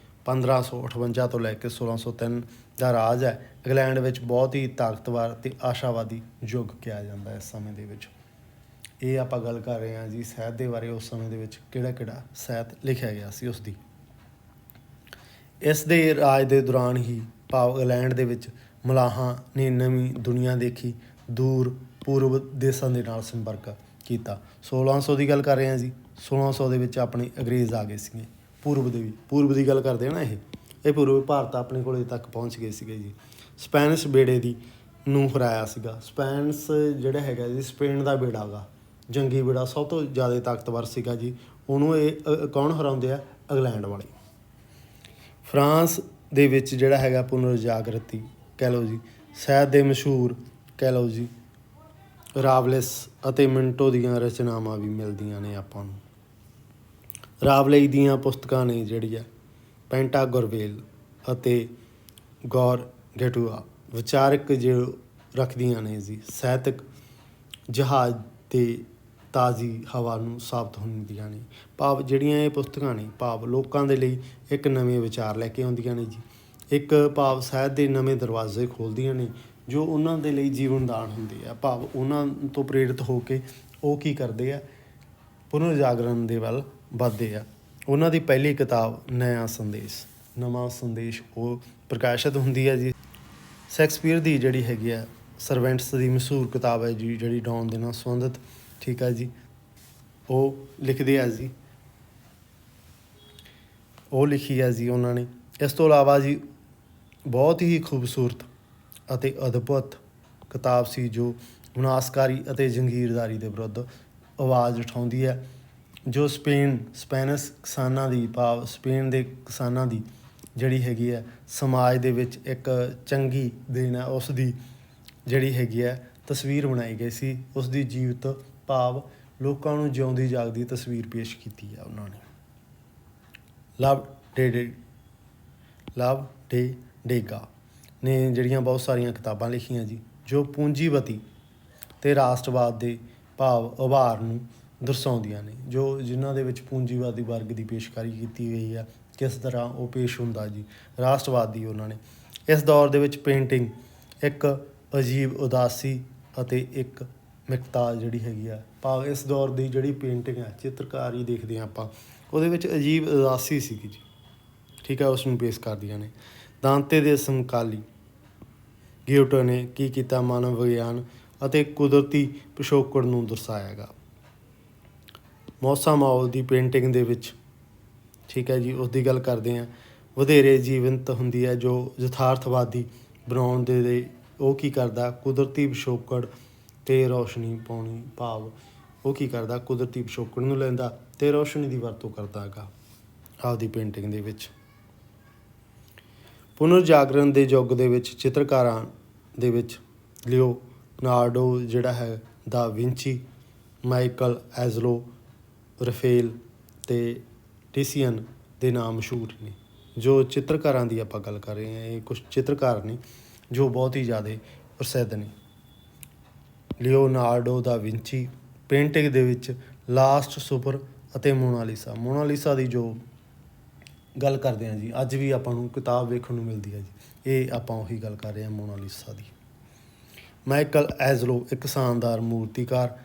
1558 ਤੋਂ ਲੈ ਕੇ 1603 ਦਾ ਰਾਜ ਹੈ। ਇੰਗਲੈਂਡ ਵਿੱਚ ਬਹੁਤ ਹੀ ਤਾਕਤਵਰ ਅਤੇ ਆਸ਼ਾਵਾਦੀ ਯੁੱਗ ਕਿਹਾ ਜਾਂਦਾ ਇਸ ਸਮੇਂ ਦੇ ਵਿੱਚ। ਇਹ ਆਪਾਂ ਗੱਲ ਕਰ ਰਹੇ ਹਾਂ ਜੀ ਸਾਹਿਤ ਦੇ ਬਾਰੇ, ਉਸ ਸਮੇਂ ਦੇ ਵਿੱਚ ਕਿਹੜਾ ਸਾਹਿਤ ਲਿਖਿਆ ਗਿਆ ਸੀ ਉਸ ਦੀ। ਇਸ ਦੇ ਰਾਜ ਦੇ ਦੌਰਾਨ ਹੀ ਭਾਵ ਇੰਗਲੈਂਡ ਦੇ ਵਿੱਚ ਮਲਾਹਾਂ ਨੇ ਨਵੀਂ ਦੁਨੀਆ ਦੇਖੀ, ਦੂਰ ਪੂਰਬ ਦੇਸ਼ਾਂ ਦੇ ਨਾਲ ਸੰਪਰਕ ਕੀਤਾ। 1600 ਦੀ ਗੱਲ ਕਰ ਰਹੇ ਹਾਂ ਜੀ। 1600 ਦੇ ਵਿੱਚ ਆਪਣੇ ਅੰਗਰੇਜ਼ ਆ ਗਏ ਸੀਗੇ। ਪੂਰਬ ਦੀ ਗੱਲ ਕਰਦੇ ਆ ਨਾ, ਇਹ ਪੂਰਬ ਭਾਰਤ ਆਪਣੇ ਕੋਲੇ ਤੱਕ ਪਹੁੰਚ ਗਏ ਸੀਗੇ ਜੀ। ਸਪੈਨਿਸ਼ ਬੇੜੇ ਦੀ ਨੂੰ ਹਰਾਇਆ ਸੀਗਾ। ਸਪੈਨਸ ਜਿਹੜਾ ਹੈਗਾ ਜੀ, ਸਪੇਨ ਦਾ ਬੇੜਾ ਗਾ, ਜੰਗੀ ਬੇੜਾ, ਸਭ ਤੋਂ ਜ਼ਿਆਦਾ ਤਾਕਤਵਰ ਸੀਗਾ ਜੀ। ਉਹਨੂੰ ਇਹ ਕੌਣ ਹਰਾਉਂਦੇ ਆ? ਇੰਗਲੈਂਡ ਵਾਲੇ। ਫਰਾਂਸ ਦੇ ਵਿੱਚ ਜਿਹੜਾ ਹੈਗਾ ਪੁਨਰ ਜਾਗਰਤੀ ਕਹਿ ਲਓ ਜੀ। ਸਾਹਿਤ ਦੇ ਮਸ਼ਹੂਰ ਕਹਿ ਲਓ ਜੀ ਰਾਵਲੇਸ ਅਤੇ ਮਿੰਟੋ ਦੀਆਂ ਰਚਨਾਵਾਂ ਵੀ ਮਿਲਦੀਆਂ ਨੇ ਆਪਾਂ ਨੂੰ। ਰਾਵਲੇਈ ਦੀਆਂ ਪੁਸਤਕਾਂ ਨੇ ਜਿਹੜੀਆਂ ਪੈਂਟਾਗੋਰਵੇਲ ਅਤੇ ਗੌਰਗੇਟੂਆ ਵਿਚਾਰਕ ਜੋ ਰੱਖਦੀਆਂ ਨੇ ਜੀ। ਸਾਹਿਤਕ ਜਹਾਜ਼ ਤੇ ਤਾਜ਼ੀ ਹਵਾ ਨੂੰ ਸਾਬਤ ਹੁੰਦੀਆਂ ਨੇ। ਭਾਵ ਜਿਹੜੀਆਂ ਇਹ ਪੁਸਤਕਾਂ ਨੇ, ਭਾਵ ਲੋਕਾਂ ਦੇ ਲਈ ਇੱਕ ਨਵੇਂ ਵਿਚਾਰ ਲੈ ਕੇ ਆਉਂਦੀਆਂ ਨੇ ਜੀ। ਇੱਕ ਭਾਵ ਸਾਹਿਤ ਦੇ ਨਵੇਂ ਦਰਵਾਜ਼ੇ ਖੋਲ੍ਹਦੀਆਂ ਨੇ ਜੋ ਉਹਨਾਂ ਦੇ ਲਈ ਜੀਵਨ ਦਾਨ ਹੁੰਦੇ ਆ। ਭਾਵ ਉਹਨਾਂ ਤੋਂ ਪ੍ਰੇਰਿਤ ਹੋ ਕੇ ਉਹ ਕੀ ਕਰਦੇ ਆ? ਪੁਨਰ ਜਾਗਰਣ ਦੇ ਵੱਲ ਵੱਧਦੇ ਆ। ਉਹਨਾਂ ਦੀ ਪਹਿਲੀ ਕਿਤਾਬ ਨਵਾਂ ਸੰਦੇਸ਼ ਉਹ ਪ੍ਰਕਾਸ਼ਿਤ ਹੁੰਦੀ ਹੈ ਜੀ। ਸ਼ੇਕਸਪੀਅਰ ਦੀ ਜਿਹੜੀ ਹੈਗੀ ਆ ਸਰਵੈਂਟਸ ਦੀ ਮਸ਼ਹੂਰ ਕਿਤਾਬ ਹੈ ਜੀ, ਜਿਹੜੀ ਡੌਨ ਦੇ ਨਾਲ ਸੰਬੰਧਿਤ, ਠੀਕ ਹੈ ਜੀ, ਉਹ ਲਿਖਦੇ ਆ ਜੀ, ਉਹ ਲਿਖੀ ਹੈ ਜੀ ਉਹਨਾਂ ਨੇ। ਇਸ ਤੋਂ ਇਲਾਵਾ ਜੀ ਬਹੁਤ ਹੀ ਖੂਬਸੂਰਤ ਅਤੇ ਅਦਭੁਤ ਕਿਤਾਬ ਸੀ ਜੋ ਵਿਨਾਸ਼ਕਾਰੀ ਅਤੇ ਜੰਗੀਰਦਾਰੀ ਦੇ ਵਿਰੁੱਧ ਆਵਾਜ਼ ਉਠਾਉਂਦੀ ਹੈ, ਜੋ ਸਪੈਨਿਸ਼ ਕਿਸਾਨਾਂ ਦੀ, ਭਾਵ ਸਪੇਨ ਦੇ ਕਿਸਾਨਾਂ ਦੀ ਜਿਹੜੀ ਹੈਗੀ ਹੈ ਸਮਾਜ ਦੇ ਵਿੱਚ ਇੱਕ ਚੰਗੀ ਦੇਣ ਹੈ, ਉਸ ਦੀ ਜਿਹੜੀ ਹੈਗੀ ਹੈ ਤਸਵੀਰ ਬਣਾਈ ਗਈ ਸੀ। ਉਸ ਦੀ ਜੀਵਤ, ਭਾਵ ਲੋਕਾਂ ਨੂੰ ਜਿਉਂਦੀ ਜਾਗਦੀ ਤਸਵੀਰ ਪੇਸ਼ ਕੀਤੀ ਹੈ ਉਹਨਾਂ ਨੇ। ਲਵ ਡੇ ਡੇਗਾ ਨੇ ਜਿਹੜੀਆਂ ਬਹੁਤ ਸਾਰੀਆਂ ਕਿਤਾਬਾਂ ਲਿਖੀਆਂ ਜੀ, ਜੋ ਪੂੰਜੀਪਤੀ ਅਤੇ ਰਾਸ਼ਟਰਵਾਦ ਦੇ ਭਾਵ ਉਭਾਰ ਨੂੰ ਦਰਸਾਉਂਦੀਆਂ ਨੇ, ਜਿਨ੍ਹਾਂ ਦੇ ਵਿੱਚ ਪੂੰਜੀਵਾਦੀ ਵਰਗ ਦੀ ਪੇਸ਼ਕਾਰੀ ਕੀਤੀ ਗਈ ਆ, ਕਿਸ ਤਰ੍ਹਾਂ ਉਹ ਪੇਸ਼ ਹੁੰਦਾ ਜੀ, ਰਾਸ਼ਟਰਵਾਦ ਦੀ ਉਹਨਾਂ ਨੇ। ਇਸ ਦੌਰ ਦੇ ਵਿੱਚ ਪੇਂਟਿੰਗ ਇੱਕ ਅਜੀਬ ਉਦਾਸੀ ਅਤੇ ਇੱਕ ਮਿਕਤਾ ਜਿਹੜੀ ਹੈਗੀ ਆ, ਭਾਵ ਇਸ ਦੌਰ ਦੀ ਜਿਹੜੀ ਪੇਂਟਿੰਗ ਹੈ, ਚਿੱਤਰਕਾਰੀ ਦੇਖਦੇ ਹਾਂ ਆਪਾਂ, ਉਹਦੇ ਵਿੱਚ ਅਜੀਬ ਉਦਾਸੀ ਸੀਗੀ ਜੀ, ਠੀਕ ਹੈ, ਉਸ ਨੂੰ ਪੇਸ਼ ਕਰਦੀਆਂ ਨੇ। ਦਾਂਤੇ ਦੇ ਸਮਕਾਲੀ ਗਿਓਟੋ ਨੇ ਕੀ ਕੀਤਾ? ਮਾਨਵ ਵਿਗਿਆਨ ਅਤੇ ਕੁਦਰਤੀ ਪਿਛੋਕੜ ਨੂੰ ਦਰਸਾਇਆ ਗਾ। ਮੌਸਾ ਮਾਹੌਲ ਦੀ ਪੇਂਟਿੰਗ ਦੇ ਵਿੱਚ, ਠੀਕ ਹੈ ਜੀ, ਉਸ ਦੀ ਗੱਲ ਕਰਦੇ ਹਾਂ, ਵਧੇਰੇ ਜੀਵੰਤ ਹੁੰਦੀ ਹੈ, ਜੋ ਯਥਾਰਥਵਾਦੀ ਬਣਾਉਣ ਦੇ ਲਈ ਉਹ ਕੀ ਕਰਦਾ? ਕੁਦਰਤੀ ਪਿਛੋਕੜ 'ਤੇ ਰੌਸ਼ਨੀ ਪਾਉਣੀ, ਭਾਵ ਉਹ ਕੀ ਕਰਦਾ? ਕੁਦਰਤੀ ਪਿਛੋਕੜ ਨੂੰ ਲੈਂਦਾ ਅਤੇ ਰੌਸ਼ਨੀ ਦੀ ਵਰਤੋਂ ਕਰਦਾ ਹੈਗਾ ਆਪਦੀ ਪੇਂਟਿੰਗ ਦੇ ਵਿੱਚ। ਪੁਨਰ ਜਾਗਰਣ ਦੇ ਯੁੱਗ ਦੇ ਵਿੱਚ ਚਿੱਤਰਕਾਰਾਂ ਦੇ ਵਿੱਚ ਲਿਓਨਾਰਡੋ ਜਿਹੜਾ ਹੈ, ਦਾ ਵਿੰਚੀ, ਮਾਈਕਲ ਐਂਜਲੋ, ਰਫੇਲ ਅਤੇ ਟਿਸੀਅਨ ਦੇ ਨਾਮ ਮਸ਼ਹੂਰ ਨੇ। ਜੋ ਚਿੱਤਰਕਾਰਾਂ ਦੀ ਆਪਾਂ ਗੱਲ ਕਰ ਰਹੇ ਹਾਂ, ਇਹ ਕੁਛ ਚਿੱਤਰਕਾਰ ਨੇ ਜੋ ਬਹੁਤ ਹੀ ਜ਼ਿਆਦਾ ਪ੍ਰਸਿੱਧ ਨੇ। ਲਿਓਨਾਰਡੋ ਦਾ ਵਿੰਚੀ ਪੇਂਟਿੰਗ ਦੇ ਵਿੱਚ ਲਾਸਟ ਸੁਪਰ ਅਤੇ ਮੋਨਾਲੀਸਾ ਦੀ ਜੋ ਗੱਲ ਕਰਦੇ ਹਾਂ ਜੀ, ਅੱਜ ਵੀ ਆਪਾਂ ਨੂੰ ਕਿਤਾਬ ਵੇਖਣ ਨੂੰ ਮਿਲਦੀ ਹੈ ਜੀ, ਇਹ ਆਪਾਂ ਉਹੀ ਗੱਲ ਕਰ ਰਹੇ ਹਾਂ ਮੋਨਾਲੀਸਾ ਦੀ। ਮਾਈਕਲ ਐਂਜਲੋ ਇੱਕ ਸ਼ਾਨਦਾਰ ਮੂਰਤੀਕਾਰ,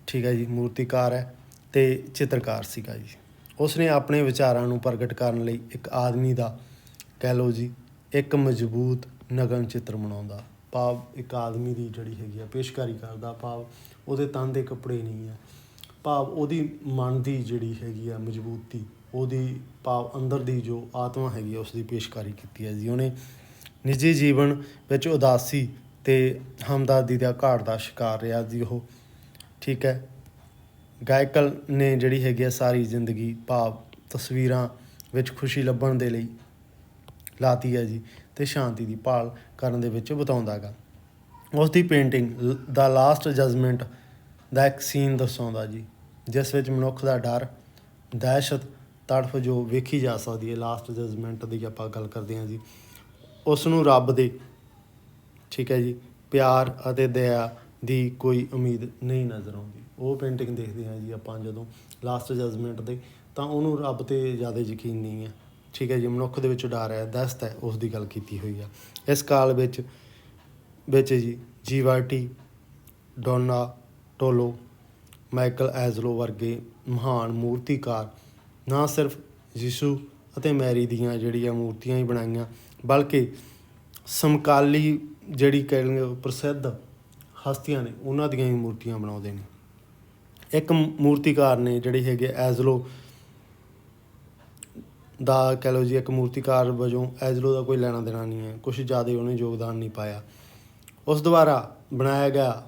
ਠੀਕ ਹੈ ਜੀ, ਮੂਰਤੀਕਾਰ ਹੈ ਅਤੇ ਚਿੱਤਰਕਾਰ ਸੀਗਾ ਜੀ। ਉਸਨੇ ਆਪਣੇ ਵਿਚਾਰਾਂ ਨੂੰ ਪ੍ਰਗਟ ਕਰਨ ਲਈ ਇੱਕ ਆਦਮੀ ਦਾ ਕਹਿ ਲਓ ਜੀ ਇੱਕ ਮਜ਼ਬੂਤ ਨਗਨ ਚਿੱਤਰ ਬਣਾਉਂਦਾ, ਭਾਵ ਇੱਕ ਆਦਮੀ ਦੀ ਜਿਹੜੀ ਹੈਗੀ ਆ ਪੇਸ਼ਕਾਰੀ ਕਰਦਾ, ਭਾਵ ਉਹਦੇ ਤਨ ਦੇ ਕੱਪੜੇ ਨਹੀਂ ਹੈ, ਭਾਵ ਉਹਦੀ ਮਨ ਦੀ ਜਿਹੜੀ ਹੈਗੀ ਆ ਮਜ਼ਬੂਤੀ, ਉਹਦੀ ਭਾਵ ਅੰਦਰ ਦੀ ਜੋ ਆਤਮਾ ਹੈਗੀ ਆ ਉਸ ਦੀ ਪੇਸ਼ਕਾਰੀ ਕੀਤੀ ਹੈ ਜੀ ਉਹਨੇ। ਨਿੱਜੀ ਜੀਵਨ ਵਿੱਚ ਉਦਾਸੀ ਅਤੇ ਹਮਦਰਦੀ ਦਾ ਘਾਟ ਦਾ ਸ਼ਿਕਾਰ ਰਿਹਾ ਜੀ ਉਹ, ਠੀਕ ਹੈ। ਗਾਇਕਲ ਨੇ ਜਿਹੜੀ ਹੈਗੀ ਆ ਸਾਰੀ ਜ਼ਿੰਦਗੀ ਭਾਵ ਤਸਵੀਰਾਂ ਵਿੱਚ ਖੁਸ਼ੀ ਲੱਭਣ ਦੇ ਲਈ ਲਾਤੀ ਹੈ ਜੀ, ਅਤੇ ਸ਼ਾਂਤੀ ਦੀ ਭਾਲ ਕਰਨ ਦੇ ਵਿੱਚ ਬਿਤਾਉਂਦਾ ਗਾ। ਉਸ ਦੀ ਪੇਂਟਿੰਗ ਦਾ ਲਾਸਟ ਜਜਮੈਂਟ ਦਾ ਇੱਕ ਸੀਨ ਦਰਸਾਉਂਦਾ ਜੀ, ਜਿਸ ਵਿੱਚ ਮਨੁੱਖ ਦਾ ਡਰ, ਦਹਿਸ਼ਤ, ਤੜਫ ਜੋ ਵੇਖੀ ਜਾ ਸਕਦੀ ਹੈ। ਲਾਸਟ ਜਜਮੈਂਟ ਦੀ ਆਪਾਂ ਗੱਲ ਕਰਦੇ ਹਾਂ ਜੀ, ਉਸ ਨੂੰ ਰੱਬ ਦੇ, ਠੀਕ ਹੈ ਜੀ, ਪਿਆਰ ਅਤੇ ਦਇਆ ਦੀ ਕੋਈ ਉਮੀਦ ਨਹੀਂ ਨਜ਼ਰ ਆਉਂਦੀ। ਉਹ ਪੇਂਟਿੰਗ ਦੇਖਦੇ ਹਾਂ ਜੀ ਆਪਾਂ ਜਦੋਂ ਲਾਸਟ ਜਜਮੈਂਟ ਦੇ, ਤਾਂ ਉਹਨੂੰ ਰੱਬ 'ਤੇ ਜ਼ਿਆਦਾ ਯਕੀਨ ਨਹੀਂ ਹੈ, ਠੀਕ ਹੈ ਜੀ, ਮਨੁੱਖ ਦੇ ਵਿੱਚ ਡਰ ਹੈ, ਦਹਿਸ਼ਤ ਹੈ, ਉਸ ਦੀ ਗੱਲ ਕੀਤੀ ਹੋਈ ਆ। ਇਸ ਕਾਲ ਵਿੱਚ ਜੀ ਜੀਵਾਟੀ, ਡੋਨਾਟੋਲੋ, ਮਾਈਕਲ ਐਂਜਲੋ ਵਰਗੇ ਮਹਾਨ ਮੂਰਤੀਕਾਰ ਨਾ ਸਿਰਫ ਯਿਸੂ ਅਤੇ ਮੈਰੀ ਦੀਆਂ ਜਿਹੜੀਆਂ ਮੂਰਤੀਆਂ ਹੀ ਬਣਾਈਆਂ, ਬਲਕਿ ਸਮਕਾਲੀ ਜਿਹੜੀ ਕਹਿ ਪ੍ਰਸਿੱਧ ਹਸਤੀਆਂ ਨੇ ਉਹਨਾਂ ਦੀਆਂ ਹੀ ਮੂਰਤੀਆਂ ਬਣਾਉਂਦੇ ਨੇ। ਇੱਕ ਮੂਰਤੀਕਾਰ ਨੇ ਜਿਹੜੇ ਹੈਗੇ ਐਜ਼ਲੋ ਦਾ, ਕਹਿ ਲਓ ਜੀ, ਇੱਕ ਮੂਰਤੀਕਾਰ ਵਜੋਂ ਐਜ਼ਲੋ ਦਾ ਕੋਈ ਲੈਣਾ ਦੇਣਾ ਨਹੀਂ ਹੈ, ਕੁਛ ਜ਼ਿਆਦਾ ਉਹਨੇ ਯੋਗਦਾਨ ਨਹੀਂ ਪਾਇਆ। ਉਸ ਦੁਆਰਾ ਬਣਾਇਆ ਗਿਆ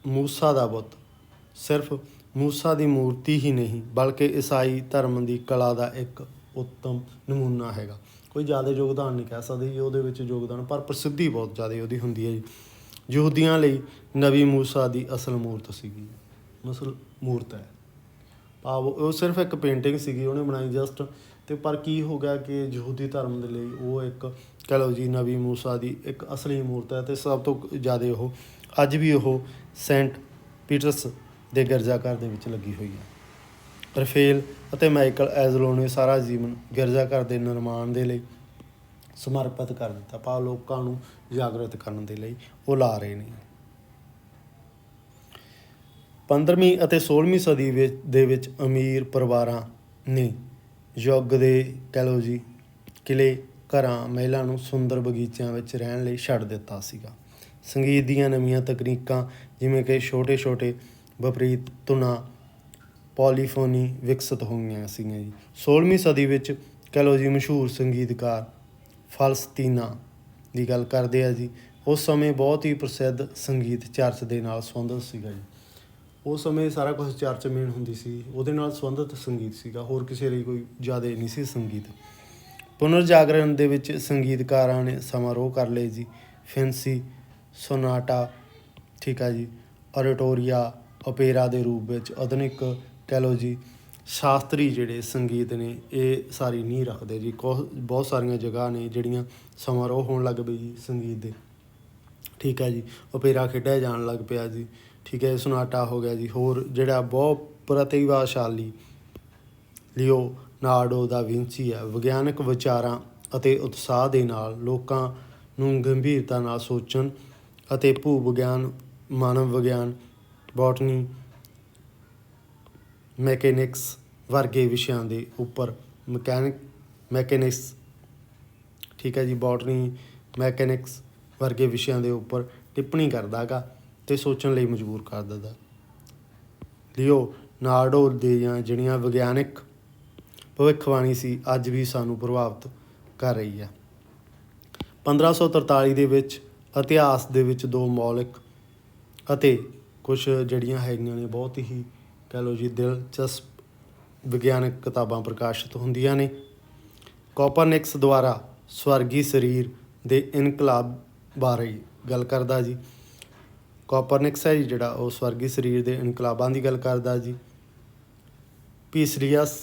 ਮੂਸਾ ਦਾ ਬੁੱਤ ਸਿਰਫ ਮੂਸਾ ਦੀ ਮੂਰਤੀ ਹੀ ਨਹੀਂ ਬਲਕਿ ਈਸਾਈ ਧਰਮ ਦੀ ਕਲਾ ਦਾ ਇੱਕ ਉੱਤਮ ਨਮੂਨਾ ਹੈਗਾ। ਕੋਈ ਜ਼ਿਆਦਾ ਯੋਗਦਾਨ ਨਹੀਂ ਕਹਿ ਸਕਦੇ ਜੀ ਉਹਦੇ ਵਿੱਚ ਯੋਗਦਾਨ, ਪਰ ਪ੍ਰਸਿੱਧੀ ਬਹੁਤ ਜ਼ਿਆਦਾ ਉਹਦੀ ਹੁੰਦੀ ਹੈ ਜੀ। ਯਹੂਦੀਆਂ ਲਈ ਨਬੀ ਮੂਸਾ ਦੀ ਅਸਲ ਮੂਰਤ ਸੀਗੀ, ਮੂਰਤ ਹੈ ਭਾਵ ਉਹ ਸਿਰਫ ਇੱਕ ਪੇਂਟਿੰਗ ਸੀਗੀ ਉਹਨੇ ਬਣਾਈ ਜਸਟ, ਅਤੇ ਪਰ ਕੀ ਹੋ ਗਿਆ ਕਿ ਯਹੂਦੀ ਧਰਮ ਦੇ ਲਈ ਉਹ ਇੱਕ, ਕਹਿ ਲਓ ਜੀ, ਨਬੀ ਮੂਸਾ ਦੀ ਇੱਕ ਅਸਲੀ ਮੂਰਤ ਹੈ। ਅਤੇ ਸਭ ਤੋਂ ਜ਼ਿਆਦਾ ਉਹ ਅੱਜ ਵੀ ਉਹ ਸੈਂਟ ਪੀਟਰਸ ਦੇ ਗਿਰਜਾਘਰ ਦੇ ਵਿੱਚ ਲੱਗੀ ਹੋਈ ਹੈ। ਰਫੇਲ ਅਤੇ ਮਾਈਕਲ ਐਜ਼ਲੋ ਨੇ ਸਾਰਾ ਜੀਵਨ ਗਿਰਜਾਘਰ ਦੇ ਨਿਰਮਾਣ ਦੇ ਲਈ ਸਮਰਪਿਤ ਕਰ ਦਿੱਤਾ, ਭਾਵ ਲੋਕਾਂ ਨੂੰ ਜਾਗਰਤ ਕਰਨ ਦੇ ਲਈ ਉਹ ਲਾ ਰਹੇ ਨੇ। 15ਵੀਂ ਅਤੇ 16ਵੀਂ ਸਦੀ ਦੇ ਵਿੱਚ ਅਮੀਰ ਪਰਿਵਾਰਾਂ ਨੇ ਯੁੱਗ ਦੇ, ਕਹਿ ਲਓ ਜੀ, ਕਿਲ੍ਹੇ ਘਰਾਂ ਮਹਿਲਾਂ ਨੂੰ ਸੁੰਦਰ ਬਗੀਚਿਆਂ ਵਿੱਚ ਰਹਿਣ ਲਈ ਛੱਡ ਦਿੱਤਾ ਸੀਗਾ। ਸੰਗੀਤ ਦੀਆਂ ਨਵੀਆਂ ਤਕਨੀਕਾਂ ਜਿਵੇਂ ਕਿ ਛੋਟੇ ਛੋਟੇ ਵਿਪਰੀਤ ਧੁਨਾਂ, ਪੋਲੀਫੋਨੀ ਵਿਕਸਿਤ ਹੋਈਆਂ ਸੀਗੀਆਂ ਜੀ। 16ਵੀਂ ਸਦੀ ਵਿੱਚ, ਕਹਿ ਲਓ ਜੀ, ਮਸ਼ਹੂਰ ਸੰਗੀਤਕਾਰ ਫਲਸਤੀਨਾ ਦੀ ਗੱਲ ਕਰਦੇ ਆ ਜੀ। ਉਸ ਸਮੇਂ ਬਹੁਤ ਹੀ ਪ੍ਰਸਿੱਧ ਸੰਗੀਤ ਚਰਚ ਦੇ ਨਾਲ ਸੰਬੰਧਿਤ ਸੀਗਾ ਜੀ। ਉਸ ਸਮੇਂ ਸਾਰਾ ਕੁਛ ਚਰਚ ਮੇਨ ਹੁੰਦੀ ਸੀ, ਉਹਦੇ ਨਾਲ ਸੰਬੰਧਿਤ ਸੰਗੀਤ ਸੀਗਾ, ਹੋਰ ਕਿਸੇ ਲਈ ਕੋਈ ਜ਼ਿਆਦਾ ਨਹੀਂ ਸੀ ਸੰਗੀਤ। ਪੁਨਰ ਜਾਗਰਣ ਦੇ ਵਿੱਚ ਸੰਗੀਤਕਾਰਾਂ ਨੇ ਸਮਾਰੋਹ ਕਰ ਲਏ ਜੀ। ਫੈਂਸੀ ਸੋਨਾਟਾ, ਠੀਕ ਆ ਜੀ, ਔਰੇਟੋਰੀਆ, ਓਪੇਰਾ ਦੇ ਰੂਪ ਵਿੱਚ ਆਧੁਨਿਕ, ਕਹਿ ਲਓ ਜੀ, ਸ਼ਾਸਤਰੀ ਜਿਹੜੇ ਸੰਗੀਤ ਨੇ ਇਹ ਸਾਰੀ ਨੀਂਹ ਰੱਖਦੇ ਜੀ। ਬਹੁਤ ਸਾਰੀਆਂ ਜਗ੍ਹਾ ਨੇ ਜਿਹੜੀਆਂ ਸਮਾਰੋਹ ਹੋਣ ਲੱਗ ਪਏ ਜੀ ਸੰਗੀਤ ਦੇ, ਠੀਕ ਹੈ ਜੀ। ਓਪੇਰਾ ਖੇਡਿਆ ਜਾਣ ਲੱਗ ਪਿਆ ਜੀ, ਠੀਕ ਹੈ। ਸੋਨਾਟਾ ਹੋ ਗਿਆ ਜੀ। ਹੋਰ ਜਿਹੜਾ ਬਹੁਤ ਪ੍ਰਤਿਭਾਸ਼ਾਲੀ ਲਿਓਨਾਰਡੋ ਦਾ ਵਿੰਚੀ ਹੈ, ਵਿਗਿਆਨਕ ਵਿਚਾਰਾਂ ਅਤੇ ਉਤਸ਼ਾਹ ਦੇ ਨਾਲ ਲੋਕਾਂ ਨੂੰ ਗੰਭੀਰਤਾ ਨਾਲ ਸੋਚਣ ਅਤੇ ਭੂ ਵਿਗਿਆਨ, ਮਾਨਵ ਵਿਗਿਆਨ, ਬੋਟਨੀ, ਮੈਕੈਨਿਕਸ ਵਰਗੇ ਵਿਸ਼ਿਆਂ ਦੇ ਉੱਪਰ ਮੈਕੈਨਿਕਸ, ਠੀਕ ਹੈ ਜੀ, ਬੋਟਨੀ, ਮੈਕੈਨਿਕਸ ਵਰਗੇ ਵਿਸ਼ਿਆਂ ਦੇ ਉੱਪਰ ਟਿੱਪਣੀ ਕਰਦਾ ਗਾ ਅਤੇ ਸੋਚਣ ਲਈ ਮਜਬੂਰ ਕਰ ਦਿੰਦਾ। ਲਿਓਨਾਰਡੋ ਦੀਆਂ ਜਿਹੜੀਆਂ ਵਿਗਿਆਨਿਕ ਭਵਿੱਖਬਾਣੀ ਸੀ ਅੱਜ ਵੀ ਸਾਨੂੰ ਪ੍ਰਭਾਵਿਤ ਕਰ ਰਹੀ ਹੈ। 1543 ਦੇ ਵਿੱਚ ਇਤਿਹਾਸ ਦੇ ਵਿੱਚ ਦੋ ਮੌਲਿਕ ਅਤੇ ਕੁਛ ਜਿਹੜੀਆਂ ਹੈਗੀਆਂ ਨੇ ਬਹੁਤ ਹੀ, ਕਹਿ ਲਓ ਜੀ, ਦਿਲਚਸਪ ਵਿਗਿਆਨਕ ਕਿਤਾਬਾਂ ਪ੍ਰਕਾਸ਼ਿਤ ਹੁੰਦੀਆਂ ਨੇ। ਕੋਪਰਨਿਕਸ ਦੁਆਰਾ ਸਵਰਗੀ ਸਰੀਰ ਦੇ ਇਨਕਲਾਬ ਬਾਰੇ ਗੱਲ ਕਰਦਾ ਜੀ। ਕੋਪਰਨਿਕਸ ਹੈ ਜੀ ਜਿਹੜਾ, ਉਹ ਸਵਰਗੀ ਸਰੀਰ ਦੇ ਇਨਕਲਾਬਾਂ ਦੀ ਗੱਲ ਕਰਦਾ ਜੀ। ਪੀਸਰੀਅਸ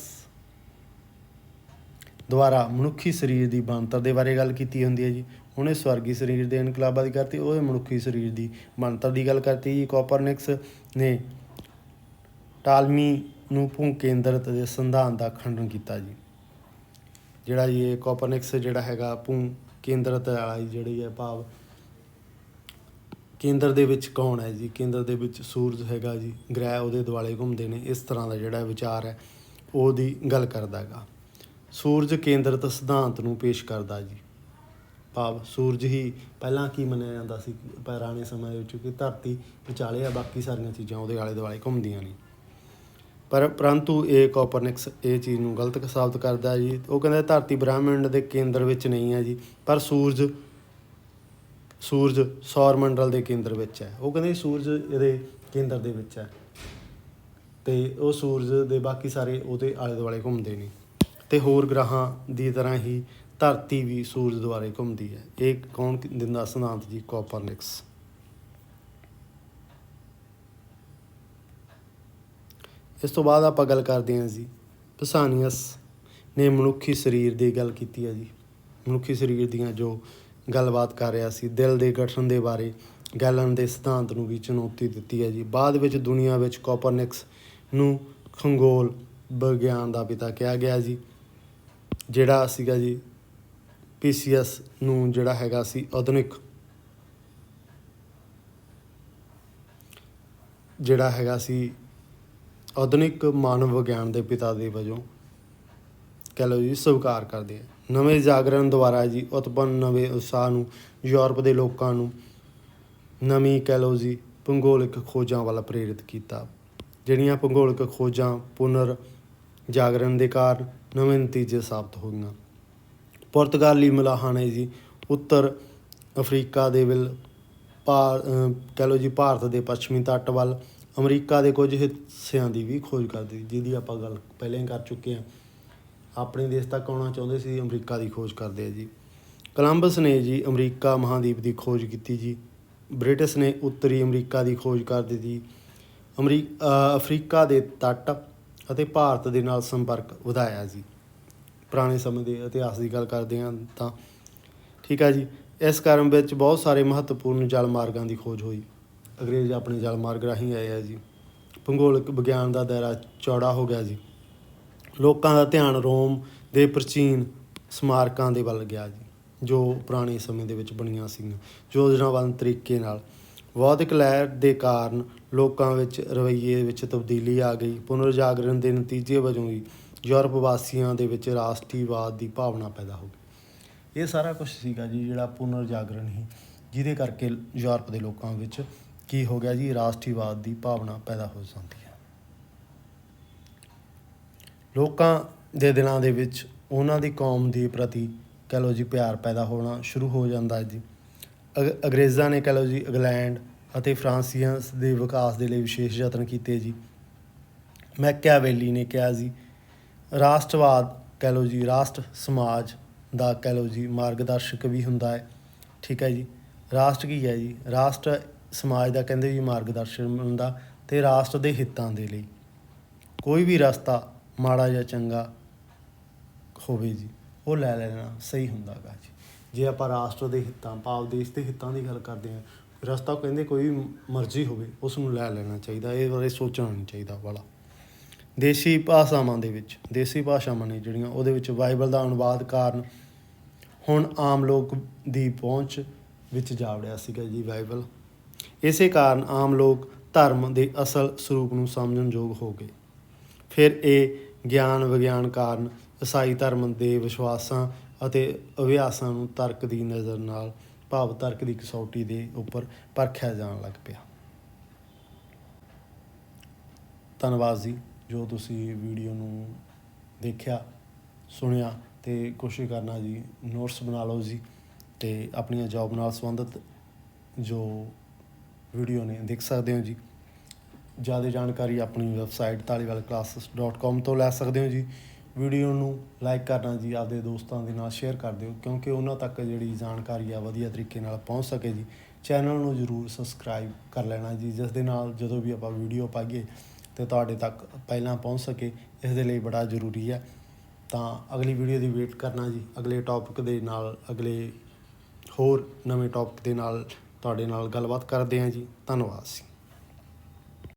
ਦੁਆਰਾ ਮਨੁੱਖੀ ਸਰੀਰ ਦੀ ਬਣਤਰ ਦੇ ਬਾਰੇ ਗੱਲ ਕੀਤੀ ਹੁੰਦੀ ਹੈ ਜੀ। ਉਹਨੇ ਸਵਰਗੀ ਸਰੀਰ ਦੇ ਇਨਕਲਾਬਾਂ ਦੀ ਕਰਤੀ, ਉਹਦੇ ਮਨੁੱਖੀ ਸਰੀਰ ਦੀ ਬਣਤਰ ਦੀ ਗੱਲ ਕਰਤੀ ਜੀ। ਕੋਪਰਨਿਕਸ ਨੇ ਟਾਲਮੀ ਨੂੰ ਭੂ ਕੇਂਦਰਿਤ ਦੇ ਸਿਧਾਂਤ ਦਾ ਖੰਡਨ ਕੀਤਾ ਜੀ। ਜਿਹੜਾ ਜੀ ਇਹ ਕੋਪਰਨਿਕਸ ਜਿਹੜਾ ਹੈਗਾ ਭੂ ਕੇਂਦਰਿਤ ਵਾਲਾ ਜੀ, ਜਿਹੜੀ ਹੈ ਭਾਵ ਕੇਂਦਰ ਦੇ ਵਿੱਚ ਕੌਣ ਹੈ ਜੀ, ਕੇਂਦਰ ਦੇ ਵਿੱਚ ਸੂਰਜ ਹੈਗਾ ਜੀ, ਗ੍ਰਹਿ ਉਹਦੇ ਦੁਆਲੇ ਘੁੰਮਦੇ ਨੇ, ਇਸ ਤਰ੍ਹਾਂ ਦਾ ਜਿਹੜਾ ਵਿਚਾਰ ਹੈ ਉਹਦੀ ਗੱਲ ਕਰਦਾ ਹੈਗਾ। ਸੂਰਜ ਕੇਂਦਰਿਤ ਸਿਧਾਂਤ ਨੂੰ ਪੇਸ਼ ਕਰਦਾ ਜੀ, ਭਾਵ ਸੂਰਜ ਹੀ ਪਹਿਲਾਂ ਕੀ ਮੰਨਿਆ ਜਾਂਦਾ ਸੀ ਪੁਰਾਣੇ ਸਮੇਂ ਦੇ ਵਿੱਚ ਕਿ ਧਰਤੀ ਵਿਚਾਲੇ ਆ, ਬਾਕੀ ਸਾਰੀਆਂ ਚੀਜ਼ਾਂ ਉਹਦੇ ਆਲੇ ਦੁਆਲੇ ਘੁੰਮਦੀਆਂ ਨੇ। ਪਰੰਤੂ ਇਹ ਕੋਪਰਨਿਕਸ ਇਹ ਚੀਜ਼ ਨੂੰ ਗਲਤ ਸਾਬਤ ਕਰਦਾ ਜੀ। ਉਹ ਕਹਿੰਦਾ ਧਰਤੀ ਬ੍ਰਹਿਮੰਡ ਦੇ ਕੇਂਦਰ ਵਿੱਚ ਨਹੀਂ ਹੈ ਜੀ, ਪਰ ਸੂਰਜ ਸੌਰ ਮੰਡਲ ਦੇ ਕੇਂਦਰ ਵਿੱਚ ਹੈ। ਉਹ ਕਹਿੰਦੇ ਸੂਰਜ ਇਹਦੇ ਕੇਂਦਰ ਦੇ ਵਿੱਚ ਹੈ ਅਤੇ ਉਹ ਸੂਰਜ ਦੇ ਬਾਕੀ ਸਾਰੇ ਉਹਦੇ ਆਲੇ ਦੁਆਲੇ ਘੁੰਮਦੇ ਨੇ, ਅਤੇ ਹੋਰ ਗ੍ਰਹਾਂ ਦੀ ਤਰ੍ਹਾਂ ਹੀ ਧਰਤੀ ਵੀ ਸੂਰਜ ਦੁਆਲੇ ਘੁੰਮਦੀ ਹੈ। ਇਹ ਕੌਣ ਦਿੰਦਾ ਸਿਧਾਂਤ ਜੀ? ਕੋਪਰਨਿਕਸ। ਇਸ ਤੋਂ ਬਾਅਦ ਆਪਾਂ ਗੱਲ ਕਰਦੇ ਹਾਂ ਜੀ, ਪਸਾਨੀਅਸ ਨੇ ਮਨੁੱਖੀ ਸਰੀਰ ਦੀ ਗੱਲ ਕੀਤੀ ਹੈ ਜੀ। ਮਨੁੱਖੀ ਸਰੀਰ ਦੀਆਂ ਜੋ ਗੱਲਬਾਤ ਕਰ ਰਿਹਾ ਸੀ, ਦਿਲ ਦੇ ਗਠਨ ਦੇ ਬਾਰੇ ਗੈਲਨ ਦੇ ਸਿਧਾਂਤ ਨੂੰ ਵੀ ਚੁਣੌਤੀ ਦਿੱਤੀ ਹੈ ਜੀ। ਬਾਅਦ ਵਿੱਚ ਦੁਨੀਆ ਵਿੱਚ ਕੋਪਰਨਿਕਸ ਨੂੰ ਖਗੋਲ ਵਿਗਿਆਨ ਦਾ ਪਿਤਾ ਕਿਹਾ ਗਿਆ ਜੀ। ਜਿਹੜਾ ਸੀਗਾ ਜੀ ਪੀਸੀਅਸ ਨੂੰ ਜਿਹੜਾ ਹੈਗਾ ਸੀ ਆਧੁਨਿਕ ਜਿਹੜਾ ਹੈਗਾ ਸੀ ਆਧੁਨਿਕ ਮਾਨਵ ਵਿਗਿਆਨ ਦੇ ਪਿਤਾ ਦੇ ਵਜੋਂ, ਕਹਿ ਲਓ ਜੀ, ਸਵੀਕਾਰ ਕਰਦੇ ਆ। ਨਵੇਂ ਜਾਗਰਣ ਦੁਆਰਾ ਉਤਪੰਨ ਨਵੇਂ ਉਤਸ਼ਾਹ ਨੂੰ ਯੂਰਪ ਦੇ ਲੋਕਾਂ ਨੂੰ ਨਵੀਂ, ਕਹਿ ਲਓ ਜੀ, ਭੂਗੋਲਿਕ ਖੋਜਾਂ ਵੱਲ ਪ੍ਰੇਰਿਤ ਕੀਤਾ। ਜਿਹੜੀਆਂ ਭੂਗੋਲਿਕ ਖੋਜਾਂ ਪੁਨਰ ਜਾਗਰਣ ਦੇ ਕਾਰਨ ਨਵੇਂ ਨਤੀਜੇ ਸਾਬਤ ਹੋਈਆਂ। ਪੁਰਤਗਾਲੀ ਮਲਾਹਾਂ ਨੇ ਜੀ ਉੱਤਰ ਅਫਰੀਕਾ ਦੇ ਕਹਿ ਲਓ ਜੀ ਭਾਰਤ ਦੇ ਪੱਛਮੀ ਤੱਟ ਵੱਲ ਅਮਰੀਕਾ ਦੇ ਕੁਝ ਹਿੱਸਿਆਂ ਦੀ ਵੀ ਖੋਜ ਕਰਦੀ, ਜਿਹਦੀ ਆਪਾਂ ਗੱਲ ਪਹਿਲਾਂ ਹੀ ਕਰ ਚੁੱਕੇ ਹਾਂ। ਆਪਣੇ ਦੇਸ਼ ਤੱਕ ਆਉਣਾ ਚਾਹੁੰਦੇ ਸੀ, ਅਮਰੀਕਾ ਦੀ ਖੋਜ ਕਰਦੇ ਆ ਜੀ। ਕੋਲੰਬਸ ਨੇ ਜੀ ਅਮਰੀਕਾ ਮਹਾਂਦੀਪ ਦੀ ਖੋਜ ਕੀਤੀ ਜੀ। ਬ੍ਰਿਟਿਸ਼ ਨੇ ਉੱਤਰੀ ਅਮਰੀਕਾ ਦੀ ਖੋਜ ਕਰ ਦਿੱਤੀ। ਅਫਰੀਕਾ ਦੇ ਤੱਟ ਅਤੇ ਭਾਰਤ ਦੇ ਨਾਲ ਸੰਪਰਕ ਵਧਾਇਆ ਜੀ। ਪੁਰਾਣੇ ਸਮੇਂ ਦੇ ਇਤਿਹਾਸ ਦੀ ਗੱਲ ਕਰਦੇ ਹਾਂ ਤਾਂ ਠੀਕ ਆ ਜੀ। ਇਸ ਕਾਰਨ ਵਿੱਚ ਬਹੁਤ ਸਾਰੇ ਮਹੱਤਵਪੂਰਨ ਜਲ ਮਾਰਗਾਂ ਦੀ ਖੋਜ ਹੋਈ। ਅੰਗਰੇਜ਼ ਆਪਣੇ ਜਲ ਮਾਰਗ ਰਾਹੀਂ ਆਏ ਆ ਜੀ। ਭੂਗੋਲਿਕ ਵਿਗਿਆਨ ਦਾ ਦਾਇਰਾ ਚੌੜਾ ਹੋ ਗਿਆ ਜੀ। ਲੋਕਾਂ ਦਾ ਧਿਆਨ ਰੋਮ ਦੇ ਪ੍ਰਾਚੀਨ ਸਮਾਰਕਾਂ ਦੇ ਵੱਲ ਗਿਆ ਜੀ, ਜੋ ਪੁਰਾਣੇ ਸਮੇਂ ਦੇ ਵਿੱਚ ਬਣੀਆਂ ਸੀਗੀਆਂ ਯੋਜਨਾਬੱਧ ਤਰੀਕੇ ਨਾਲ। ਬੌਧਿਕ ਲਹਿਰ ਦੇ ਕਾਰਨ ਲੋਕਾਂ ਵਿੱਚ ਰਵੱਈਏ ਵਿੱਚ ਤਬਦੀਲੀ ਆ ਗਈ। ਪੁਨਰ ਜਾਗਰਣ ਦੇ ਨਤੀਜੇ ਵਜੋਂ ਹੀ ਯੂਰਪ ਵਾਸੀਆਂ ਦੇ ਵਿੱਚ ਰਾਸ਼ਟਰੀਵਾਦ ਦੀ ਭਾਵਨਾ ਪੈਦਾ ਹੋ ਗਈ। ਇਹ ਸਾਰਾ ਕੁਛ ਸੀਗਾ ਜੀ ਜਿਹੜਾ ਪੁਨਰ ਜਾਗਰਣ ਸੀ, ਜਿਹਦੇ ਕਰਕੇ ਯੂਰਪ ਦੇ ਲੋਕਾਂ ਵਿੱਚ ਕੀ ਹੋ ਗਿਆ ਜੀ, ਰਾਸ਼ਟਰੀਵਾਦ ਦੀ ਭਾਵਨਾ ਪੈਦਾ ਹੋ ਜਾਂਦੀ ਹੈ। ਲੋਕਾਂ ਦੇ ਦਿਲਾਂ ਦੇ ਵਿੱਚ ਉਹਨਾਂ ਦੀ ਕੌਮ ਦੇ ਪ੍ਰਤੀ ਕਹਿ ਲਓ ਜੀ ਪਿਆਰ ਪੈਦਾ ਹੋਣਾ ਸ਼ੁਰੂ ਹੋ ਜਾਂਦਾ ਹੈ ਜੀ। ਅੰਗਰੇਜ਼ਾਂ ਨੇ ਕਹਿ ਲਓ ਜੀ ਇੰਗਲੈਂਡ ਅਤੇ ਫਰਾਂਸੀਅਸ ਦੇ ਵਿਕਾਸ ਦੇ ਲਈ ਵਿਸ਼ੇਸ਼ ਯਤਨ ਕੀਤੇ ਜੀ। ਮੈਕਿਆਵੈਲੀ ਨੇ ਕਿਹਾ ਜੀ ਰਾਸ਼ਟਰਵਾਦ ਕਹਿ ਲਓ ਜੀ ਰਾਸ਼ਟਰ ਸਮਾਜ ਦਾ ਕਹਿ ਲਓ ਜੀ ਮਾਰਗਦਰਸ਼ਕ ਵੀ ਹੁੰਦਾ ਹੈ। ਠੀਕ ਹੈ ਜੀ। ਰਾਸ਼ਟਰ ਕੀ ਹੈ ਜੀ, ਰਾਸ਼ਟਰ ਸਮਾਜ ਦਾ ਕਹਿੰਦੇ ਜੀ ਮਾਰਗਦਰਸ਼ਨ ਹੁੰਦਾ, ਅਤੇ ਰਾਸ਼ਟਰ ਦੇ ਹਿੱਤਾਂ ਦੇ ਲਈ ਕੋਈ ਵੀ ਰਸਤਾ ਮਾੜਾ ਜਾਂ ਚੰਗਾ ਹੋਵੇ ਜੀ ਉਹ ਲੈ ਲੈਣਾ ਸਹੀ ਹੁੰਦਾ ਗਾ ਜੀ। ਜੇ ਆਪਾਂ ਰਾਸ਼ਟਰ ਦੇ ਹਿੱਤਾਂ ਭਾਵ ਦੇਸ਼ ਦੇ ਹਿੱਤਾਂ ਦੀ ਗੱਲ ਕਰਦੇ ਹਾਂ, ਰਸਤਾ ਕਹਿੰਦੇ ਕੋਈ ਮਰਜ਼ੀ ਹੋਵੇ ਉਸ ਨੂੰ ਲੈ ਲੈਣਾ ਚਾਹੀਦਾ, ਇਹ ਬਾਰੇ ਸੋਚਣਾ ਨਹੀਂ ਚਾਹੀਦਾ ਵਾਲਾ। ਦੇਸੀ ਭਾਸ਼ਾਵਾਂ ਨੇ ਜਿਹੜੀਆਂ ਉਹਦੇ ਵਿੱਚ ਬਾਈਬਲ ਦਾ ਅਨੁਵਾਦ ਕਾਰਨ ਹੁਣ ਆਮ ਲੋਕ ਦੀ ਪਹੁੰਚ ਵਿੱਚ ਜਾ ਵੜਿਆ ਸੀਗਾ ਜੀ ਬਾਈਬਲ। ਇਸੇ ਕਾਰਨ ਆਮ ਲੋਕ ਧਰਮ ਦੇ ਅਸਲ ਸਰੂਪ ਨੂੰ ਸਮਝਣ ਯੋਗ ਹੋ ਗਏ। ਫਿਰ ਇਹ ਗਿਆਨ ਵਿਗਿਆਨ ਕਾਰਨ ਈਸਾਈ ਧਰਮ ਦੇ ਵਿਸ਼ਵਾਸਾਂ ਅਤੇ ਅਭਿਆਸਾਂ ਨੂੰ ਤਰਕ ਦੀ ਨਜ਼ਰ ਨਾਲ ਭਾਵ ਤਰਕ ਦੀ ਕਸੌਟੀ ਦੇ ਉੱਪਰ ਪਰਖਿਆ ਜਾਣ ਲੱਗ ਪਿਆ। ਧੰਨਵਾਦ ਜੀ ਜੋ ਤੁਸੀਂ ਵੀਡੀਓ ਨੂੰ ਦੇਖਿਆ ਸੁਣਿਆ, ਅਤੇ ਕੋਸ਼ਿਸ਼ ਕਰਨਾ ਜੀ ਨੋਟਸ ਬਣਾ ਲਓ ਜੀ, ਅਤੇ ਆਪਣੀਆਂ ਜੋਬ ਨਾਲ ਸੰਬੰਧਿਤ ਜੋ ਵੀਡੀਓ ਨੇ ਦੇਖ ਸਕਦੇ ਹੋ ਜੀ। ਜ਼ਿਆਦਾ ਜਾਣਕਾਰੀ ਆਪਣੀ ਵੈਬਸਾਈਟ ਧਾਲੀਵਾਲਕਲਾਸਿਸ.com ਤੋਂ ਲੈ ਸਕਦੇ ਹੋ ਜੀ। ਵੀਡੀਓ ਨੂੰ ਲਾਈਕ ਕਰਨਾ ਜੀ, ਆਪਦੇ ਦੋਸਤਾਂ ਦੇ ਨਾਲ ਸ਼ੇਅਰ ਕਰ ਦਿਓ, ਕਿਉਂਕਿ ਉਹਨਾਂ ਤੱਕ ਜਿਹੜੀ ਜਾਣਕਾਰੀ ਆ ਵਧੀਆ ਤਰੀਕੇ ਨਾਲ ਪਹੁੰਚ ਸਕੇ ਜੀ। ਚੈਨਲ ਨੂੰ ਜ਼ਰੂਰ ਸਬਸਕ੍ਰਾਈਬ ਕਰ ਲੈਣਾ ਜੀ, ਜਿਸ ਦੇ ਨਾਲ ਜਦੋਂ ਵੀ ਆਪਾਂ ਵੀਡੀਓ ਪਾਈਏ ਅਤੇ ਤੁਹਾਡੇ ਤੱਕ ਪਹਿਲਾਂ ਪਹੁੰਚ ਸਕੇ, ਇਸ ਦੇ ਲਈ ਬੜਾ ਜ਼ਰੂਰੀ ਹੈ। ਤਾਂ ਅਗਲੀ ਵੀਡੀਓ ਦੀ ਵੇਟ ਕਰਨਾ ਜੀ। ਅਗਲੇ ਟੌਪਿਕ ਦੇ ਨਾਲ ਅਗਲੇ ਹੋਰ ਨਵੇਂ ਟੌਪਿਕ ਦੇ ਨਾਲ ਤੁਹਾਡੇ ਨਾਲ ਗੱਲਬਾਤ ਕਰਦੇ ਹਾਂ ਜੀ। ਧੰਨਵਾਦ ਜੀ।